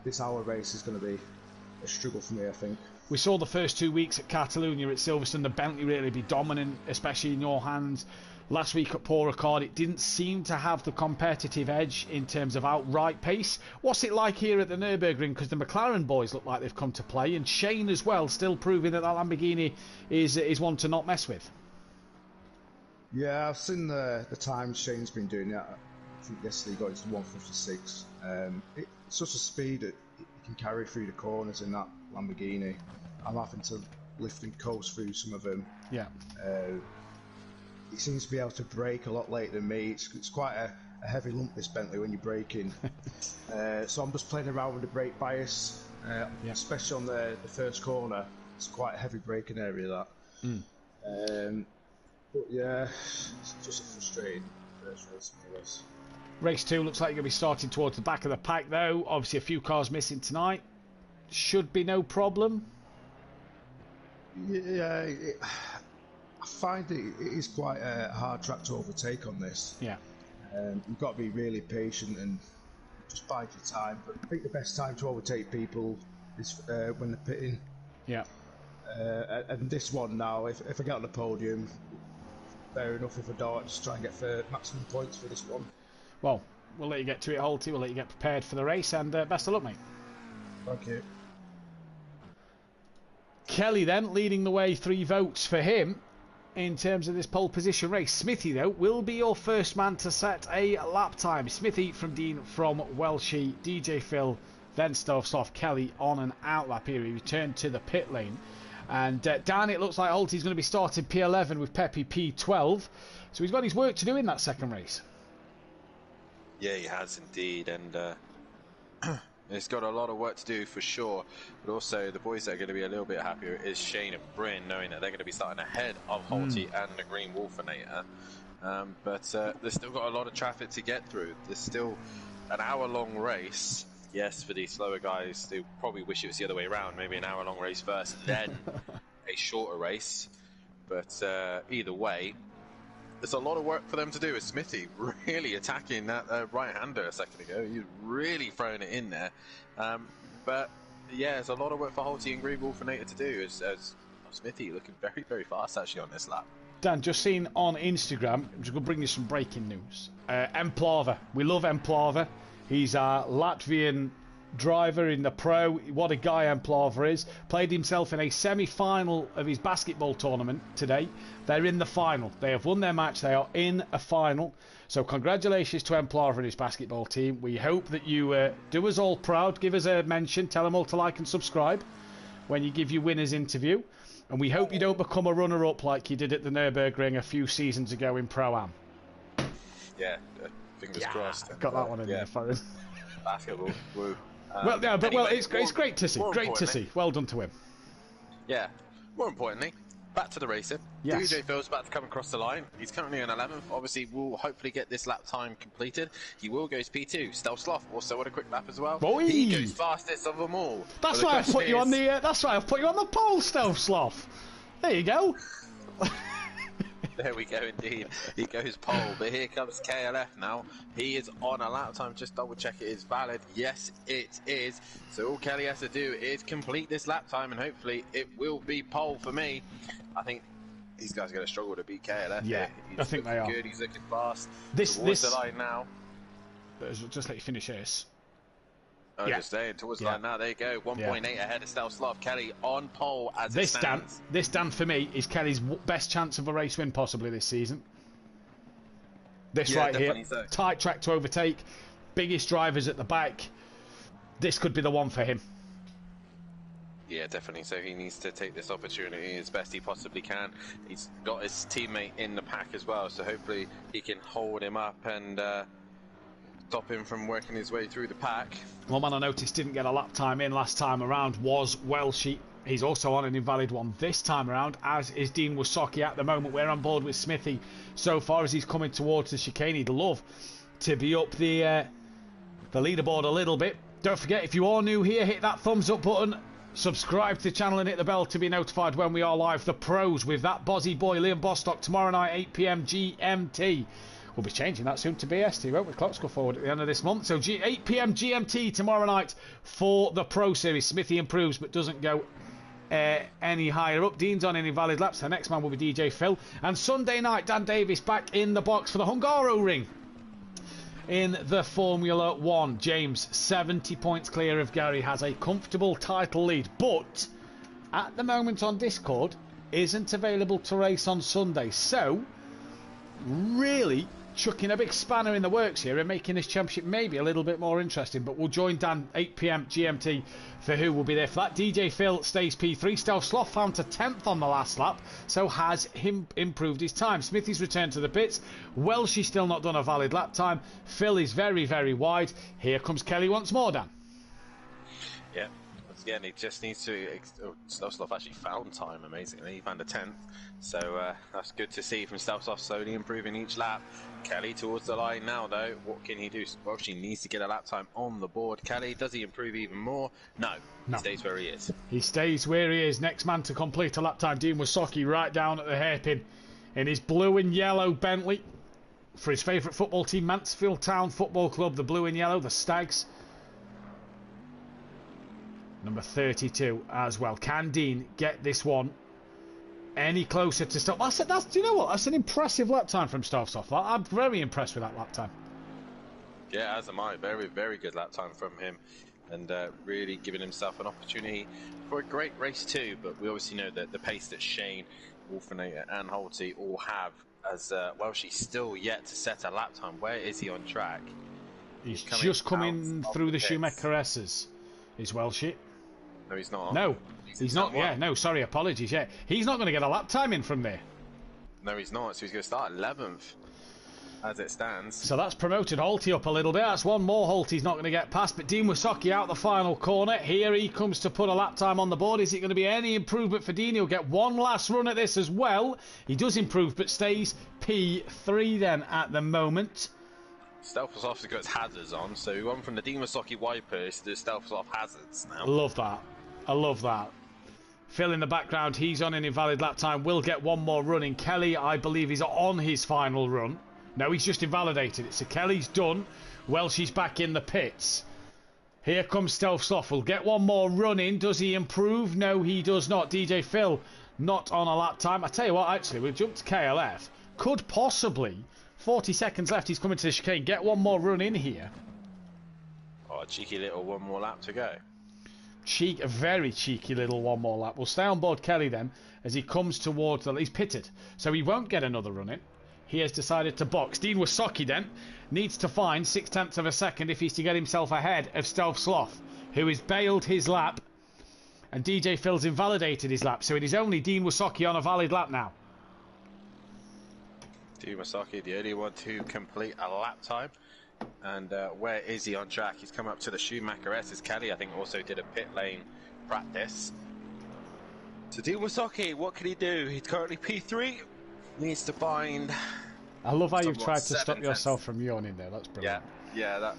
this hour race is going to be a struggle for me, I think. We saw the first 2 weeks at Catalunya at Silverstone, the Bentley really be dominant, especially in your hands. Last week at Paul Ricard, it didn't seem to have the competitive edge in terms of outright pace. What's it like here at the Nurburgring? Because the McLaren boys look like they've come to play, and Shane as well, still proving that Lamborghini is one to not mess with. Yeah, I've seen the times Shane's been doing that. I think yesterday he got into 156. It's such a speed that he can carry through the corners in that Lamborghini. I'm having to lift and coast through some of them. Yeah. He seems to be able to brake a lot later than me. It's quite a heavy lump, this Bentley, when you're braking. So I'm just playing around with the brake bias, especially on the first corner. It's quite a heavy braking area, that. But yeah, it's just a frustrating first race for us. Race 2 looks like you're going to be starting towards the back of the pack, though. Obviously, a few cars missing tonight. Should be no problem. Yeah, I find it is quite a hard track to overtake on this. Yeah. You've got to be really patient and just bide your time. But I think the best time to overtake people is when they're pitting. Yeah. And this one now, if I get on the podium, fair enough. If I don't, just try and get for maximum points for this one. Well, we'll let you get to it, Sholty. We'll let you get prepared for the race, and best of luck, mate. Thank you. Kelly then leading the way, 3 votes for him in terms of this pole position race. Smithy, though, will be your first man to set a lap time. Smithy from Dean from Welshie, DJ Phil, then Stovesoft, Kelly on an out lap here. He returned to the pit lane. And Dan, it looks like Sholty's going to be starting P11 with Peppy P12. So he's got his work to do in that second race. Yeah, he has indeed, and It's got a lot of work to do for sure, but also the boys that are going to be a little bit happier is Shane and Bryn, knowing that they're going to be starting ahead of Holty and the Green Wolfinator. But there's still got a lot of traffic to get through. There's still an hour-long race. Yes, for these slower guys, they probably wish it was the other way around. Maybe an hour-long race first, then a shorter race. But either way, there's a lot of work for them to do. With Smithy really attacking that right-hander a second ago. He's really throwing it in there. But yeah, there's a lot of work for Holty and Green Wolfinator to do. As Smithy looking very, very fast actually on this lap. Dan, just seen on Instagram, I'm just going to bring you some breaking news. Emplava. We love Emplava. He's our Latvian driver in the pro. What a guy Emplava is. Played himself in a semi-final of his basketball tournament today. They're in the final. They have won their match. They are in a final. So congratulations to Emplava and his basketball team. We hope that you do us all proud. Give us a mention. Tell them all to like and subscribe when you give your winners interview. And we hope you don't become a runner-up like you did at the Nurburgring a few seasons ago in Pro-Am. Yeah, fingers crossed. Got that one in there, Farron. Basketball, woo. Well, yeah, but anyway, it's great to see. Great to see. Well done to him. Yeah. More importantly, back to the racing. Yes. DJ Phil's about to come across the line. He's currently in 11th. Obviously, we'll hopefully get this lap time completed. He will go to P2. Stealth Sloth also on a quick lap as well. Boy. He goes fastest of them all. That's why I've put you on the. That's why I've put you on the pole, Stealth Sloth. There you go. There we go, indeed. He goes pole, but here comes KLF now. He is on a lap time. Just double check it is valid. Yes, it is. So all Kelly has to do is complete this lap time, and hopefully it will be pole for me. I think these guys are going to struggle to beat KLF. Yeah, He's I think they are. good. He's looking fast. This Towards the line now. Just let you finish this. Just saying, towards the line now. There you go. 1.8 ahead of Stealth Sloth. Kelly on pole as it stands. This Dan for me is Kelly's best chance of a race win possibly this season. This right here, so. Tight track to overtake, biggest drivers at the back. This could be the one for him. Yeah, definitely. So he needs to take this opportunity as best he possibly can. He's got his teammate in the pack as well, so hopefully he can hold him up and stop him from working his way through the pack. One man I noticed didn't get a lap time in last time around was Welshie. He's also on an invalid one this time around, as is Dean Wasocki at the moment. We're on board with Smithy so far as he's coming towards the chicane. He'd love to be up the leaderboard a little bit. Don't forget, if you are new here, hit that thumbs up button. Subscribe to the channel and hit the bell to be notified when we are live. The pros with that Bozzy boy Liam Bostock tomorrow night 8 PM GMT. We'll be changing that soon to BST, won't we? Clocks go forward at the end of this month. So 8 PM GMT tomorrow night for the Pro Series. Smithy improves but doesn't go any higher up. Dean's on any valid laps. The next man will be DJ Phil. And Sunday night, Dan Davis back in the box for the Hungaroring in the Formula 1. James, 70 points clear of Gary, has a comfortable title lead, but at the moment on Discord isn't available to race on Sunday. So, really chucking a big spanner in the works here and making this championship maybe a little bit more interesting. But we'll join Dan 8 PM GMT for who will be there for that. DJ Phil stays P3. Stealth Sloth found to 10th on the last lap, so has him improved his time. Smithy's returned to the pits. Welshie's still not done a valid lap time. Phil is very, very wide. Here comes Kelly once more, Dan. Yeah. Again, he just needs to. Stealth Sloth actually found time amazingly. He found a 10th, so that's good to see from Stealth Sloth slowly improving each lap. Kelly towards the line now, though. What can he do? Well, she needs to get a lap time on the board. Kelly, does he improve even more? No. He stays where he is. He stays where he is. Next man to complete a lap time, Dean Wasocki, right down at the hairpin in his blue and yellow Bentley for his favourite football team, Mansfield Town Football Club. The blue and yellow, the Stags. Number 32 as well. Can Dean get this one any closer to stop? Do you know what? That's an impressive lap time from Stealth Sloth. I'm very impressed with that lap time. Yeah, as am I. Very, very good lap time from him, and really giving himself an opportunity for a great race too. But we obviously know that the pace that Shane, Wolfinator and Holty all have, as Welshie's still yet to set a lap time. Where is he on track? He's just coming through the Schumacher S's. Is Welshie? No, he's not. No, he's not. Yeah, no, sorry, apologies. Yeah, he's not going to get a lap time in from there. No, he's not. So he's going to start 11th. as it stands. So that's promoted Holty up a little bit. That's one more Holty's not going to get past. But Dean Wysocki out the final corner. Here he comes to put a lap time on the board. Is it going to be any improvement for Dean? He'll get one last run at this as well. He does improve, but stays P3 then at the moment. Stealth obviously got his hazards on, so we went from the Dean Wysocki wipers to Stealth hazards now. I love that. I love that. Phil in the background, he's on an invalid lap time. Will get one more run in. Kelly, I believe, is on his final run. No, he's just invalidated it. So Kelly's done. Welshie's back in the pits. Here comes Stealth Sloth. Will get one more run in. Does he improve? No, he does not. DJ Phil not on a lap time. I tell you what, actually, we'll jump to KLF. Could possibly, 40 seconds left, he's coming to the chicane. Get one more run in here. Oh, a cheeky little one more lap to go. A very cheeky little one more lap. We'll stay on board Kelly then as he comes towards the... He's pitted, so he won't get another run in. He has decided to box. Dean Wysocki then needs to find 0.6 of a second if he's to get himself ahead of Stealth Sloth, who has bailed his lap, and DJ Phil's invalidated his lap, so it is only Dean Wysocki on a valid lap now. Dean Wysocki, the only one to complete a lap time. And where is he on track? He's come up to the Schumacher S's. Kelly, I think, also did a pit lane practice. So Dean Wysocki, what can he do? He's currently P3. Needs to find... I love how you've tried to stop yourself from yawning there. That's brilliant. Yeah.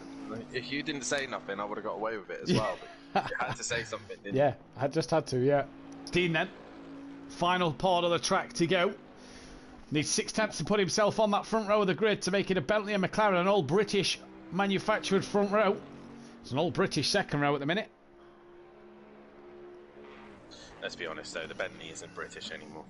If you didn't say nothing, I would have got away with it as well. But you had to say something, didn't you? Yeah, I just had to, yeah. Dean then. Final part of the track to go. Needs 0.6 to put himself on that front row of the grid to make it a Bentley and McLaren, an all British manufactured front row. It's an all British second row at the minute. Let's be honest though, the Bentley isn't British anymore.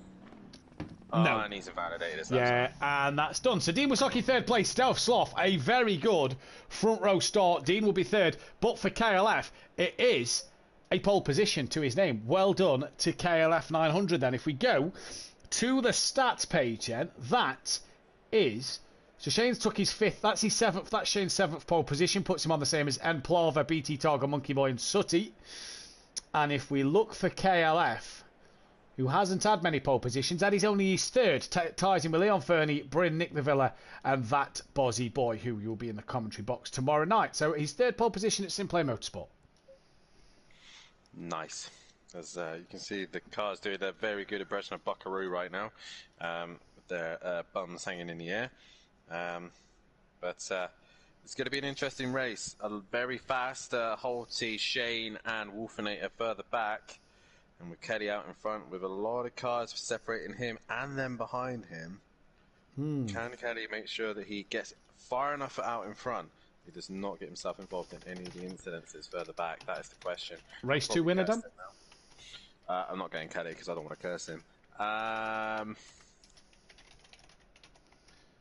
No. Oh, and he's invalidated. Yeah, and that's done. So Dean Wysocki third place, Stealth Sloth, a very good front row start. Dean will be third, but for KLF, it is a pole position to his name. Well done to KLF 900 then. If we go to the stats page then, that is... So Shane's took his fifth, that's his seventh, that's Shane's seventh pole position, puts him on the same as N Plava, BT Targa, Monkey Boy and Sutty. And if we look for KLF, who hasn't had many pole positions, that is only his third, ties him with Leon Fernie, Bryn, Nick the Villa and that Bozzy Boy, who will be in the commentary box tomorrow night. So his third pole position at Simplay Motorsport. Nice. As you can see, the car's doing a very good impression of Buckaroo right now, with their bums hanging in the air. But it's going to be an interesting race. A very fast Holty, Shane and Wolfinator further back, and with Kelly out in front with a lot of cars separating him and then behind him. Can Kelly make sure that he gets far enough out in front? He does not get himself involved in any of the incidences further back. That is the question. Race 2 winner done? I'm not getting Kelly because I don't want to curse him. I'm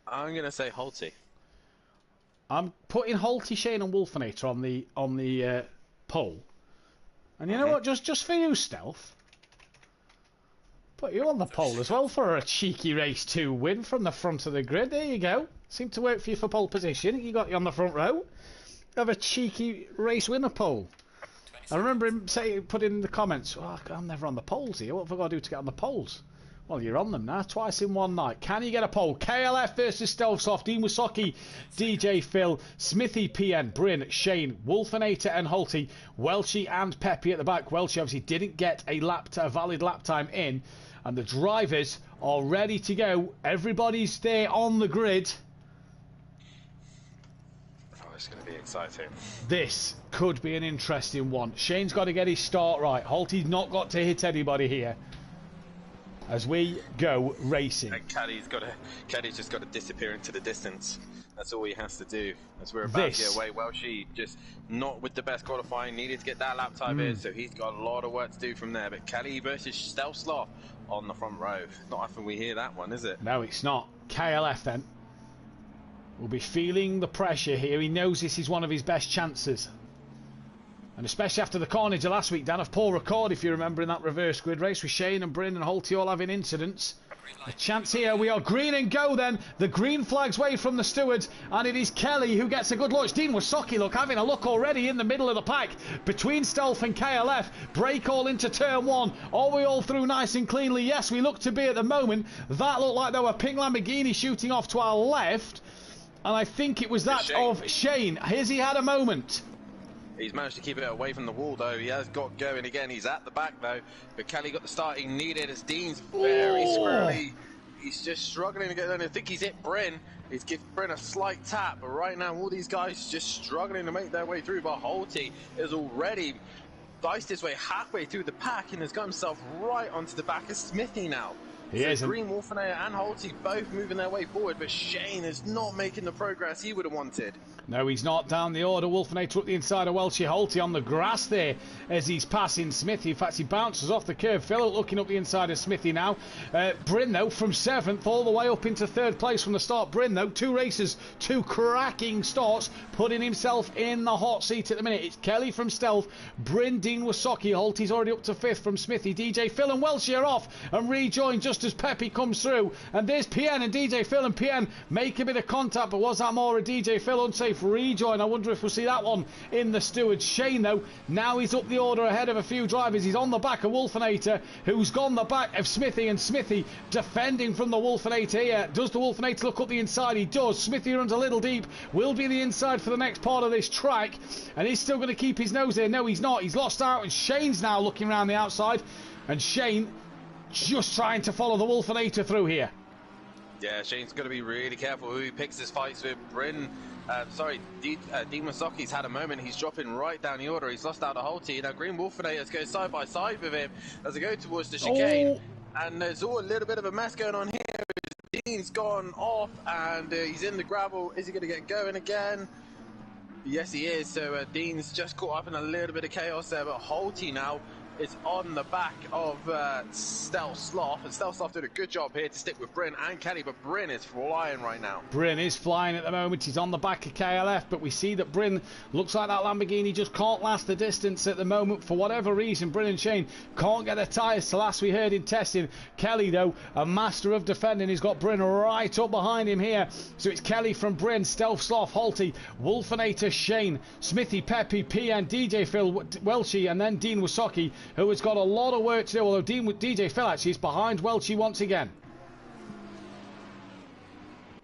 going to say Holty. I'm putting Holty, Shane and Wolfinator on the pole. And you know what? Just for you, Stealth. Put you on the pole as well for a cheeky race 2 win from the front of the grid. There you go. Seemed to work for you for pole position. You got you on the front row. Have a cheeky race winner pole. I remember him putting in the comments, oh, I'm never on the poles here. What have I got to do to get on the poles? Well, you're on them now, twice in one night. Can you get a pole? KLF versus Stealth Sloth, Dean Wysocki, DJ Phil, Smithy, PN, Bryn, Shane, Wolfinator and Holty, Welshie and Peppy at the back. Welshie obviously didn't get a valid lap time in, and the drivers are ready to go. Everybody's there on the grid. It's going to be exciting. This could be an interesting one. Shane's got to get his start right. Holty's not got to hit anybody here as we go racing. And Kelly's just got to disappear into the distance. That's all he has to do. As we're about to get away. Well, she just not with the best qualifying. Needed to get that lap time in, so he's got a lot of work to do from there. But Kelly versus Stealth Sloth on the front row. Not often we hear that one, is it? No, it's not. KLF then will be feeling the pressure here. He knows this is one of his best chances. And especially after the carnage of last week, Dan, of Paul Record, if you remember, in that reverse grid race with Shane and Bryn and Holty all having incidents. A chance here. We are green and go then. The green flag's waved from the stewards, and it is Kelly who gets a good launch. Dean Wysocki, look, having a look already in the middle of the pack between Stealth and KLF. Break all into turn 1. Are we all through nice and cleanly? Yes, we look to be at the moment. That looked like there were pink Lamborghini shooting off to our left. and I think it was that of Shane. Has he had a moment? He's managed to keep it away from the wall, though. He has got going again. He's at the back, though. But Kelly got the start he needed as Dean's very squirrely. He's just struggling to get there. I think he's hit Bryn. He's given Bryn a slight tap. But right now, all these guys just struggling to make their way through. But Holty is already diced his way halfway through the pack and has got himself right onto the back of Smithy now. He is. Green, Wolfenayer and Holty both moving their way forward, but Shane is not making the progress he would have wanted. No, he's not down the order. Wolfenator up the inside of Welshie. Holty on the grass there as he's passing Smithy. In fact, he bounces off the curve. Phil looking up the inside of Smithy now. Bryn, though, from 7th all the way up into 3rd place from the start. Bryn, though, 2 races, 2 cracking starts, putting himself in the hot seat at the minute. It's Kelly from Stealth, Bryn, Dean Wasocki. Holty's already up to 5th from Smithy. DJ Phil and Welshie are off and rejoin just as Pepe comes through. And there's PN and DJ Phil, and PN make a bit of contact, but was that more a DJ Phil unsafe rejoin? I wonder if we'll see that one in the stewards. Shane, though, now he's up the order ahead of a few drivers. He's on the back of Wolfenator, who's gone the back of Smithy, and Smithy defending from the Wolfenator here. Does the Wolfenator look up the inside? He does. Smithy runs a little deep, will be the inside for the next part of this track, and he's still going to keep his nose there. No, he's not. He's lost out, and Shane's now looking around the outside, and Shane just trying to follow the Wolfenator through here. Yeah, Shane's got to be really careful who he picks his fights with. Dean Wasocki's had a moment. He's dropping right down the order. He's lost out a Holty. Now Green Wolfenators go side by side with him as they go towards the chicane. And there's all a little bit of a mess going on here. Dean's gone off and he's in the gravel. Is he going to get going again? Yes, he is. So Dean's just caught up in a little bit of chaos there. But Holty now is on the back of Stealth Sloth, and Stealth Sloth did a good job here to stick with Bryn and Kelly, but Bryn is flying right now. Bryn is flying at the moment. He's on the back of KLF, but we see that Bryn looks like that Lamborghini just can't last the distance at the moment for whatever reason. Bryn and Shane can't get their tyres to last, we heard in testing. Kelly, though, a master of defending, he's got Bryn right up behind him here. So it's Kelly from Bryn, Stealth Sloth, Holty, Wolfenator, Shane, Smithy, Pepe, PN, DJ Phil, Welshie, and then Dean Wasocki, who has got a lot of work to do, although DJ Phil actually is behind Welshie once again.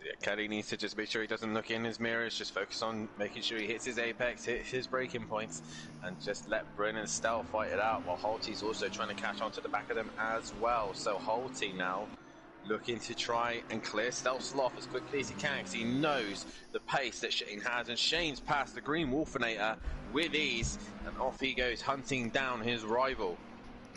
Yeah, Kelly needs to just make sure he doesn't look in his mirrors, just focus on making sure he hits his apex, hits his braking points, and just let Bryn and Stealth fight it out, while Holty's also trying to catch on to the back of them as well. So Holty now looking to try and clear Stealth Sloth as quickly as he can, because he knows the pace that Shane has, and Shane's passed the Green Wolfenator with ease, and off he goes hunting down his rival.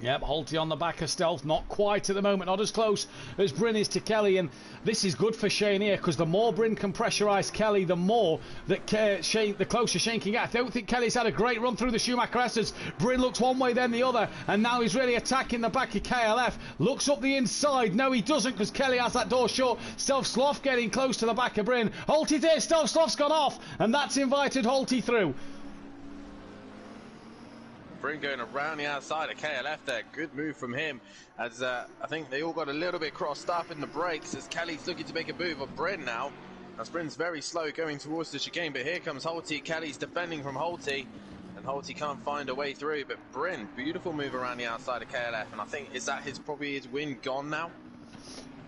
Yep, Holty on the back of Stealth, not quite at the moment, not as close as Bryn is to Kelly, and this is good for Shane here, because the more Bryn can pressurise Kelly, the more that the closer Shane can get. I don't think Kelly's had a great run through the Schumacher S's. Bryn looks one way, then the other, and now he's really attacking the back of KLF. Looks up the inside. No, he doesn't, because Kelly has that door shut. Stealth Sloth getting close to the back of Bryn. Holty's there, Stealth Sloth's gone off, and that's invited Holty through. Bryn going around the outside of KLF there. Good move from him, as I think they all got a little bit crossed up in the brakes as Kelly's looking to make a move on Bryn now. As Bryn's very slow going towards the chicane, but here comes Holty. Kelly's defending from Holty, and Holty can't find a way through. But Bryn, beautiful move around the outside of KLF, and I think, is that probably his win gone now?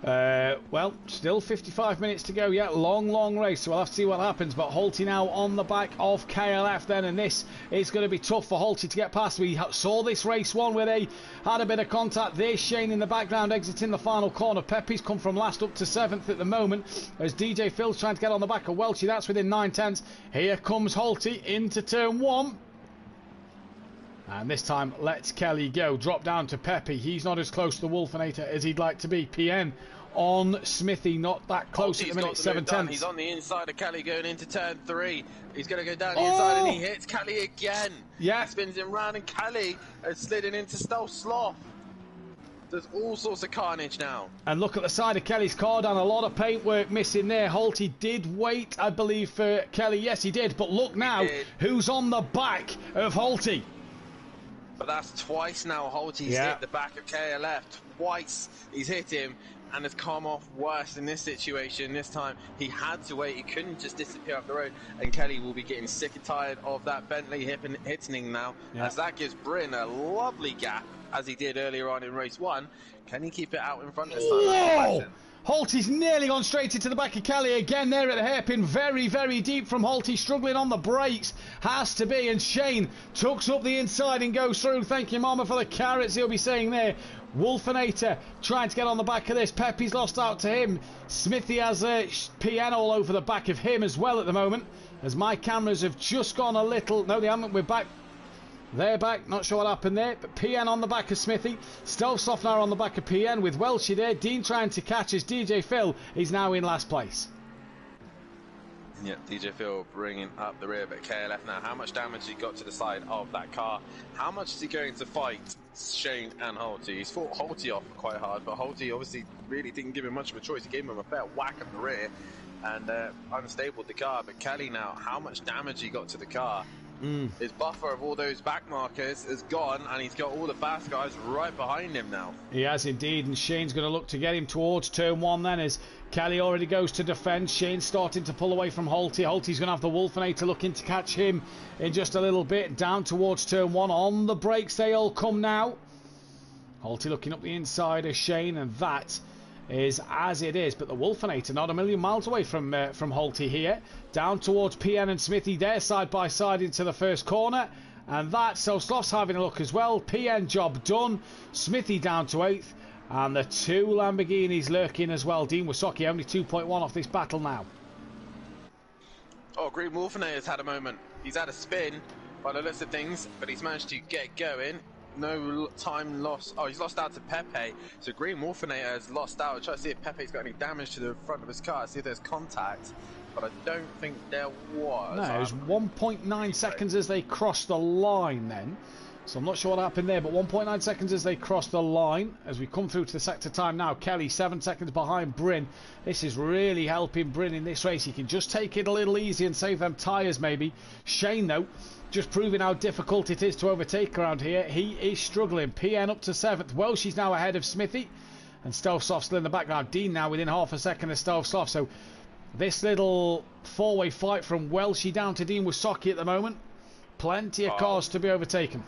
Well, still 55 minutes to go yet. Long race, so we'll have to see what happens. But Holty now on the back of KLF then, and this is going to be tough for Holty to get past. We saw this race one where they had a bit of contact. There's Shane in the background exiting the final corner. Pepe's come from last up to 7th at the moment, as DJ Phil's trying to get on the back of Welshie. That's within 9/10. Here comes Holty into turn 1. And this time, lets Kelly go. Drop down to Pepe. He's not as close to the Wolfenator as he'd like to be. PN on Smithy, not that close at the minute, 7/10. He's on the inside of Kelly going into turn 3. He's going to go down the inside and he hits Kelly again. Yeah. He spins him round and Kelly has slidden into Stealth Sloth. There's all sorts of carnage now. And look at the side of Kelly's car down. A lot of paintwork missing there. Holty did wait, I believe, for Kelly. Yes, he did. But look now, who's on the back of Holty. But that's twice now Holty's hit the back of KLF. Twice he's hit him and has come off worse in this situation. This time he had to wait. He couldn't just disappear up the road. And Kelly will be getting sick and tired of that Bentley hitting now, as that gives Bryn a lovely gap, as he did earlier on in race 1. Can he keep it out in front this time? Whoa! Holty's nearly gone straight into the back of Kelly again there at the hairpin. Very, very deep from Holty, struggling on the brakes. Has to be, and Shane tucks up the inside and goes through. Thank you, Mama, for the carrots he'll be saying there. Wolfinator trying to get on the back of this. Pepe's lost out to him. Smithy has PN all over the back of him as well at the moment, as my cameras have just gone a little... No, they haven't. We're back. They're back. Not sure what happened there, but PN on the back of Smithy. Stelsoft now on the back of PN with Welshie there. Dean trying to catch as DJ Phil is now in last place. Yeah, DJ Phil bringing up the rear, but KLF now, how much damage he got to the side of that car? How much is he going to fight Shane and Holty? He's fought Holty off quite hard, but Holty obviously really didn't give him much of a choice. He gave him a fair whack at the rear and unstable the car. But Kelly now, how much damage he got to the car? His buffer of all those back markers is gone, and he's got all the fast guys right behind him now. He has indeed, and Shane's going to look to get him towards turn one then, as Kelly already goes to defend. Shane's starting to pull away from Holty. Holty's going to have the Wolfinator looking to catch him in just a little bit. Down towards turn one. On the brakes they all come now. Holty looking up the inside of Shane, and that is as it is. But the Wolfinator not a million miles away from Holty here. Down towards PN and Smithy there, side by side into the first corner. And that, so Sloth's having a look as well. PN job done. Smithy down to 8th. And the two Lamborghinis lurking as well. Dean Wysocki only 2.1 off this battle now. Oh, Green Wolfinator's had a moment. He's had a spin by the looks of things, but he's managed to get going. No time lost. Oh, he's lost out to Pepe. So Green Wolfinator has lost out. Try to see if Pepe's got any damage to the front of his car. See if there's contact. But I don't think there was. No, it was 1.9 seconds as they crossed the line then. So I'm not sure what happened there, but 1.9 seconds as they crossed the line. As we come through to the sector time now, Kelly 7 seconds behind Bryn. This is really helping Bryn in this race. He can just take it a little easy and save them tyres maybe. Shane though, just proving how difficult it is to overtake around here. He is struggling. PN up to 7th. Welshie's now ahead of Smithy. And Stelsoft still in the background. Dean now within half a second of Stelsoft. So this little four-way fight from Welshie down to Dean Wysocki at the moment. Plenty of cars to be overtaken.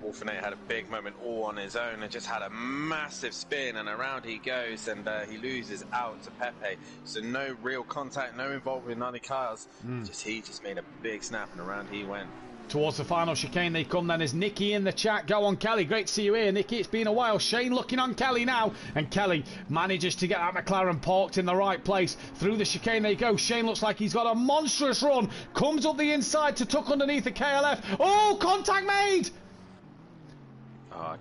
Wolfinator had a big moment all on his own and just had a massive spin, and around he goes, and he loses out to Pepe. So no real contact, no involvement in other cars. He just made a big snap, and around he went. Towards the final chicane they come then. Is Nicky in the chat? Go on, Kelly. Great to see you here, Nicky. It's been a while. Shane looking on Kelly now, and Kelly manages to get that McLaren parked in the right place. Through the chicane they go. Shane looks like he's got a monstrous run. Comes up the inside to tuck underneath the KLF. Oh, contact made!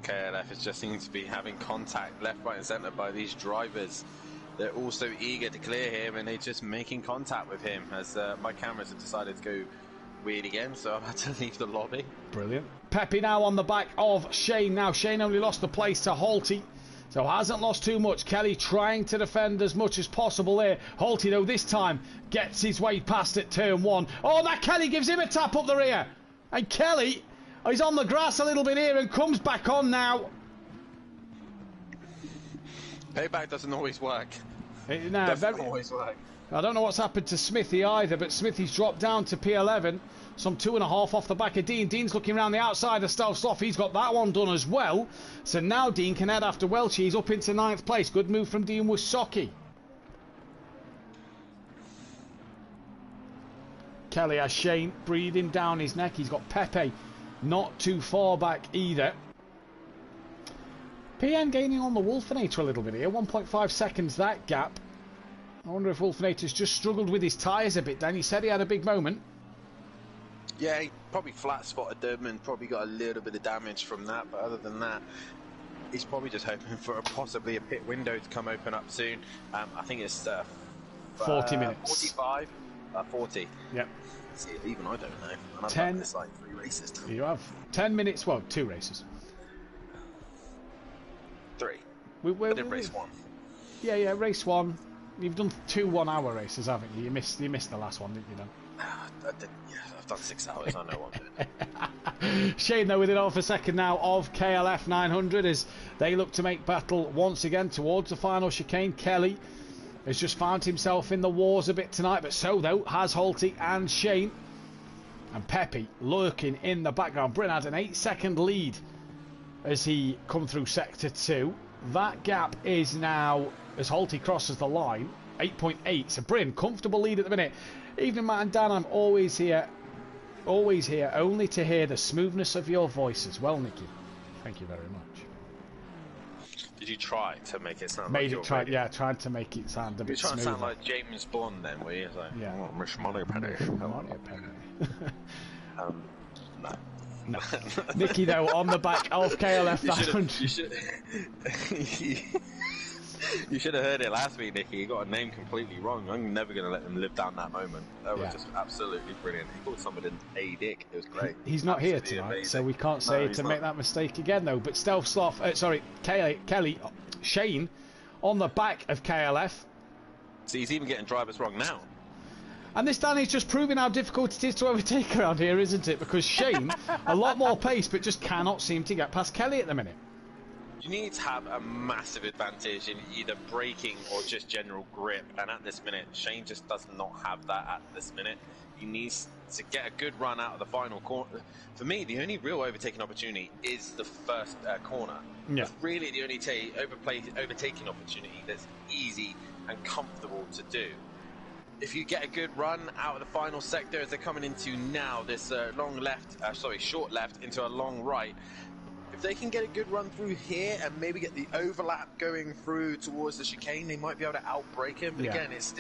KLF just seems to be having contact left, right and centre by these drivers. They're all so eager to clear him, and they're just making contact with him as my cameras have decided to go weird again, so I've had to leave the lobby. Brilliant. Pepe now on the back of Shane. Now Shane only lost the place to Holty, so hasn't lost too much. Kelly trying to defend as much as possible there. Holty though this time gets his way past at turn one. Oh, that Kelly gives him a tap up the rear, and Kelly, he's on the grass a little bit here and comes back on now. Payback doesn't always work. Doesn't always work. I don't know what's happened to Smithy either, but Smithy's dropped down to P11, some 2.5 off the back of Dean. Dean's looking around the outside of Stelsoft. He's got that one done as well. So now Dean can head after Welchie. He's up into 9th place. Good move from Dean Wysocki. Kelly has Shane breathing down his neck. He's got Pepe not too far back either. PN gaining on the Wolfinator a little bit here. 1.5 seconds that gap. I wonder if Wolfinator's just struggled with his tyres a bit then. He said he had a big moment. Yeah, he probably flat spotted them and probably got a little bit of damage from that, but other than that, he's probably just hoping for possibly a pit window to come open up soon. I think it's 40 minutes. 45? 40. Yep. See, even I don't know. And I've 10. done this like 3 races. You have 10 minutes, well, 2 races. 3. I did race 1. Yeah, race 1. You've done 2 1-hour races, haven't you? You missed the last one, didn't you then? I did, yeah, I've done 6 hours, I know what I'm doing. Shane though within half a second now of KLF 900 as they look to make battle once again towards the final chicane. Kelly has just found himself in the wars a bit tonight, but so though has Holty and Shane. And Pepe lurking in the background. Bryn had an 8-second lead as he come through sector 2. that gap is now, as Holty crosses the line, 8.8. So Bryn, comfortable lead at the minute. Evening, Matt and Dan, I'm always here, only to hear the smoothness of your voice as well, Nicky. Thank you very much. Did you try to make it sound Made like it try, yeah, tried to make it sound a bit trying to smoother. sound like James Bond then, were you? It's like, Yeah. oh, Miss Moneypenny. No. No. Nicky, though, on the back of KLF, You should have heard it last week, Nicky. You got a name completely wrong. I'm never going to let them live down that moment. That was just absolutely brilliant. He called somebody a dick. It was great. He's not here Absolutely tonight, amazing. so we can't say to make that mistake again, though. But Stealth Sloth, Kelly, Shane, on the back of KLF. See, he's even getting drivers wrong now. And this Danny's just proving how difficult it is to overtake around here, isn't it? Because Shane, a lot more pace, but just cannot seem to get past Kelly at the minute. You need to have a massive advantage in either braking or just general grip, and at this minute, Shane just does not have that at this minute. He needs to get a good run out of the final corner. For me, the only real overtaking opportunity is the first corner. Yeah. That's really the only overtaking opportunity that's easy and comfortable to do. If you get a good run out of the final sector as they're coming into now, this short left into a long right, if they can get a good run through here and maybe get the overlap going through towards the chicane, they might be able to outbrake him. But again, it's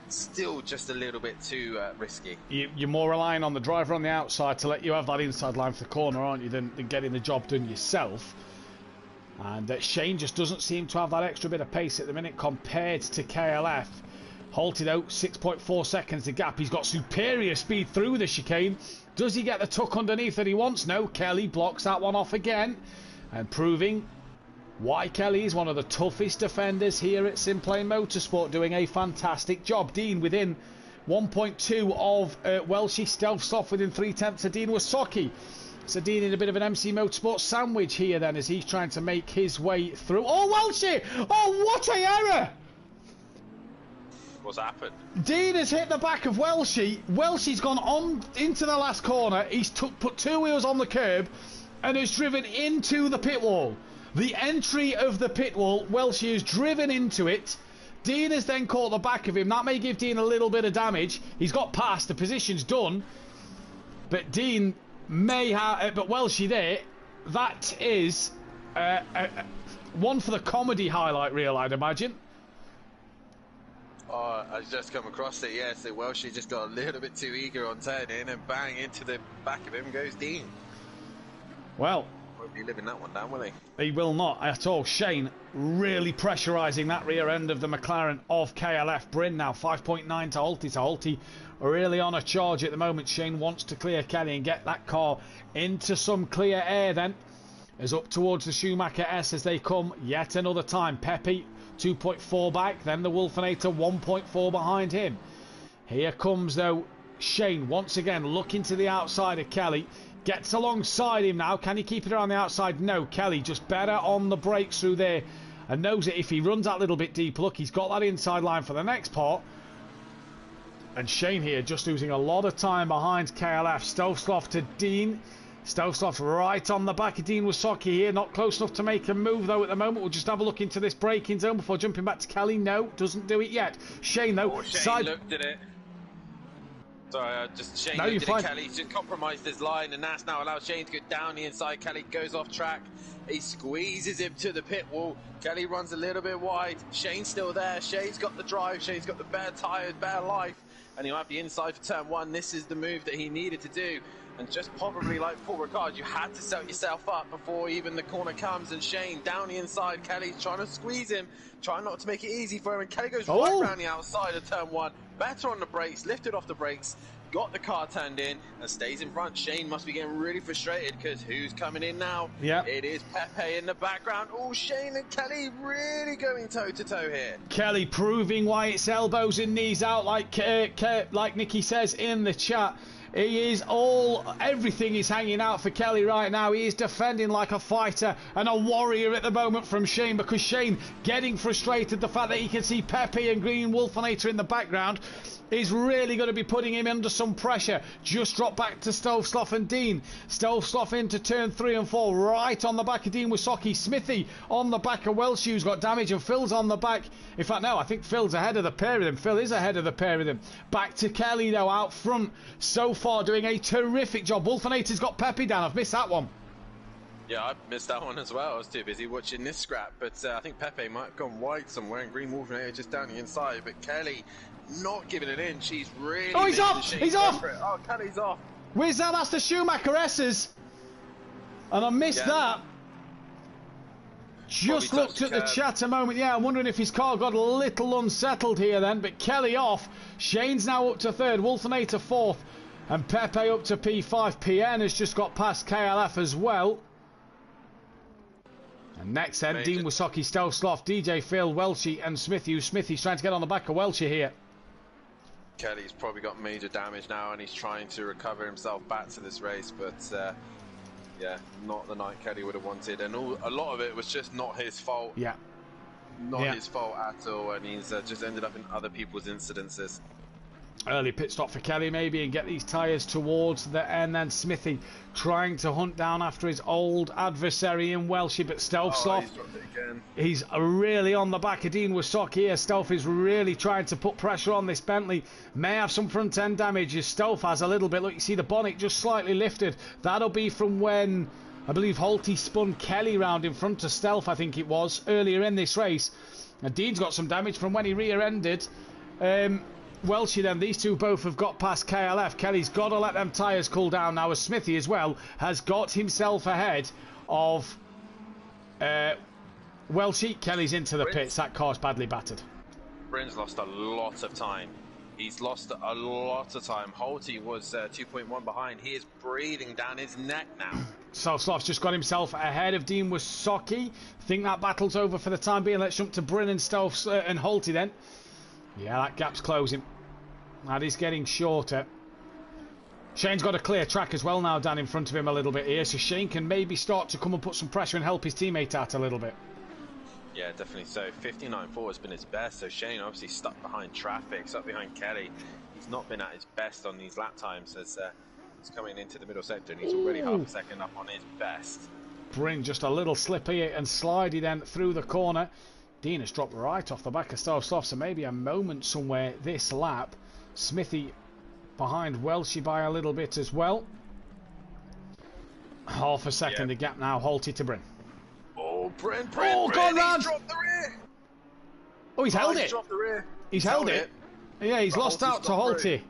still just a little bit too risky. You're more relying on the driver on the outside to let you have that inside line for the corner, aren't you, than getting the job done yourself. And Shane just doesn't seem to have that extra bit of pace at the minute compared to KLF. Halted out, 6.4 seconds the gap. He's got superior speed through the chicane. Does he get the tuck underneath that he wants? No, Kelly blocks that one off again. And proving why Kelly is one of the toughest defenders here at Simplay Motorsport, doing a fantastic job. Dean within 1.2 of Welshie. Stealth Sloth within 0.3 of Dean Wasocki. So Dean in a bit of an MC Motorsport sandwich here then as he's trying to make his way through. Oh, Welshie! Oh, what a error! What's happened? Dean has hit the back of Welshie. Welshie's gone on into the last corner. He's put two wheels on the curb and has driven into the pit wall. The entry of the pit wall, Welshie has driven into it. Dean has then caught the back of him. That may give Dean a little bit of damage. He's got past. The position's done. But Dean may have... but Welshie there, that is one for the comedy highlight reel, I'd imagine. Oh, I just come across it, yes. So Welshie just got a little bit too eager on turning and bang, into the back of him goes Dean. Well, Won't be living that one down, will he? he will not at all. Shane really pressurising that rear end of the McLaren of KLF. Bryn now 5.9 to Holty. So Holty really on a charge at the moment. Shane wants to clear Kelly and get that car into some clear air then. As up towards the Schumacher S as they come yet another time. Pepe 2.4 back, then the Wolfinator 1.4 behind him. Here comes though Shane once again looking to the outside of Kelly. Gets alongside him now. Can he keep it around the outside? No. Kelly just better on the brakes through there and knows that if he runs that little bit deep, look, he's got that inside line for the next part. And Shane here just losing a lot of time behind KLF. Stealth Sloth to Dean. Stealth Sloth right on the back of Dean Wasocki here. Not close enough to make a move though at the moment. We'll just have a look into this braking zone before jumping back to Kelly. No, doesn't do it yet. Shane though. Shane looked at it. Sorry, Shane looked at it. Kelly's just compromised his line, and that's now allowed Shane to go down the inside. Kelly goes off track. He squeezes him to the pit wall. Kelly runs a little bit wide. Shane's still there. Shane's got the drive. Shane's got the better tyres, better life. And he'll have the inside for turn one. This is the move that he needed to do. And just probably like Paul Ricard, you had to set yourself up before even the corner comes. And Shane down the inside. Kelly's trying to squeeze him, trying not to make it easy for him. And Kelly goes right around the outside of turn one. Better on the brakes, lifted off the brakes, got the car turned in, and stays in front. Shane must be getting really frustrated because who's coming in now? Yeah, it is Pepe in the background. Oh, Shane and Kelly really going toe to toe here. Kelly proving why it's elbows and knees out, like Nicky says in the chat. He is everything is hanging out for Kelly right now. He is defending like a fighter and a warrior at the moment from Shane, because Shane getting frustrated the fact that he can see Pepe and Green Wolfinator in the background. is really going to be putting him under some pressure. Just drop back to Stovsloff and Dean. Stovsloff into turn 3 and 4, right on the back of Dean Wysocki. Smithy on the back of Welsh, who's got damage, and Phil's on the back. In fact, no, I think Phil's ahead of the pair of them. Phil is ahead of the pair of them. Back to Kelly, though, out front. So far, doing a terrific job. Wolfenator's got Pepe down. I've missed that one. Yeah, I missed that one as well. I was too busy watching this scrap, but I think Pepe might have gone wide somewhere, and Green Wolfenator just down the inside. But Kelly not giving it in. She's really. Oh, he's off! He's off! Oh, Kelly's off. Where's that? That's the Schumacher S's. And I missed that. Just Probably looked touched at the the chat a moment. Yeah, I'm wondering if his car got a little unsettled here then. But Kelly off. Shane's now up to 3rd. Wolfenator 4th. And Pepe up to P5. PN has just got past KLF as well. And next then, Dean Wysocki, Stovsloff, DJ Phil, Welshie and Smithy. Smithy's trying to get on the back of Welshie here. Kelly's probably got major damage now, and he's trying to recover himself back to this race, but yeah, not the night Kelly would have wanted, and a lot of it was just not his fault. Yeah. Not his fault at all, and he's just ended up in other people's incidences. Early pit stop for Kelly maybe, and get these tyres towards the end. Then Smithy trying to hunt down after his old adversary in Welshie, but Stovsloff, he's really on the back of Dean Wysocki here. Stelf is really trying to put pressure on this Bentley. May have some front end damage as Stelf has a little bit. Look, you see the bonnet just slightly lifted. That'll be from when I believe Holty spun Kelly round in front of Stelf, I think it was, earlier in this race. And Dean's got some damage from when he rear-ended Welshie. Then these two both have got past KLF. Kelly's got to let them tyres cool down now, as Smithy as well has got himself ahead of Welshie. Kelly's into the pits. That car's badly battered. Bryn's lost a lot of time. He's lost a lot of time. Holty was 2.1 behind. He is breathing down his neck now. Stovsloff's just got himself ahead of Dean Wysocki. Think that battle's over for the time being. Let's jump to Bryn and and Holty then. Yeah, that gap's closing. That is getting shorter. Shane's got a clear track as well now down in front of him a little bit here, so Shane can maybe start to come and put some pressure and help his teammate out a little bit. Yeah, definitely so. 59.4 has been his best, so Shane obviously stuck behind traffic, stuck behind Kelly. He's not been at his best on these lap times as he's coming into the middle sector, and he's already half a second up on his best. Bryn just a little slippy and slidey then through the corner. Dean has dropped right off the back of Stovsloff, so maybe a moment somewhere this lap. Smithy behind Welshie by a little bit as well. Half a second the gap now. Holty to Bryn. Oh, Bryn, gone round. He's dropped the rear. Oh, he's held it. Dropped the rear. He's held it. Yeah, he's lost out to Holty.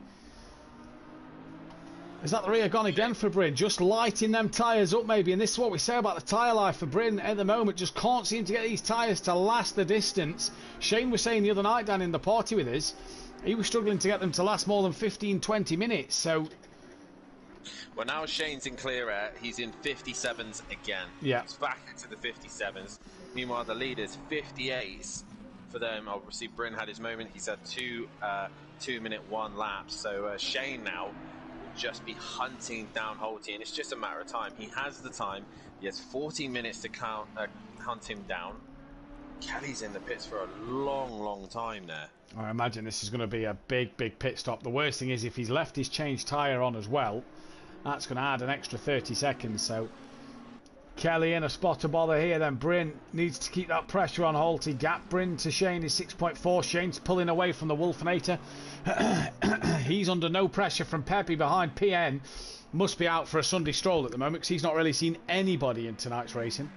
Is that the rear gone again for Bryn? Just lighting them tyres up maybe. And this is what we say about the tyre life for Bryn at the moment. Just can't seem to get these tyres to last the distance. Shane was saying the other night down in the party with us, he was struggling to get them to last more than 15-20 minutes. So, well, now Shane's in clear air. He's in 57s again. Yeah. He's back into the 57s. Meanwhile, the leaders 58s for them. Obviously, Bryn had his moment. He's had 2-minute 1 laps. So Shane now will just be hunting down Holty, and it's just a matter of time. He has the time. He has 40 minutes to hunt him down. Kelly's in the pits for a long time there. I imagine this is going to be a big pit stop. The worst thing is if he's left his changed tyre on as well, that's going to add an extra 30 seconds. So Kelly in a spot to bother here. Then Bryn needs to keep that pressure on Holty. Gap Bryn to Shane is 6.4. Shane's pulling away from the Wolfenator. He's under no pressure from Pepe behind. PN must be out for a Sunday stroll at the moment because he's not really seen anybody in tonight's racing.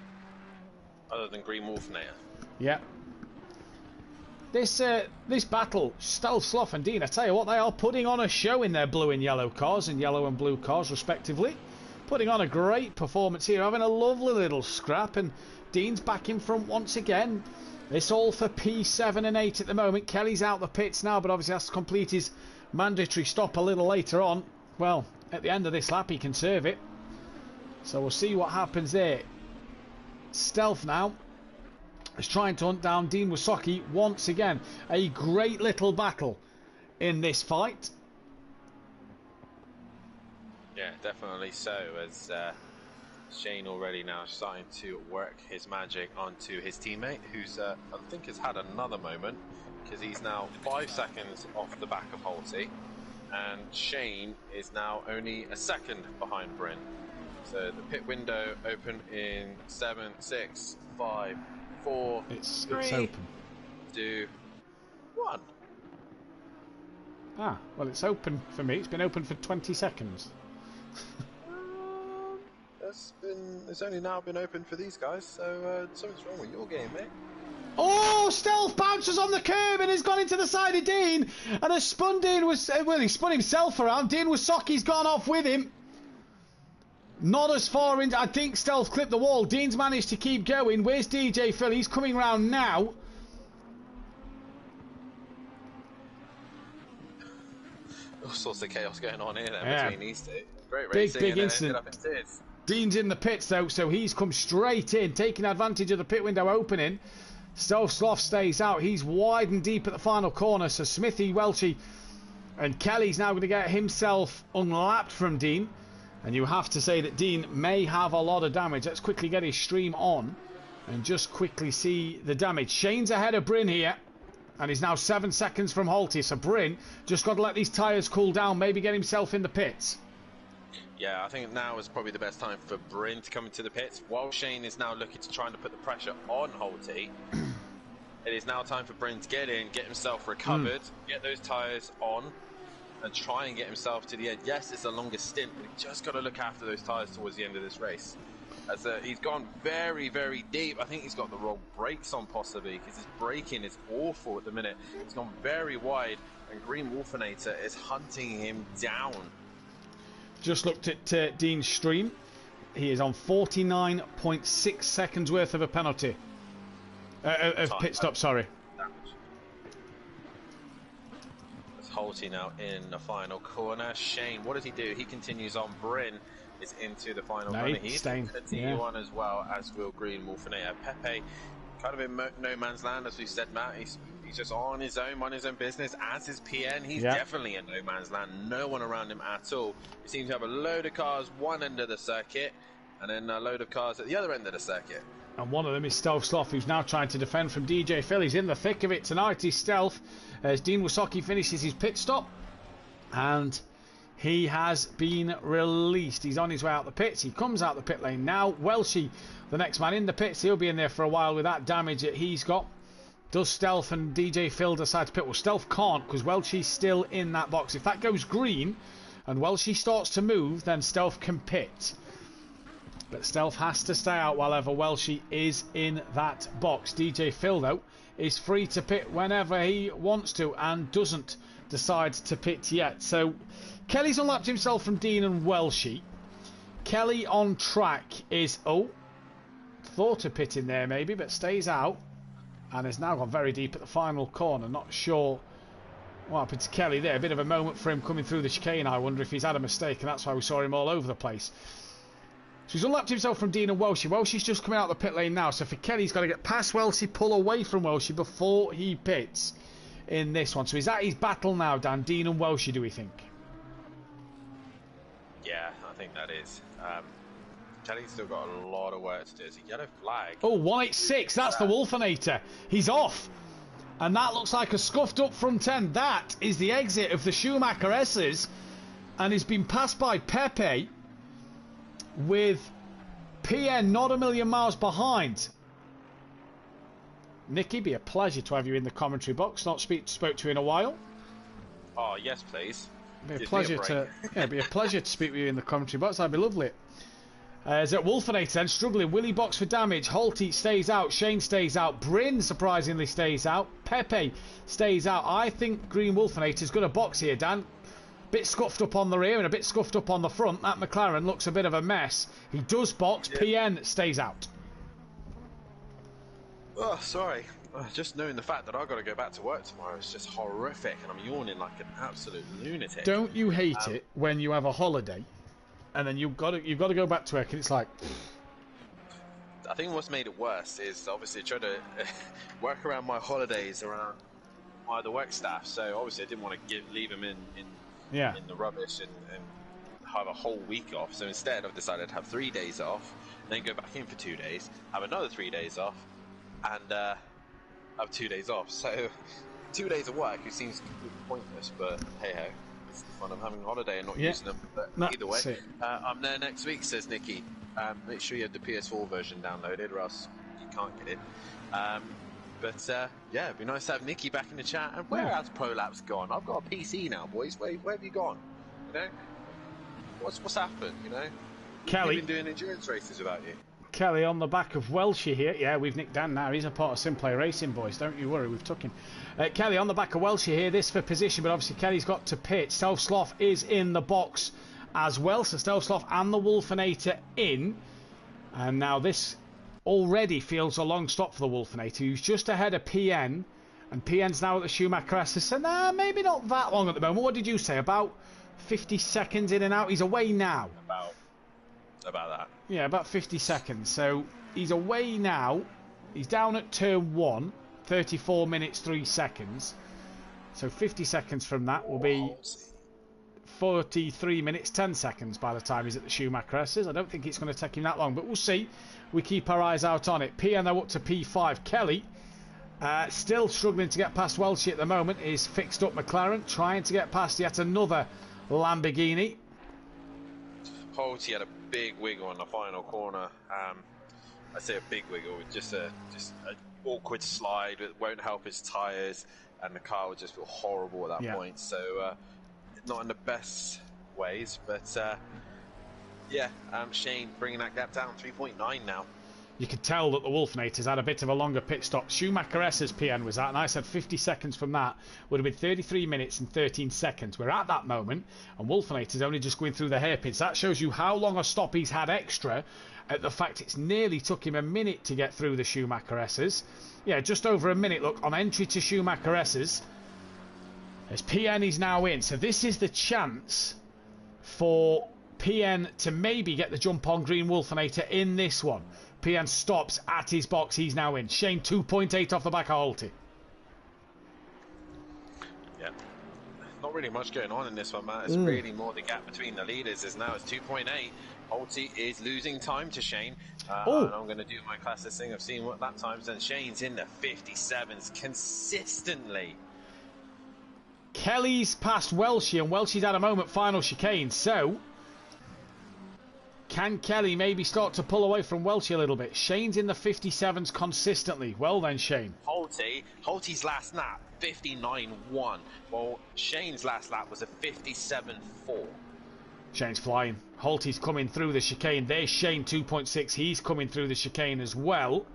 Other than Green Wolfenator. Yeah. This battle, Stovsloff and Dean, I tell you what, they are putting on a show in their blue and yellow cars and yellow and blue cars respectively. Putting on a great performance here, having a lovely little scrap, and Dean's back in front once again. It's all for P7 and 8 at the moment. Kelly's out the pits now, but obviously has to complete his mandatory stop a little later on. Well, at the end of this lap he can serve it. So we'll see what happens there. Stealth now is trying to hunt down Dean Wysocki once again. A great little battle in this fight. Yeah, definitely so, as Shane already now starting to work his magic onto his teammate, who's I think has had another moment. because he's now 5 seconds off the back of Holty, and Shane is now only a second behind Bryn. So the pit window opened in 7, 6, 5, 4, It's 3, open. 2, 1. Ah, well, it's open for me. It's been open for 20 seconds. It's only now been open for these guys, so something's wrong with your game, mate. Oh, Stealth bounces on the curb and has gone into the side of Dean, and has spun Dean. He spun himself around. Dean Wasoki's gone off with him. Not as far in. I think Stealth clipped the wall. Dean's managed to keep going. Where's DJ Phil? He's coming round now. All sorts of chaos going on here between these two. Great Big, racing, big and then incident. ended up in tears. Dean's in the pits though, so he's come straight in, taking advantage of the pit window opening. Stealth Sloth stays out. He's wide and deep at the final corner, so Smithy, Welchie and Kelly's now going to get himself unlapped from Dean. And you have to say that Dean may have a lot of damage. Let's quickly get his stream on and just quickly see the damage. Shane's ahead of Bryn here, and he's now 7 seconds from Holty. So Bryn just got to let these tyres cool down, maybe get himself in the pits. Yeah, I think now is probably the best time for Bryn to come into the pits, while Shane is now looking to try to put the pressure on Holty. It is now time for Bryn to get in, get himself recovered, get those tyres on, and try and get himself to the end. Yes, it's a longer stint, but he's just got to look after those tyres towards the end of this race. As he's gone very, very deep. I think he's got the wrong brakes on possibly, because his braking is awful at the minute. He's gone very wide, and Green Wolfinator is hunting him down. Just looked at Dean's stream. He is on 49.6 seconds worth of a penalty. Of pit stop, sorry. There's Holty now in the final corner. Shane, what does he do? He continues on. Bryn is into the final corner. He's going to continue on as well, as will Green Wolfinator. Pepe, kind of in no man's land, as we said, Matt. He's just on his own business, as is PN. He's definitely in no man's land. No one around him at all. He seems to have a load of cars one end of the circuit, and then a load of cars at the other end of the circuit. And one of them is Stealth Sloth, who's now trying to defend from DJ Phil. He's in the thick of it tonight. He's Stealth, as Dean Wasoki finishes his pit stop, and he has been released. He's on his way out the pits. He comes out the pit lane now. Welshie, the next man in the pits, he'll be in there for a while with that damage that he's got. Does Stealth and DJ Phil decide to pit? Well, Stealth can't, because Welshie's still in that box. If that goes green and Welshie starts to move, then Stealth can pit. But Stealth has to stay out while ever Welshie is in that box. DJ Phil, though, is free to pit whenever he wants to and doesn't decide to pit yet. So Kelly's unlapped himself from Dean and Welshie. Kelly on track is, thought of pitting there maybe, but stays out. And has now gone very deep at the final corner. Not sure what happened to Kelly there. A bit of a moment for him coming through the chicane. I wonder if he's had a mistake, and that's why we saw him all over the place. So he's unlapped himself from Dean and Welshie. Welshie's just coming out the pit lane now. So for Kelly, he's got to get past Welshie, pull away from Welshie before he pits in this one. So he's at his battle now, Dan. Dean and Welshie, do we think? Yeah, I think that is. Kelly's still got a lot of work to do. It's a yellow flag. Oh, 186. That's the Wolfinator. He's off. And that looks like a scuffed up front end. That is the exit of the Schumacher S's. And he's been passed by Pepe, with PN not a million miles behind. Nicky, be a pleasure to have you in the commentary box. Not spoke to you in a while. Oh, yes, please. Be a pleasure to speak with you in the commentary box. That'd be lovely. As at Wolfinator then, struggling. Willie box for damage. Holty stays out. Shane stays out. Bryn surprisingly stays out. Pepe stays out. I think Green Wolfinator's got a box here, Dan. Bit scuffed up on the rear and a bit scuffed up on the front. That McLaren looks a bit of a mess. He does box. Yeah. PN stays out. Oh, sorry. Just knowing the fact that I've got to go back to work tomorrow is just horrific, and I'm yawning like an absolute lunatic. Don't you hate it when you have a holiday and then you've got to go back to work and it's like... I think what's made it worse is obviously trying to work around my holidays around the work staff. So obviously I didn't want to leave them in the rubbish and have a whole week off. So instead I've decided to have 3 days off, then go back in for 2 days, have another 3 days off, and have 2 days off. So 2 days of work, it seems completely pointless, but hey ho, it's the fun of having a holiday and not using them. But either way, I'm there next week, says Nikki. Make sure you have the PS4 version downloaded, or else you can't get it. Yeah, it'd be nice to have Nikki back in the chat. And where has ProLap's gone? I've got a PC now, boys. Where have you gone? You know, what's happened? You know, Kelly, we've been doing endurance races without you. Kelly on the back of Welshie here. Yeah, we've nicked Dan now. He's a part of Simplay Racing, boys. Don't you worry, we've took him. Kelly on the back of Welshie here. This for position, but obviously Kelly's got to pit. Stealth is in the box as well. So Stealth and the Wolfinator in. And now this already feels a long stop for the Wolfinator, who's just ahead of PN. And PN's now at the Schumacher S. So maybe not that long at the moment. What did you say? About 50 seconds in and out? He's away now. About that. Yeah, about 50 seconds. So he's away now. He's down at turn 1, 34 minutes 3 seconds. So 50 seconds from that will be 43 minutes 10 seconds by the time he's at the Schumacher S's. I don't think it's going to take him that long, but we'll see. We keep our eyes out on it. PN though up to P5. Kelly still struggling to get past Welshie at the moment. Is fixed up McLaren, trying to get past yet another Lamborghini. Holty had a big wiggle in the final corner. I say a big wiggle, just an awkward slide that won't help his tyres, and the car would just feel horrible at that point. So not in the best ways, but Shane bringing that gap down 3.9 now. You could tell that the Wolfinator's had a bit of a longer pit stop. Schumacher S's PN was at, and I said 50 seconds from that would have been 33 minutes and 13 seconds. We're at that moment, and Wolfinator's only just going through the hairpins. That shows you how long a stop he's had extra, at the fact it's nearly took him a minute to get through the Schumacher S's. Yeah, just over a minute, look, on entry to Schumacher S's. As PN is now in, so this is the chance for PN to maybe get the jump on Green Wolfinator in this one. PN stops at his box. He's now in. Shane 2.8 off the back of Holty. Yeah. Not really much going on in this one, Matt. It's really more the gap between the leaders is now it's 2.8. Holty is losing time to Shane. And I'm going to do my classic thing of seeing what lap times, and Shane's in the 57s consistently. Kelly's past Welshie, and Welshie's had a moment final chicane. So can Kelly maybe start to pull away from Welshie a little bit? Shane's in the 57s consistently. Well then, Shane. Holty's last lap, 59.1. Well, Shane's last lap was a 57.4. Shane's flying. Holty's coming through the chicane. There's Shane 2.6. He's coming through the chicane as well.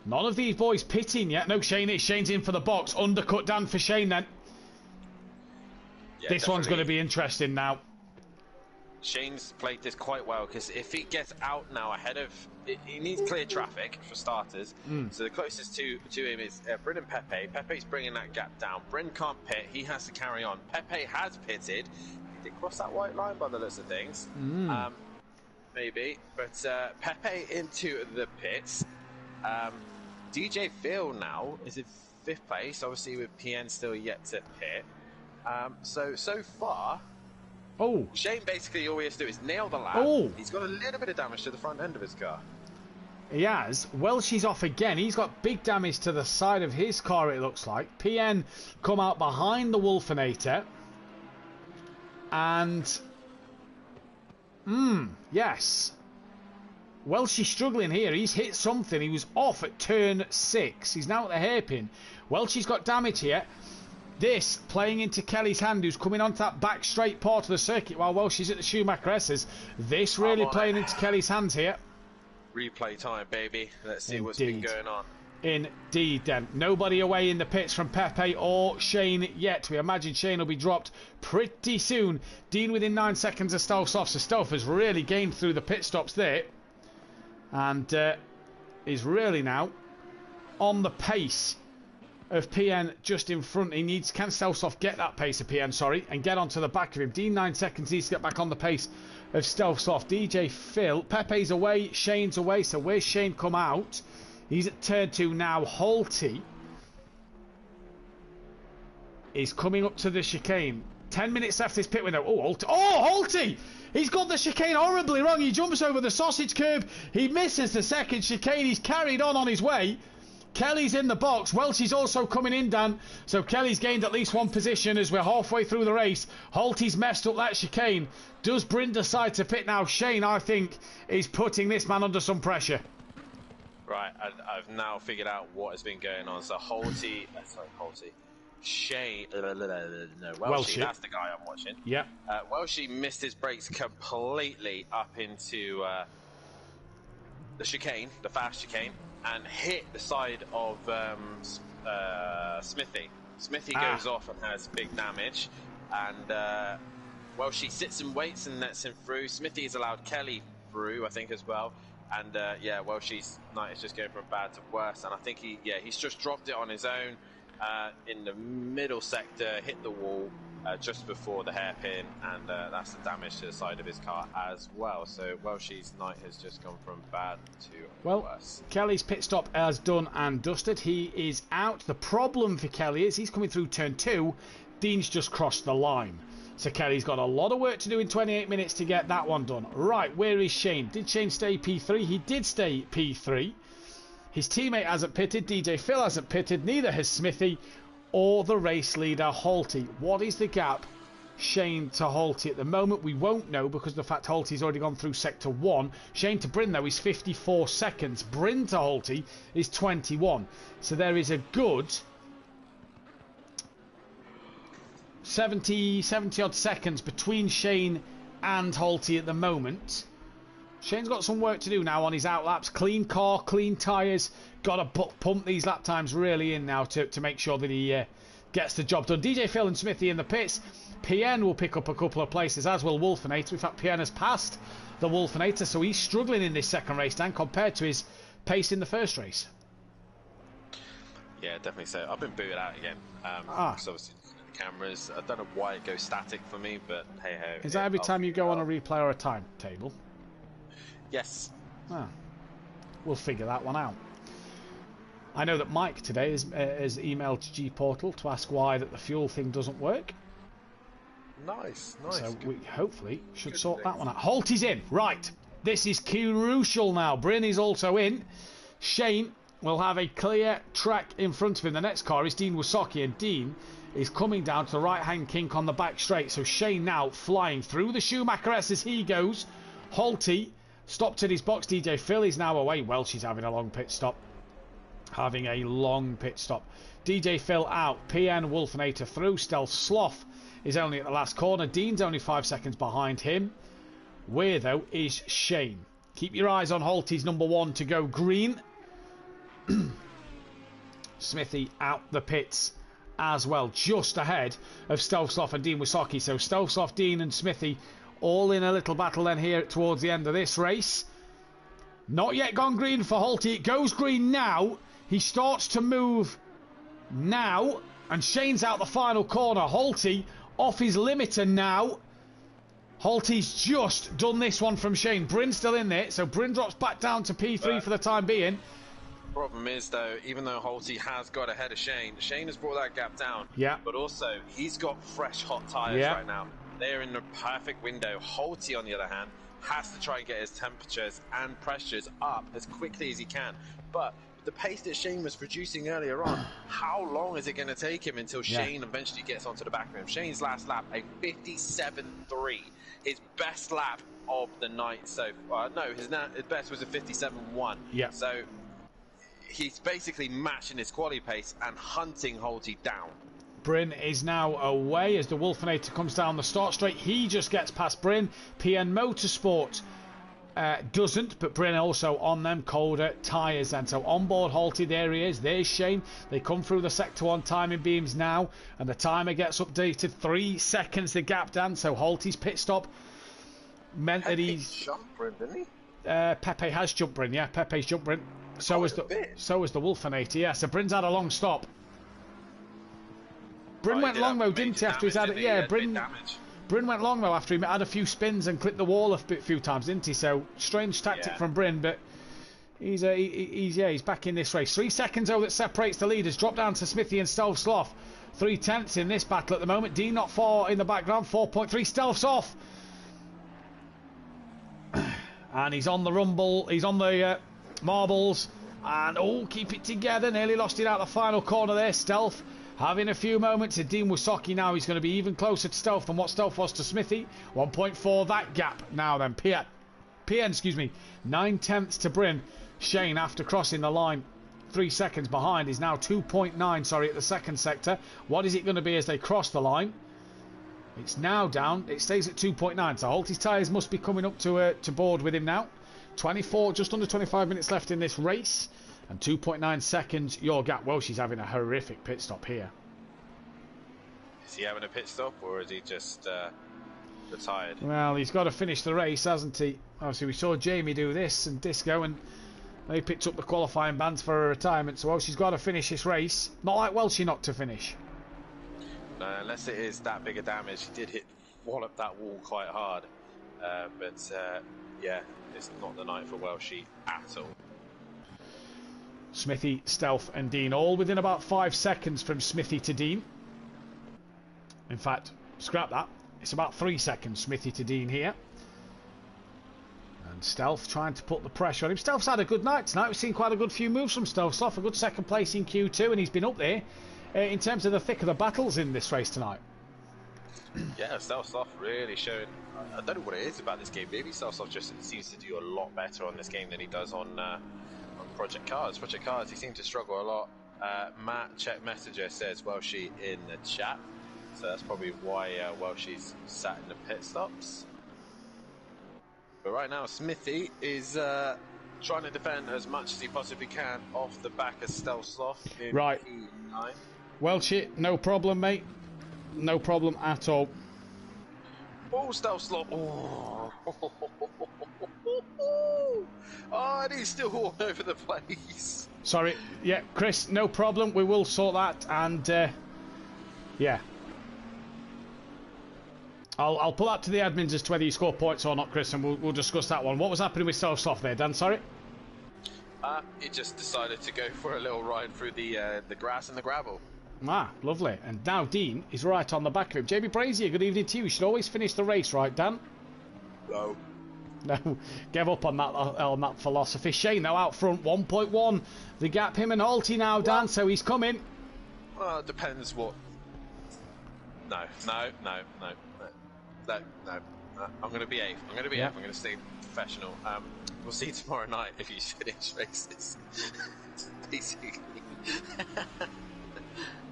None of these boys pitting yet. No, Shane is. Shane's in for the box. Undercut down for Shane then. Yeah, this one's going to be interesting now. Shane's played this quite well, because if he gets out now ahead of... He needs clear traffic, for starters. So the closest to him is Bryn and Pepe. Pepe's bringing that gap down. Bryn can't pit. He has to carry on. Pepe has pitted. He did cross that white line by the looks of things. Maybe. But Pepe into the pits. DJ Phil now is in 5th place, obviously with PN still yet to pit. So far... Shane basically all he has to do is nail the lap. He's got a little bit of damage to the front end of his car. He has. Welshie's off again. He's got big damage to the side of his car, it looks like. PN come out behind the Wolfinator. And... yes. Welshie's struggling here. He's hit something. He was off at turn 6. He's now at the hairpin. Welshie's got damage here. This playing into Kelly's hand, who's coming onto that back straight part of the circuit while Welshie's at the Schumacher S's. This really playing into Kelly's hands here. Replay time, baby. Let's see what's been going on. Indeed, then. Nobody away in the pits from Pepe or Shane yet. We imagine Shane will be dropped pretty soon. Dean within 9 seconds of Stealth off, so Stealth has really gained through the pit stops there. And is really now on the pace of PN just in front. He needs, can Stealth get that pace of PN, sorry, and get onto the back of him. Dean 9 seconds needs to get back on the pace of Stealth. DJ Phil, Pepe's away, Shane's away, so where's Shane come out? He's at turn 2 now. Holty is coming up to the chicane. 10 minutes left this pit window. Holty! He's got the chicane horribly wrong. He jumps over the sausage curb. He misses the second chicane. He's carried on his way. Kelly's in the box. Welch's also coming in, Dan. So Kelly's gained at least one position as we're halfway through the race. Holty's messed up that chicane. Does Bryn decide to pit now? Shane, I think, is putting this man under some pressure. Right, I've now figured out what has been going on. So Shane, Welshie, that's the guy I'm watching. Yeah. Welshie missed his brakes completely up into the chicane, the fast chicane, and hit the side of Smithy. Smithy goes off and has big damage, and Welshie sits and waits and lets him through. Smithy has allowed Kelly through, I think, as well. And Welshie's night is just going from bad to worse, and I think he's just dropped it on his own in the middle sector, hit the wall just before the hairpin, and that's the damage to the side of his car as well. So Welshie's night has just gone from bad to worse. Kelly's pit stop has done and dusted. He is out. The problem for Kelly is he's coming through turn 2. Dean's just crossed the line. So Kelly's got a lot of work to do in 28 minutes to get that one done. Right, where is Shane? Did Shane stay P3? He did stay P3. His teammate hasn't pitted. DJ Phil hasn't pitted. Neither has Smithy or the race leader, Holty. What is the gap, Shane to Holty? At the moment, we won't know because of the fact Holty's already gone through Sector 1. Shane to Bryn, though, is 54 seconds. Bryn to Holty is 21. So there is a good 70 odd seconds between Shane and Holty at the moment. Shane's got some work to do now on his out laps. Clean car, clean tyres. Got to pump these lap times really in now to make sure that he gets the job done. DJ Phil and Smithy in the pits. PN will pick up a couple of places, as will Wolfinator. In fact, PN has passed the Wolfinator, so he's struggling in this second race, Dan, compared to his pace in the first race. Yeah, definitely so. I've been booted out again. Because obviously cameras. I don't know why it goes static for me, but hey ho. Is that every time you go on a replay or a timetable? Yes. We'll figure that one out. I know that Mike today has emailed G-Portal to ask why that the fuel thing doesn't work. Nice. So we hopefully should sort that one out. Holty's in. Right. This is crucial now. Bryn is also in. Shane will have a clear track in front of him. The next car is Dean Wasocki, and Dean is coming down to the right-hand kink on the back straight. So Shane now flying through the Schumacher S as he goes. Holty stopped at his box. DJ Phil is now away. Welsh is having a long pit stop. DJ Phil out. PN Wolfinator through. Stealth Sloth is only at the last corner. Dean's only 5 seconds behind him. Where, though, is Shane? Keep your eyes on Holty's number 1 to go green. Smithy out the pits as well, just ahead of Stealth Sloth and Dean Wasocki. So Stealth Sloth, Dean and Smithy all in a little battle then here towards the end of this race. Not yet gone green for Holty. It goes green now. He starts to move now, and Shane's out the final corner. Holty off his limiter now. Holty's just done this one from Shane. Bryn's still in there, so Bryn drops back down to P3 for the time being. Problem is, though, even though Holty has got ahead of Shane has brought that gap down. Yeah. But also, he's got fresh, hot tyres right now. They're in the perfect window. Holty, on the other hand, has to try and get his temperatures and pressures up as quickly as he can. But the pace that Shane was producing earlier on, how long is it going to take him until Shane eventually gets onto the back of him? Shane's last lap, a 57.3. His best lap of the night so far. No, his best was a 57.1. Yeah. So he's basically matching his quali pace and hunting Holty down. Bryn is now away as the Wolfinator comes down the start straight. He just gets past Bryn. PN Motorsport doesn't, but Bryn also on them colder tyres. And so on board Holty, there he is. There's Shane. They come through the Sector 1 timing beams now, and the timer gets updated. 3 seconds the gap, Dan. So Holty's pit stop meant that he's jumped Bryn, didn't he? Pepe has jumped Bryn. Yeah, Pepe's jumped Bryn. So is the Wolfinator. Yeah, so Bryn's had a long stop. Bryn went long though, didn't he? After he's had it, Bryn went long though after he had a few spins and clipped the wall a few times, didn't he? So strange tactic from Bryn, but he's back in this race. 3 seconds though that separates the leaders. Drop down to Smithy and Stealth Sloth. 3/10 in this battle at the moment. Dean not far in the background. 4.3. Stealth's off, and he's on the rumble. He's on the marbles, And, oh, keep it together. Nearly lost it out the final corner there. Stealth having a few moments. And Dean Wysocki now, he's going to be even closer to Stealth than what Stealth was to Smithy. 1.4 that gap now then. PN, 9/10 to Bryn. Shane, after crossing the line 3 seconds behind, is now 2.9, sorry, at the second sector. What is it going to be as they cross the line? It's now down. It stays at 2.9. So Holty's tyres must be coming up to board with him now. 24, just under 25 minutes left in this race. And 2.9 seconds, your gap. Well, she's having a horrific pit stop here. Is he having a pit stop, or is he just retired? Well, he's got to finish the race, hasn't he? Obviously, we saw Jamie do this and Disco, and they picked up the qualifying bands for her retirement. So, well, she's got to finish this race. Not like Welshie not to finish. No, unless it is that big a damage. He did wallop that wall quite hard. Yeah, it's not the night for Welshie at all. Smithy, Stealth and Dean all within about 5 seconds from Smithy to Dean. In fact, scrap that. It's about 3 seconds Smithy to Dean here. And Stealth trying to put the pressure on him. Stealth's had a good night tonight. We've seen quite a good few moves from Stealth. A good second place in Q2, and he's been up there in terms of the thick of the battles in this race tonight. Yeah, Stealth really showing. I don't know what it is about this game. Maybe Stealth just seems to do a lot better on this game than he does on Project Cars. Project Cars, he seemed to struggle a lot. Matt Check Messenger says Welshie in the chat, so that's probably why Welshie's sat in the pit stops. But right now, Smithy is trying to defend as much as he possibly can off the back of Stealth Sloth in right. P9. Welshie, no problem, mate. No problem at all. Oh, Stealth Sloth. Oh. Oh, and he's still all over the place. Sorry. Yeah, Chris, no problem. We will sort that. And, yeah. I'll pull that to the admins as to whether you score points or not, Chris, and we'll discuss that one. What was happening with Stealth Sloth there, Dan? Sorry? He just decided to go for a little ride through the grass and the gravel. Ah, lovely. And now Dean is right on the back of him. JB Brazier, good evening to you. You should always finish the race, right, Dan? No. No, give up on that philosophy. Shane now out front, 1.1. The gap, him and Holty now, Dan, well, so he's coming. Well, it depends what... No. I'm going to behave. I'm going to behave. I'm going to stay professional. We'll see tomorrow night if you finish races. Basically.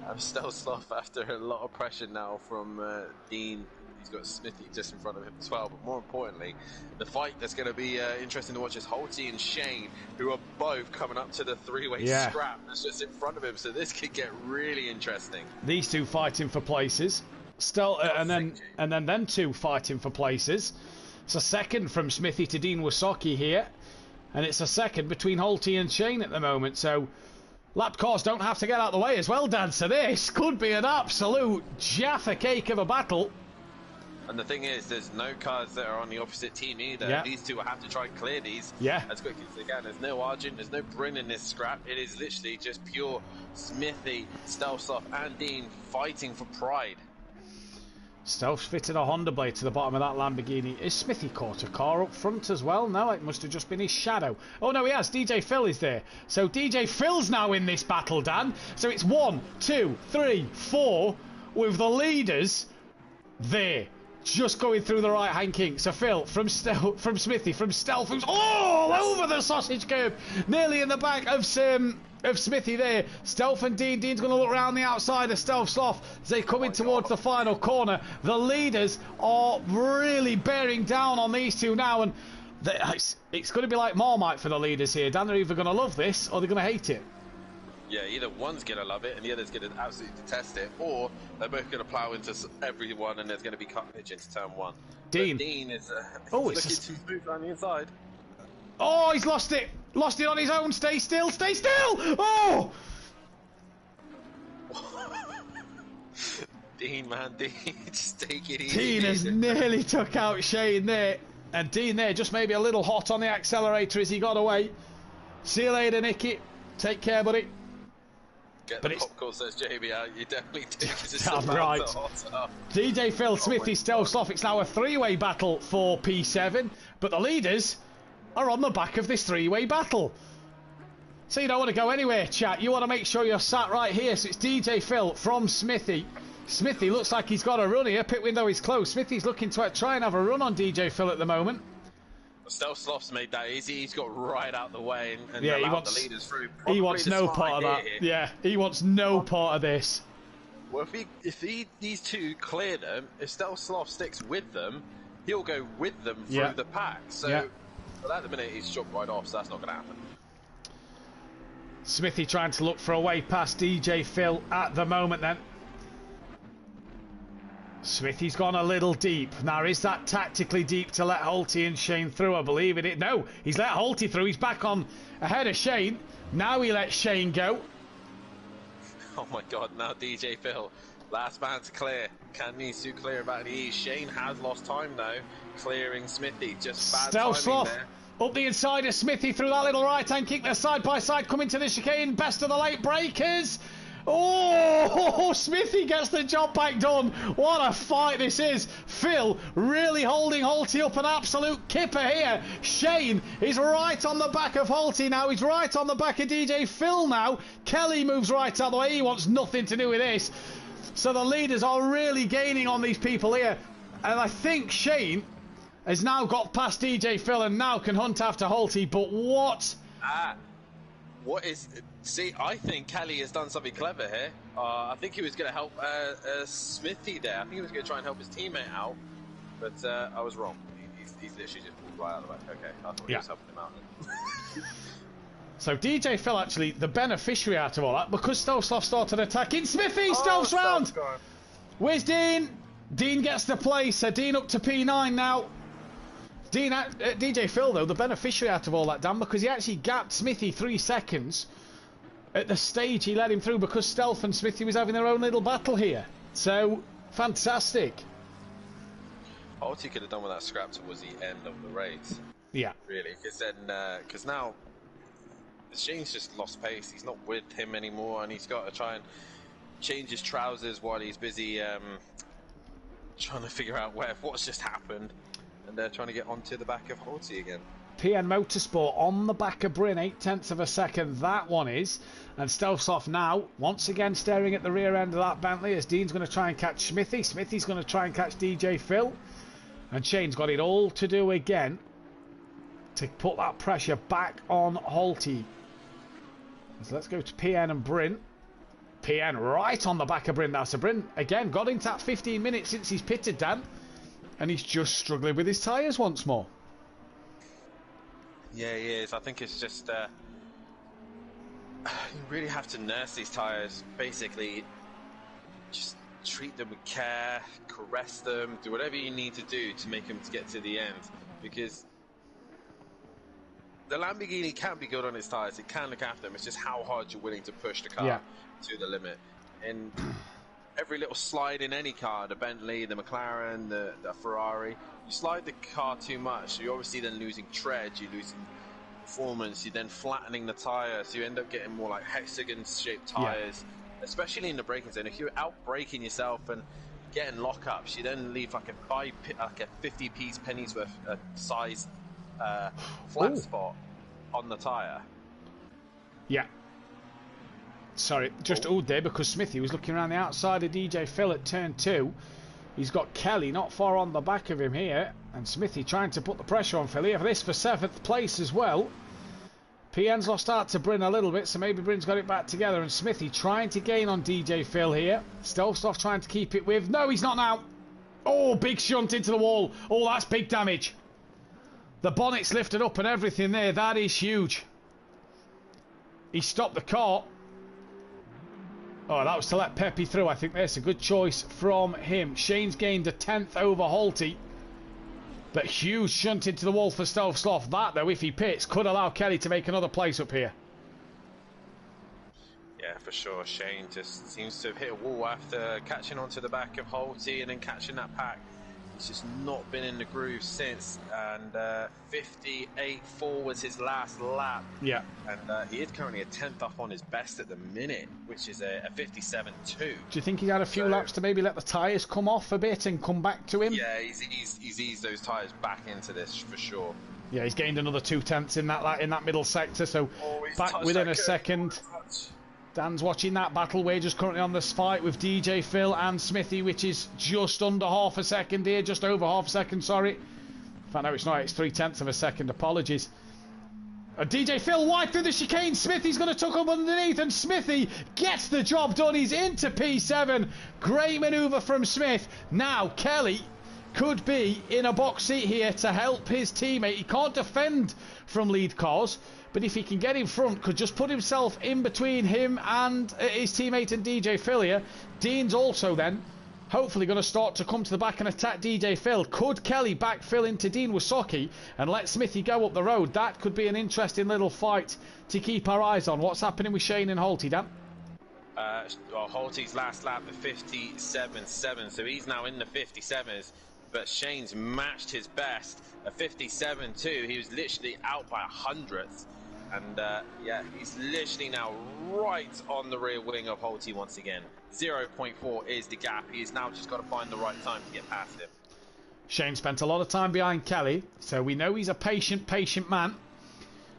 I'm still Sloth after a lot of pressure now from Dean. He's got Smithy just in front of him as well, but more importantly, the fight that's going to be interesting to watch is Holty and Shane, who are both coming up to the three-way scrap that's just in front of him, so this could get really interesting. These two fighting for places, and then them two fighting for places. It's a second from Smithy to Dean Wysocki here, and it's a second between Holty and Shane at the moment, so lap cars don't have to get out of the way as well, Dan, so this could be an absolute Jaffa cake of a battle. And the thing is, there's no cars that are on the opposite team either. Yeah. These two will have to try and clear these as quickly as they can. There's no Argent, there's no Bryn in this scrap. It is literally just pure Smithy, Stealth Sloth and Dean fighting for pride. Stealth's fitted a Honda blade to the bottom of that Lamborghini. Is Smithy caught a car up front as well? No, it must have just been his shadow. Oh no, he has. DJ Phil is there. So DJ Phil's now in this battle, Dan. So it's 1, 2, 3, 4 with the leaders there. Just going through the right-hand kink. So Phil, from Smithy, from Stealth, who's all over the sausage curb, nearly in the back of Smithy there. Stealth and Dean. Dean's going to look around the outside of Stealth Sloth as they come in towards the final corner. The leaders are really bearing down on these two now, and it's going to be like Marmite for the leaders here. Dan, they're either going to love this or they're going to hate it. Yeah, either one's going to love it and the other's going to absolutely detest it, or they're both going to plough into everyone and there's going to be carnage into turn one. Dean. But Dean is looking too smooth around the inside. Oh, he's lost it. Lost it on his own. Stay still. Stay still. Oh! Dean, man, Dean, just take it easy. Dean has nearly took out Shane there. And Dean there just maybe a little hot on the accelerator as he got away. See you later, Nicky. Take care, buddy. Get the popcorn, says JB out. You definitely do. Damn right. DJ Phil, Smithy, Stealth Sloth. It's now a three-way battle for P7, but the leaders are on the back of this three-way battle. So you don't want to go anywhere, chat. You want to make sure you're sat right here. So it's DJ Phil from Smithy. Smithy looks like he's got a run here. Pit window is closed. Smithy's looking to try and have a run on DJ Phil at the moment. Stealth made that easy. He's got right out the way and Yeah, allowed the leaders through. he Probably wants the no smart part of that. idea here. Yeah, he wants no part of this. Well, if these two clear them, if Stealth sticks with them, he'll go with them through the pack. So, well, at the minute, he's jumped right off, so that's not going to happen. Smithy trying to look for a way past DJ Phil at the moment then. Smithy's gone a little deep. Now, is that tactically deep to let Holty and Shane through? I believe it. No, he's let Holty through. He's back on ahead of Shane. Now he lets Shane go. Oh my god, now DJ Phil, last man to clear. Can needs to clear about the ease. Shane has lost time though, clearing Smithy. Just bad timing there. Up the inside of Smithy through that little right-hand kick. They're side by side coming to the chicane. Best of the late breakers. Oh, Smithy gets the job back done. What a fight this is. Phil really holding Holty up, an absolute kipper here. Shane is right on the back of Holty now. He's right on the back of DJ Phil now. Kelly moves right out of the way. He wants nothing to do with this. So the leaders are really gaining on these people here. And I think Shane has now got past DJ Phil and now can hunt after Holty. But what? What is... See, I think Kelly has done something clever here. I think he was going to help Smithy there. I think he was going to try and help his teammate out. But I was wrong. He's literally just pulled right out of the back. Okay, I thought he was helping him out then. So DJ Phil actually the beneficiary out of all that because Stolzloff started attacking. Smithy Stolf's round. Where's Dean? Dean gets the place. So Dean up to P9 now. Dean, DJ Phil though the beneficiary out of all that, Dan, because he actually gapped Smithy 3 seconds at the stage he let him through because Stealth and Smithy was having their own little battle here. So fantastic. All he could have done with that scrap towards the end of the race. Yeah. Really, because then, because now Shane's just lost pace. He's not with him anymore, and he's got to try and change his trousers while he's busy trying to figure out what's just happened, and they're trying to get onto the back of Holty again. PN Motorsport on the back of Bryn, 0.8 of a second. That one is, and Stolzloff now once again staring at the rear end of that Bentley as Dean's going to try and catch Smithy. Smithy's going to try and catch DJ Phil, and Shane's got it all to do again to put that pressure back on Holty. So let's go to PN and Bryn. PN right on the back of Bryn now. So Bryn again got into that 15 minutes since he's pitted, Dan, and he's just struggling with his tyres once more. Yeah, he is. I think it's just you really have to nurse these tyres. Basically, just treat them with care, caress them, do whatever you need to do to make them get to the end. Because the Lamborghini can be good on its tyres. It can look after them. It's just how hard you're willing to push the car to the limit. And every little slide in any car, the Bentley, the McLaren, the Ferrari, you slide the car too much, you're obviously then losing tread, you're losing performance, you're then flattening the tyre, so you end up getting more like hexagon-shaped tyres, especially in the braking zone. If you're out-braking yourself and getting lockups, you then leave like a 50-piece pennies worth size flat spot on the tyre. Yeah. Sorry, just old there because Smithy was looking around the outside of DJ Phil at turn 2. He's got Kelly not far on the back of him here, and Smithy trying to put the pressure on Phil here for this for 7th place as well. PN's lost out to Bryn a little bit, so maybe Bryn's got it back together, and Smithy trying to gain on DJ Phil here. Stolzloff trying to keep it with. No, he's not now. Oh, big shunt into the wall. Oh, that's big damage. The bonnet's lifted up and everything there. That is huge. He stopped the car. Oh, that was to let Pepe through. I think that's a good choice from him. Shane's gained a 10th over Holty. But huge shunt into the wall for Stolzloff. That, though, if he pits, could allow Kelly to make another place up here. Yeah, for sure. Shane just seems to have hit a wall after catching onto the back of Holty and then catching that pack. He's just not been in the groove since, and 58.4 was his last lap. Yeah. And he is currently a 10th up on his best at the minute, which is a 57.2. Do you think he had a few laps to maybe let the tyres come off a bit and come back to him? Yeah, he's eased those tyres back into this for sure. Yeah, he's gained another 2/10 in that middle sector, so back within a second. Dan's watching that battle. We're just currently on this fight with DJ Phil and Smithy, which is just under half a second here, just over half a second, sorry. In fact, no, it's not, it's 3/10 of a second, apologies. DJ Phil wide through the chicane. Smithy's going to tuck up underneath, and Smithy gets the job done. He's into P7. Great manoeuvre from Smith. Now, Kelly could be in a box seat here to help his teammate. He can't defend from lead cars, but if he can get in front, could just put himself in between him and his teammate and DJ Phil here. Dean's also then hopefully going to start to come to the back and attack DJ Phil. Could Kelly backfill into Dean Wasocki and let Smithy go up the road? That could be an interesting little fight to keep our eyes on. What's happening with Shane and Holty, Dan? Well, Holty's last lap at 57.7, so he's now in the 57s. But Shane's matched his best at 57.2. He was literally out by 100th. And yeah, he's literally now right on the rear wing of Holty once again. 0.4 is the gap. He's now just got to find the right time to get past him. Shane spent a lot of time behind Kelly, so we know he's a patient man.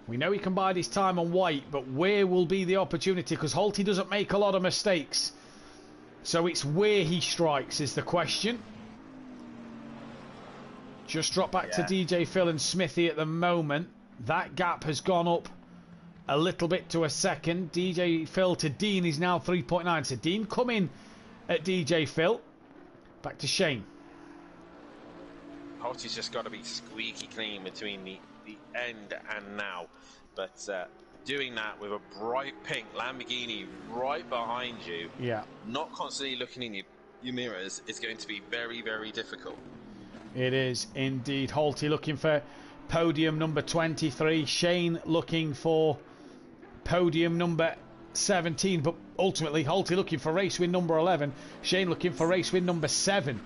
We know he can bide his time and wait, but where will be the opportunity? Because Holty doesn't make a lot of mistakes. So it's where he strikes is the question. Just drop back to DJ Phil and Smithy at the moment. That gap has gone up a little bit to a second. DJ Phil to Dean is now 3.9. So Dean coming at DJ Phil. Back to Shane. Holty's just got to be squeaky clean between the end and now. But doing that with a bright pink Lamborghini right behind you, not constantly looking in your mirrors, is going to be very, very difficult. It is indeed. Holty looking for podium number 23. Shane looking for podium number 17. But ultimately, Holty looking for race win number 11. Shane looking for race win number 7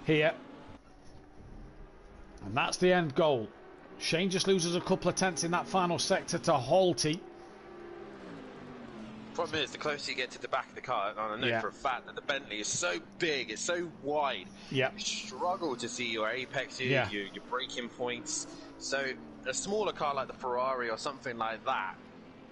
here. And that's the end goal. Shane just loses a couple of tenths in that final sector to Holty. Problem is, the closer you get to the back of the car, and I know for a fact that the Bentley is so big, it's so wide, you struggle to see your apexes, your braking points. So a smaller car like the Ferrari or something like that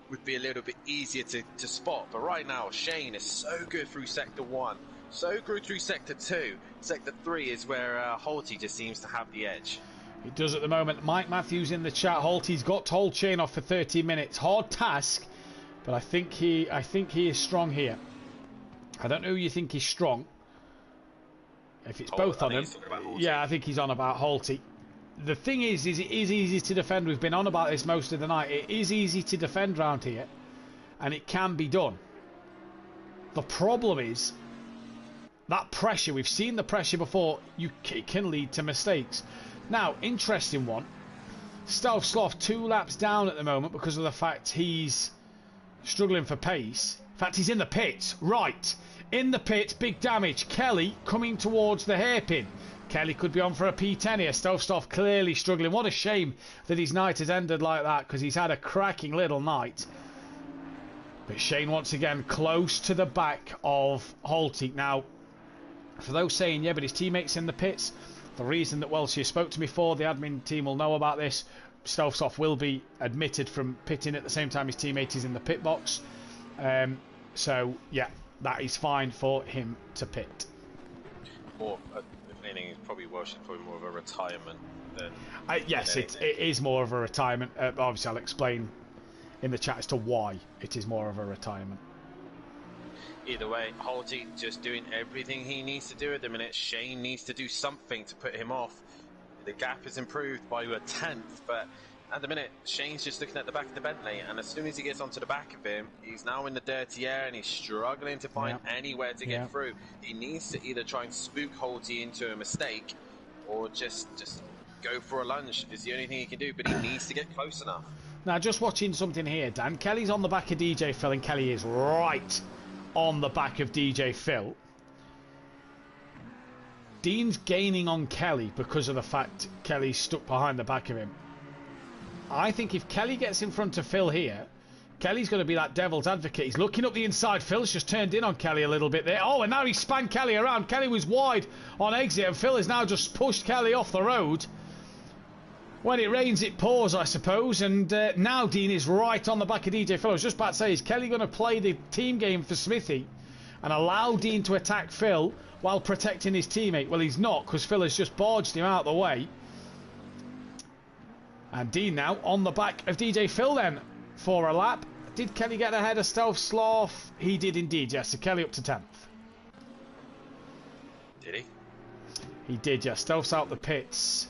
would be a little bit easier to spot. But right now, Shane is so good through Sector 1, so good through Sector 2. Sector 3 is where Holty just seems to have the edge. He does at the moment. Mike Matthews in the chat. Holty's got to hold Shane off for 30 minutes. Hard task. But I think he is strong here. I don't know who you think is strong. If it's both on him. Yeah, I think he's on about Holty. The thing is it is easy to defend. We've been on about this most of the night. It is easy to defend round here. And it can be done. The problem is that pressure. We've seen the pressure before. It can lead to mistakes. Now, interesting one. Stovsloff 2 laps down at the moment because of the fact he's struggling for pace. In fact, he's in the pits. Right. In the pits, big damage. Kelly coming towards the hairpin. Kelly could be on for a P10 here. Stovsloff clearly struggling. What a shame that his night has ended like that, because he's had a cracking little night. But Shane once again close to the back of Holty. Now, for those saying, yeah, but his teammate's in the pits, the reason that, well, she spoke to me before, the admin team will know about this. Stovsloff will be admitted from pitting at the same time his teammate is in the pit box. So, yeah, that is fine for him to pit. Or, if anything, it's probably Welsh is probably more of a retirement than... yes, it is more of a retirement. Obviously, I'll explain in the chat as to why it is more of a retirement. Either way, Holty just doing everything he needs to do at the minute. Shane needs to do something to put him off. The gap is improved by a 10th, but at the minute, Shane's just looking at the back of the Bentley, and as soon as he gets onto the back of him, he's now in the dirty air, and he's struggling to find anywhere to get through. He needs to either try and spook Holty into a mistake, or just go for a lunge. Is the only thing he can do, but he needs to get close enough. Now, just watching something here, Dan. Kelly's on the back of DJ Phil, and Kelly is right on the back of DJ Phil. Dean's gaining on Kelly because of the fact Kelly's stuck behind the back of him. I think if Kelly gets in front of Phil here, Kelly's going to be that devil's advocate. He's looking up the inside. Phil's just turned in on Kelly a little bit there. Oh, and now he spun Kelly around. Kelly was wide on exit, and Phil has now just pushed Kelly off the road. When it rains, it pours, I suppose. And now Dean is right on the back of DJ Phil. I was just about to say, is Kelly going to play the team game for Smithy and allow Dean to attack Phil while protecting his teammate? Well, he's not, because Phil has just barged him out of the way. And Dean now on the back of DJ Phil then for a lap. Did Kelly get ahead of Stealth Sloth? He did indeed, yes. So Kelly up to 10th. Did he? He did, yes. Stealth's out the pits.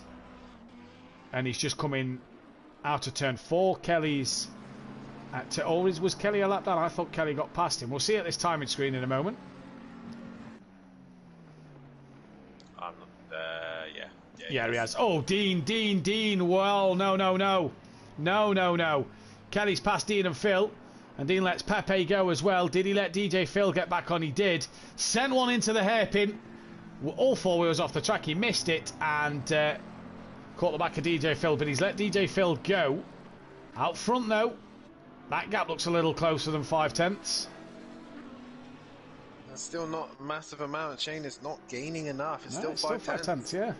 And he's just coming out of turn 4. Kelly's at... Oh, was Kelly a lap down? I thought Kelly got past him. We'll see at this timing screen in a moment. Yeah, he has. Oh, Dean. Well, no. Kelly's past Dean and Phil. And Dean lets Pepe go as well. Did he let DJ Phil get back on? He did. Sent one into the hairpin. All 4 wheels off the track. He missed it and caught the back of DJ Phil. But he's let DJ Phil go. Out front, though. That gap looks a little closer than 5/10. That's still not a massive amount. Shane is not gaining enough. It's still 5/10, yeah.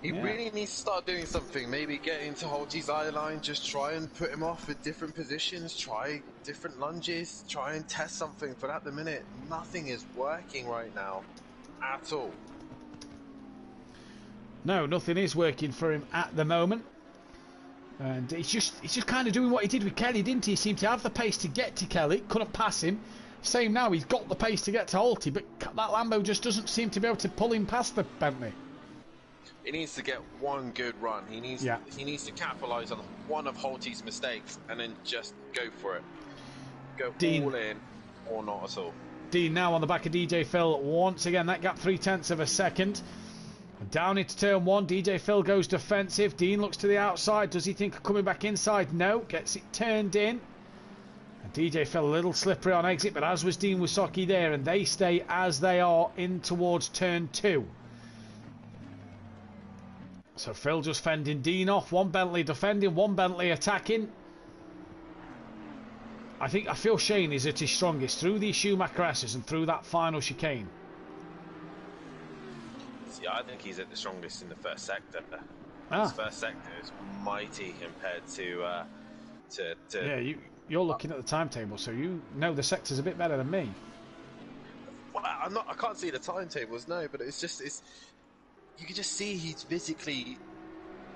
He really needs to start doing something. Maybe get into Holtby's eye line. Just try and put him off with different positions. Try different lunges. Try and test something. But at the minute, nothing is working right now. At all. No, nothing is working for him at the moment. And he's just kind of doing what he did with Kelly, didn't he? He seemed to have the pace to get to Kelly. Couldn't pass him. Same now. He's got the pace to get to Holty. But that Lambo just doesn't seem to be able to pull him past the Bentley. He needs to get one good run. He needs to capitalise on one of Holty's mistakes and then just go for it. Go all in or not at all. Dean now on the back of DJ Phil once again. That gap 0.3 of a second. Down into turn 1. DJ Phil goes defensive. Dean looks to the outside. Does he think of coming back inside? No. Gets it turned in. And DJ Phil a little slippery on exit, but as was Dean Wysocki there, and they stay as they are in towards turn 2. So Phil just fending Dean off. One Bentley defending, one Bentley attacking. I feel Shane is at his strongest through these Schumacher S's and through that final chicane. See, I think he's at the strongest in the first sector. His first sector is mighty compared to Yeah, you're looking at the timetable, so you know the sector's a bit better than me. Well, I can't see the timetables, no, but you can just see he's physically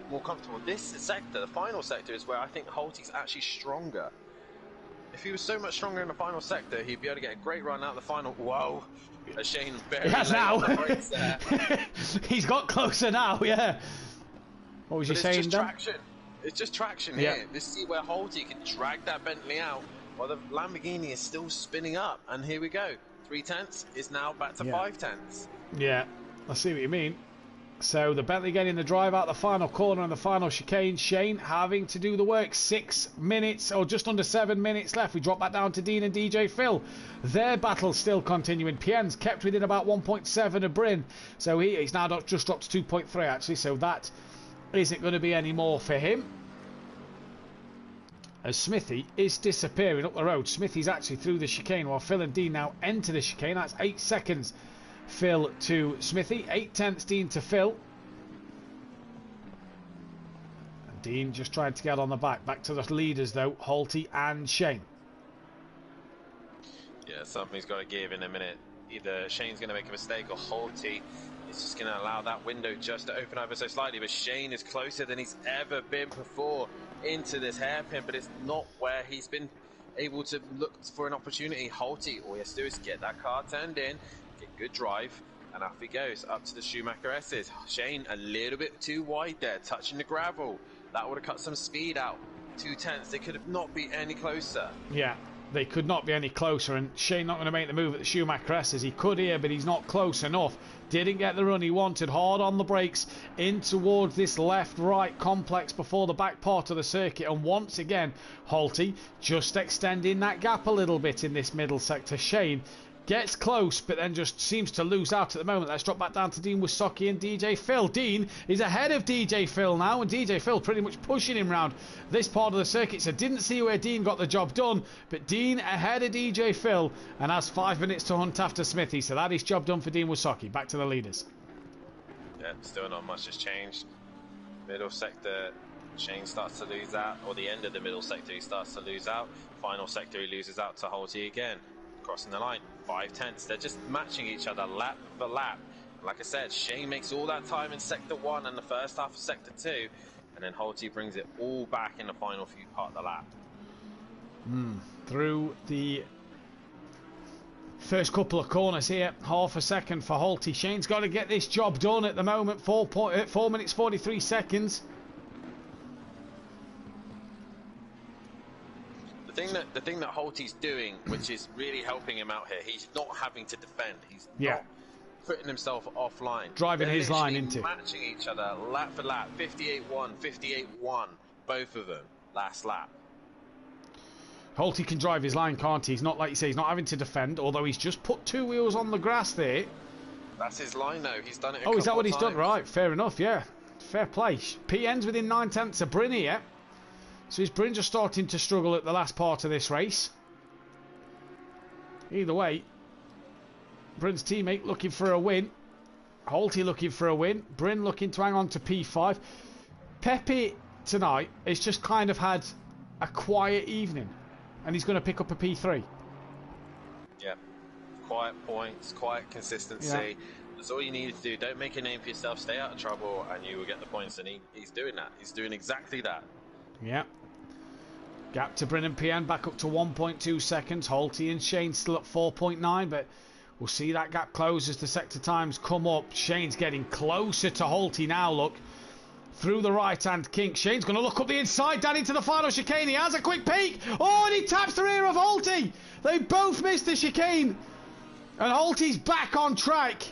more comfortable. This sector, the final sector, is where I think Holty's actually stronger. If he was so much stronger in the final sector, he'd be able to get a great run out of the final. Whoa! Shane very he has late now. on the brakes there. He's got closer now, yeah. What was you saying, just Dan? traction. It's just traction here. Let's see where Holty can drag that Bentley out while the Lamborghini is still spinning up. And here we go. 0.3 is now back to 0.5. Yeah, I see what you mean. So the Bentley getting the drive out the final corner and the final chicane. Shane having to do the work. 6 minutes or just under 7 minutes left. We drop that down to Dean and DJ Phil. Their battle still continuing. Pien's kept within about 1.7 of Bryn. So he's now just dropped to 2.3 actually. So that isn't going to be any more for him. As Smithy is disappearing up the road. Smithy's actually through the chicane while Phil and Dean now enter the chicane. That's 8 seconds. Phil to Smithy, 0.8 Dean to Phil. And Dean just trying to get on the back. Back to the leaders though, Holty and Shane. Yeah, something's got to give in a minute. Either Shane's going to make a mistake or Holty is just going to allow that window just to open ever so slightly. But Shane is closer than he's ever been before into this hairpin, but it's not where he's been able to look for an opportunity. Holty, all he has to do is get that car turned in, get good drive, and off he goes up to the Schumacher S's. Shane a little bit too wide there, touching the gravel. That would have cut some speed out. 0.2. They could have not be any closer. Yeah, they could not be any closer, and Shane not going to make the move at the Schumacher S's. He could here, but he's not close enough. Didn't get the run he wanted. Hard on the brakes in towards this left-right complex before the back part of the circuit, and once again Holty just extending that gap a little bit in this middle sector. Shane Gets close, but then just seems to lose out at the moment. Let's drop back down to Dean Wysocki and DJ Phil. Dean is ahead of DJ Phil now, and DJ Phil pretty much pushing him round this part of the circuit. So didn't see where Dean got the job done, but Dean ahead of DJ Phil and has 5 minutes to hunt after Smithy. So that is job done for Dean Wysocki. Back to the leaders. Yeah, still not much has changed. Middle sector, Shane starts to lose out, or the end of the middle sector he starts to lose out. Final sector he loses out to Holty again. Crossing the line, 5/10. They're just matching each other lap for lap. Like I said, Shane makes all that time in sector 1 and the first half of sector 2, and then Holty brings it all back in the final few part of the lap. Through the first couple of corners here, half a second for Holty. Shane's got to get this job done at the moment. 4 minutes 43 seconds. The thing that Holty's doing, which is really helping him out here, he's not having to defend. He's not putting himself offline. Driving They're his line into. matching each other lap for lap. 58-1, 58-1, both of them last lap. Holty can drive his line, can't he? He's not, like you say, he's not having to defend, although he's just put 2 wheels on the grass there. That's his line though. He's done it. Oh, is that what he's done? Right, fair enough. Yeah, fair play. PN's within 9/10 of Bryn here. So is Bryn just starting to struggle at the last part of this race? Either way, Bryn's teammate looking for a win. Holty looking for a win. Bryn looking to hang on to P5. Pepe tonight has just kind of had a quiet evening, and he's going to pick up a P3. Yeah, quiet points, quiet consistency. Yeah. That's all you need to do. Don't make a name for yourself. Stay out of trouble, and you will get the points. And he's doing that. He's doing exactly that. Yeah. Gap to Bryn and PN back up to 1.2 seconds. Holty and Shane still at 4.9, but we'll see that gap close as the sector times come up. Shane's getting closer to Holty now, look. Through the right-hand kink. Shane's going to look up the inside, down into the final chicane. He has a quick peek. Oh, and he taps the rear of Holty. They both missed the chicane. And Holty's back on track.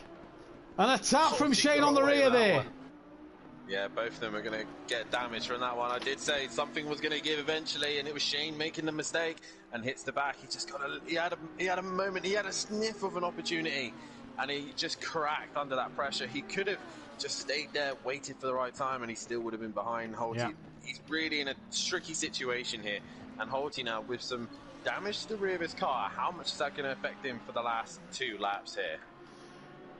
And a tap from Shane on the rear there. Yeah, both of them are going to get damage from that one. I did say something was going to give eventually, and it was Shane making the mistake and hits the back. He just got he had a moment, he had a sniff of an opportunity, and he just cracked under that pressure. He could have just stayed there, waited for the right time, and he still would have been behind Holty. Yeah. He's really in a tricky situation here, and Holty now with some damage to the rear of his car. How much is that going to affect him for the last 2 laps here?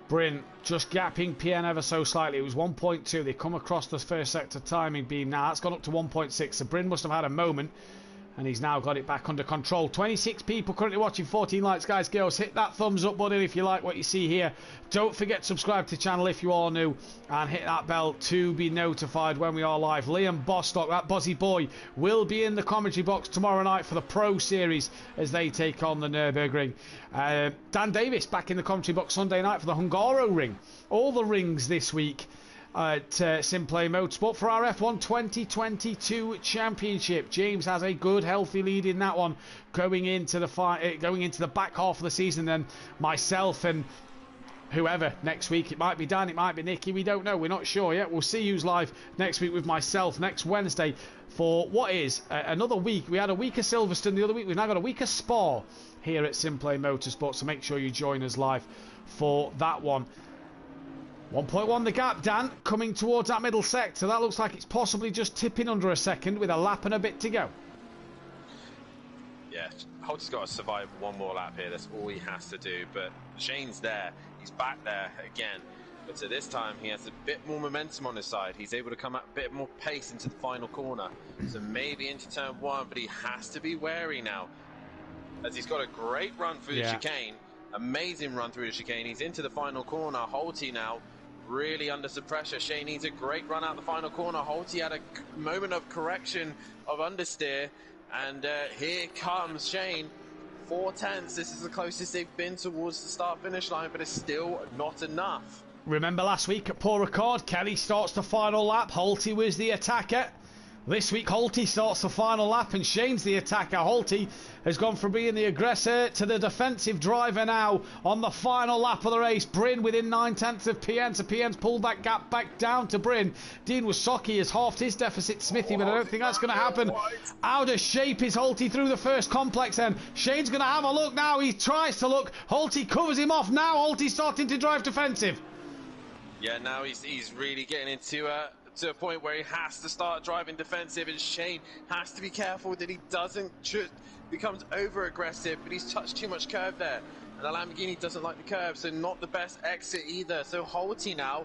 Bryn just gapping PN ever so slightly. It was 1.2. They come across the first sector timing beam now. That's gone up to 1.6. So Bryn must have had a moment, and he's now got it back under control. 26 people currently watching. 14 likes, guys, girls. Hit that thumbs up button if you like what you see here. Don't forget to subscribe to the channel if you are new, and hit that bell to be notified when we are live. Liam Bostock, that Buzzy boy, will be in the commentary box tomorrow night for the Pro Series as they take on the Nurburgring. Dan Davis back in the commentary box Sunday night for the Hungaro Ring. All the rings this week at Simplay Motorsport for our F1 2022 Championship. James has a good, healthy lead in that one going into the back half of the season. Then myself and whoever next week. It might be Dan, it might be Nicky. We don't know. We're not sure yet. We'll see who's live next week with myself next Wednesday for what is another week. We had a week of Silverstone the other week. We've now got a week of Spa here at Simplay Motorsport. So make sure you join us live for that one. 1.1 the gap, Dan, coming towards that middle sector. That looks like it's possibly just tipping under a second with a lap and a bit to go. Yeah, Holty's got to survive one more lap here. That's all he has to do. But Shane's there. He's back there again. But so this time he has a bit more momentum on his side. He's able to come at a bit more pace into the final corner. So maybe into turn 1, but he has to be wary now, as he's got a great run through the chicane. Amazing run through the chicane. He's into the final corner. Holty now really under some pressure. Shane needs a great run out the final corner. Holty had a moment of correction of understeer, and here comes Shane. 4/10. This is the closest they've been towards the start-finish line, but it's still not enough. Remember last week at Paul Ricard, Kelly starts the final lap. Holty was the attacker. This week, Holty starts the final lap and Shane's the attacker. Holty has gone from being the aggressor to the defensive driver now on the final lap of the race. Bryn within 9/10 of PN, so PN's pulled that gap back down to Bryn. Dean Wasocki has halved his deficit, Smithy, but I don't think that's going to happen. Out of shape is Holty through the first complex then. Shane's going to have a look now. He tries to look. Holty covers him off. Now Holty's starting to drive defensive. Yeah, now he's really getting into to a point where he has to start driving defensive, and Shane has to be careful that he doesn't becomes over aggressive, but he's touched too much curve there, and the Lamborghini doesn't like the curve, so not the best exit either. So Holty now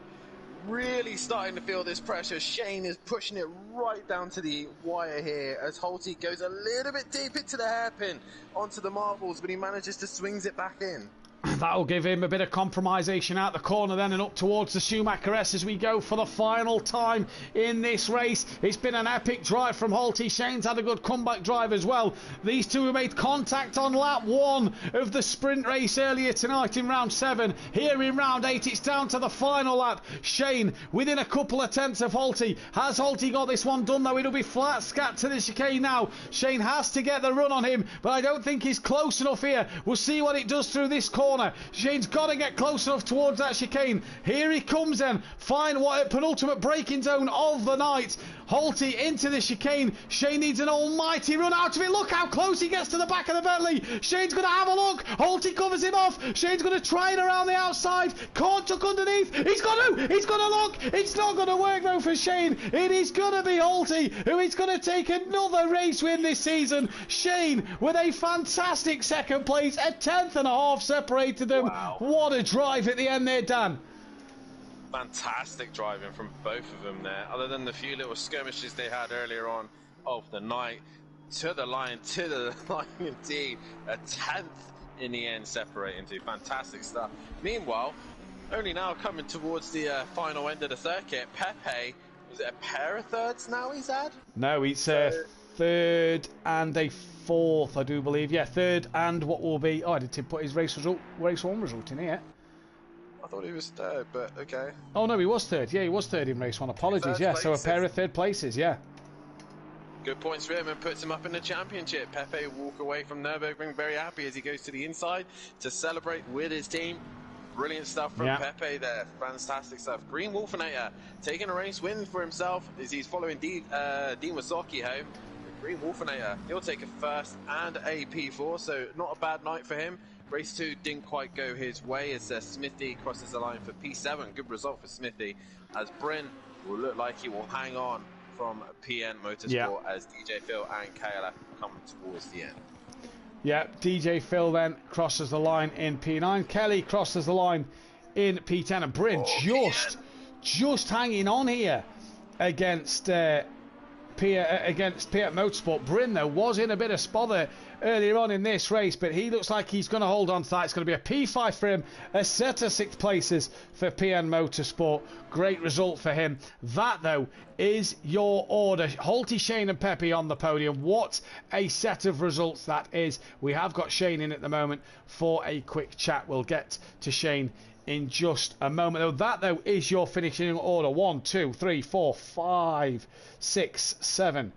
really starting to feel this pressure. Shane is pushing it right down to the wire here as Holty goes a little bit deep into the hairpin onto the marbles, but he manages to swings it back in. That'll give him a bit of compromisation out the corner then and up towards the Schumacher S as we go for the final time in this race. It's been an epic drive from Holty. Shane's had a good comeback drive as well. These two have made contact on lap 1 of the sprint race earlier tonight in round 7. Here in round 8 it's down to the final lap. Shane within a couple of tenths of Holty. Has Holty got this one done though? It'll be flat scat to the chicane now. Shane has to get the run on him, but I don't think he's close enough here. We'll see what it does through this corner. Shane's got to get close enough towards that chicane. Here he comes then. Fine, what a penultimate braking zone of the night. Holty into the chicane. Shane needs an almighty run out of it. Look how close he gets to the back of the Bentley. Shane's going to have a look. Holty covers him off. Shane's going to try it around the outside. Can't tuck underneath. He's going to look. It's not going to work though for Shane. It is going to be Holty who is going to take another race win this season. Shane with a fantastic second place. A tenth and a half separated them. Wow. What a drive at the end there, Dan. Fantastic driving from both of them there, other than the few little skirmishes they had earlier on of the night. To the line indeed. A 10th in the end separating two. Fantastic stuff. Meanwhile, only now coming towards the final end of the circuit, Pepe, is it a pair of thirds now he's had? No, it's third and a fourth, I do believe. Yeah, third and what will be... Oh, I did put his race 1 result in here. I thought he was third, but okay. Oh, no, he was third. Yeah, he was third in race 1. Apologies, Third yeah. places. So a pair of third places, yeah. Good points for him and puts him up in the championship. Pepe walk away from Nurburgring very happy as he goes to the inside to celebrate with his team. Brilliant stuff from Pepe there. Fantastic stuff. Green Wolfinator taking a race win for himself as he's following Dean Wasocki home. Green Wolfinator, he'll take a first and a P4, so not a bad night for him. Race 2 didn't quite go his way as Smithy crosses the line for P7. Good result for Smithy as Bryn will look like he will hang on from PN Motorsport as DJ Phil and KLF come towards the end. Yeah, DJ Phil then crosses the line in P9. Kelly crosses the line in P10. And Bryn just hanging on here against Fiat Motorsport. Bryn though was in a bit of spother earlier on in this race, but he looks like he's going to hold on to that. It's going to be a P5 for him, a set of 6th places for PN Motorsport. Great result for him. That though is your order. Holty, Shane and Pepe on the podium. What a set of results that is. We have got Shane in at the moment for a quick chat. We'll get to Shane in just a moment. That though is your finishing order. 1, 2, 3, 4, 5, 6, 7,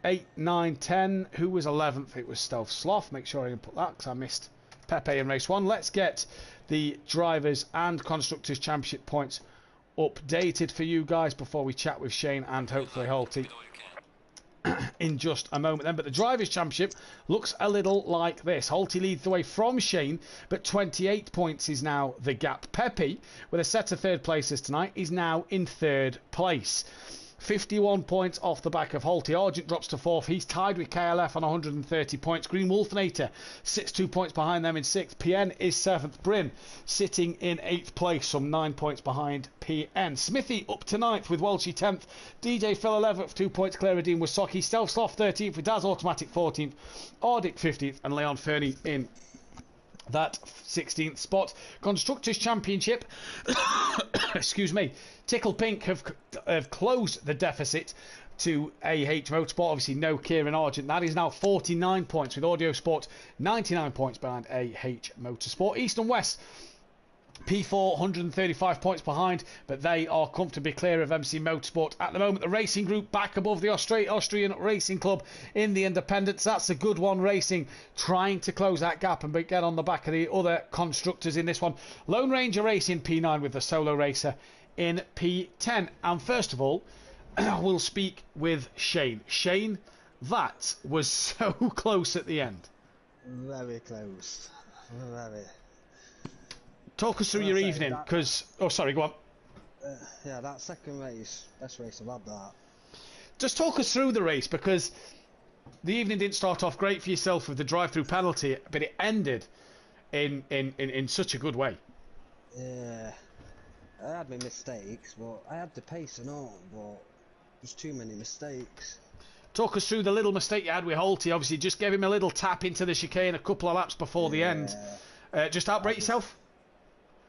8, 9, 10. Who was 11th? It was Stealth Sloth. Make sure I can put that because I missed Pepe in race 1. Let's get the drivers and constructors championship points updated for you guys before we chat with Shane and hopefully Holty in just a moment then. But the drivers championship looks a little like this. Holty leads the way from Shane, but 28 points is now the gap. Pepe, with a set of third places tonight, is now in third place. 51 points off the back of Holty. Argent drops to 4th. He's tied with KLF on 130 points. Green Wolfinator sits 2 points behind them in 6th. PN is 7th. Bryn sitting in 8th place, some 9 points behind PN. Smithy up to 9th with Welchie 10th. DJ Phil 11th, 2 points clear of Dean Wasocki. Stealth Sloth 13th with Daz Automatic 14th. Ardic 15th and Leon Fernie in that 16th spot. Constructors Championship excuse me, Tickle Pink have closed the deficit to AH Motorsport. Obviously no Kieran Argent. That is now 49 points with Audio Sport 99 points behind AH Motorsport. East and West P4 135 points behind, but they are comfortably clear of MC Motorsport at the moment. The Racing Group back above the Austrian Racing Club in the independents. That's a good one. Racing trying to close that gap and get on the back of the other constructors in this one. Lone Ranger Racing P9 with the solo racer in P10. And first of all, we'll speak with Shane. Shane, that was so close at the end. Very close. Very. Talk us through your evening, because... Oh, sorry, go on. Yeah, that second race, best race I've had that. Just talk us through the race, because the evening didn't start off great for yourself with the drive-through penalty, but it ended in such a good way. Yeah. I had my mistakes, but I had the pace and all, but there's too many mistakes. Talk us through the little mistake you had with Holty. Obviously, just gave him a little tap into the chicane a couple of laps before the end. Just outbrake yourself?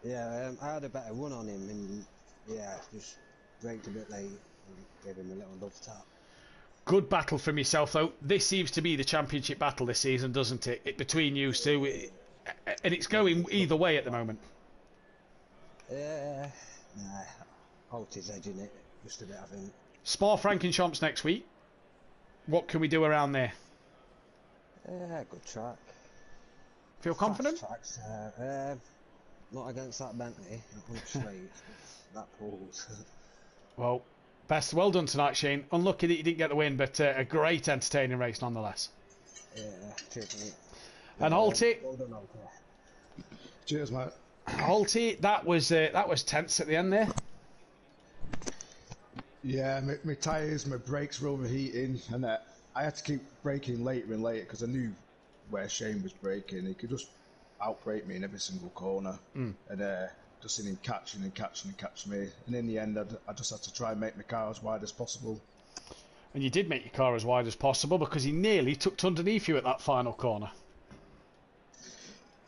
Yeah, I had a better run on him, and yeah, just braked a bit late and gave him a little love tap. Good battle from yourself, though. This seems to be the championship battle this season, doesn't it? Between you two, and it's going either way at the moment. Yeah, nah, Holty's edging it just a bit, I think. Spa-Francorchamps next week. What can we do around there? Yeah, good track. Feel confident? Tracks, not against that Bentley, not straight. That pulls. Well, well done tonight, Shane. Unlucky that you didn't get the win, but a great entertaining race nonetheless. Yeah, cheers, mate. And Holty, Well done, Holty. Cheers, mate. Holty, that was tense at the end there. Yeah, my tyres, my brakes were overheating, and I had to keep braking later and later because I knew where Shane was braking. He could just outbrake me in every single corner, and just seen him catching and catching and catching me. And in the end, I just had to try and make my car as wide as possible. And you did make your car as wide as possible because he nearly tucked underneath you at that final corner.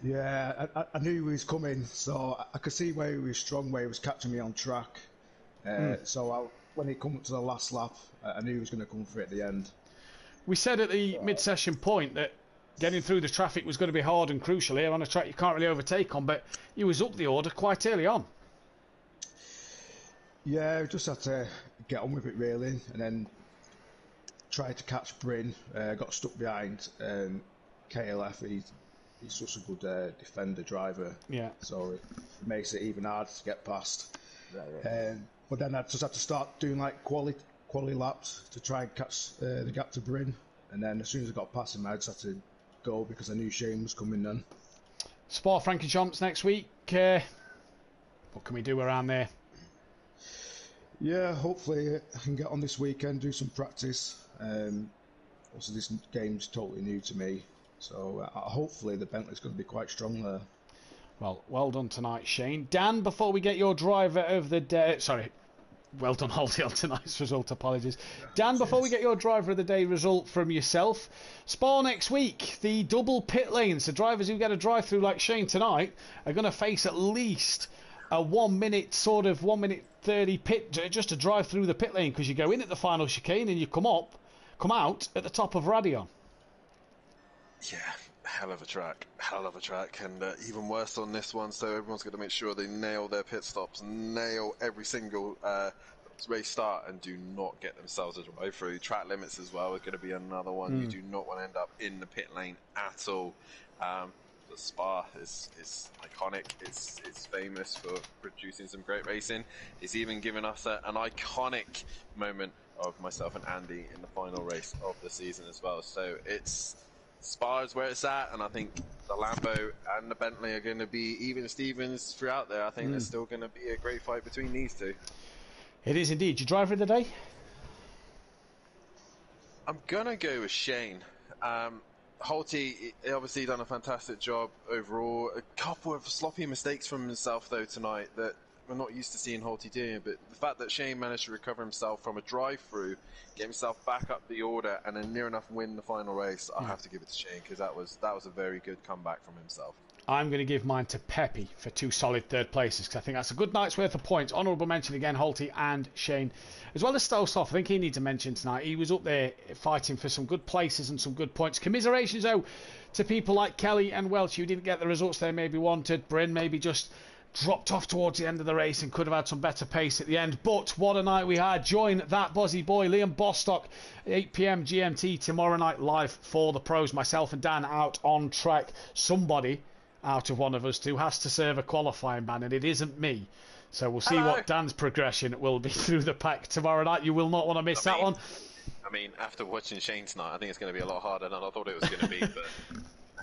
Yeah, I knew he was coming, so I could see where he was strong, where he was catching me on track. So when he come up to the last lap, I knew he was going to come for it at the end. We said at the mid-session point that getting through the traffic was going to be hard and crucial here on a track you can't really overtake on, but he was up the order quite early on. Yeah, just had to get on with it really, and then tried to catch Bryn. Got stuck behind KLF. He's such a good defender driver. Yeah. So it makes it even harder to get past. Right. But then I just had to start doing like quality laps to try and catch the gap to Bryn, and then as soon as I got past him, I just had to go because I knew Shane was coming then. Spa-Francorchamps next week. What can we do around there? Yeah, hopefully I can get on this weekend, do some practice. Also, this game's totally new to me, so hopefully the Bentley's going to be quite strong there. Well done tonight, Shane. Dan, before we get your driver of the day... Sorry, well done, Holty, on tonight's result. Apologies. Dan, before we get your driver of the day result from yourself, Spa next week, the double pit lanes. The drivers who get a drive-through like Shane tonight are going to face at least a 1 minute, 1 minute 30 pit just to drive through the pit lane, because you go in at the final chicane and you come out at the top of Radion. Yeah, hell of a track, and even worse on this one, so everyone's going to make sure they nail their pit stops, nail every single race start, and do not get themselves a drive through. Track limits as well are going to be another one. You do not want to end up in the pit lane at all. The Spa is iconic. It's famous for producing some great racing. It's even given us an iconic moment of myself and Andy in the final race of the season as well. So Spa is where it's at, and I think the Lambo and the Bentley are going to be even Stevens throughout there. I think there's still going to be a great fight between these two. It is indeed. Your driver of the day? I'm going to go with Shane. Holty obviously done a fantastic job overall. A couple of sloppy mistakes from himself though tonight that we're not used to seeing Holty doing, but the fact that Shane managed to recover himself from a drive-through, get himself back up the order, and then near enough win the final race, I have to give it to Shane, because that was a very good comeback from himself. I'm going to give mine to Pepe for 2 solid third places, because I think that's a good night's worth of points. Honourable mention again, Holty and Shane. As well as Stostoff, I think he needs a mention tonight. He was up there fighting for some good places and some good points. Commiserations, though, to people like Kelly and Welch who didn't get the results they maybe wanted. Bryn maybe just dropped off towards the end of the race and could have had some better pace at the end. But what a night we had. Join that buzzy boy Liam Bostock 8 p.m. GMT tomorrow night live for the pros. Myself and Dan out on track. Somebody out of one of us two has to serve a qualifying ban, and it isn't me. So we'll see what Dan's progression will be through the pack tomorrow night. You will not want to miss that one. I mean, after watching Shane tonight, I think it's going to be a lot harder than I thought it was going to be, but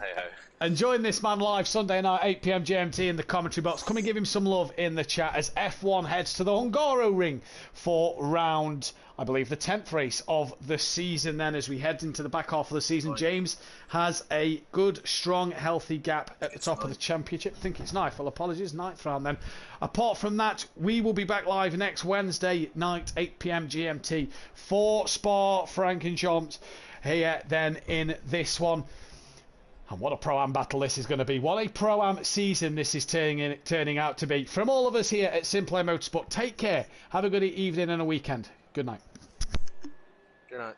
hey ho. And join this man live Sunday night, 8 p.m. GMT in the commentary box. Come and give him some love in the chat as F1 heads to the Hungaroring for round, I believe, the 10th race of the season. Then as we head into the back half of the season, James has a good, strong, healthy gap at the top of the championship. I think it's ninth. Well, apologies, ninth round then. Apart from that, we will be back live next Wednesday night, 8 p.m. GMT for Spa-Francorchamps here then in this one. And what a Pro-Am battle this is going to be. What a Pro-Am season this is turning out to be. From all of us here at Simplay Motorsport, take care. Have a good evening and a weekend. Good night. Good night.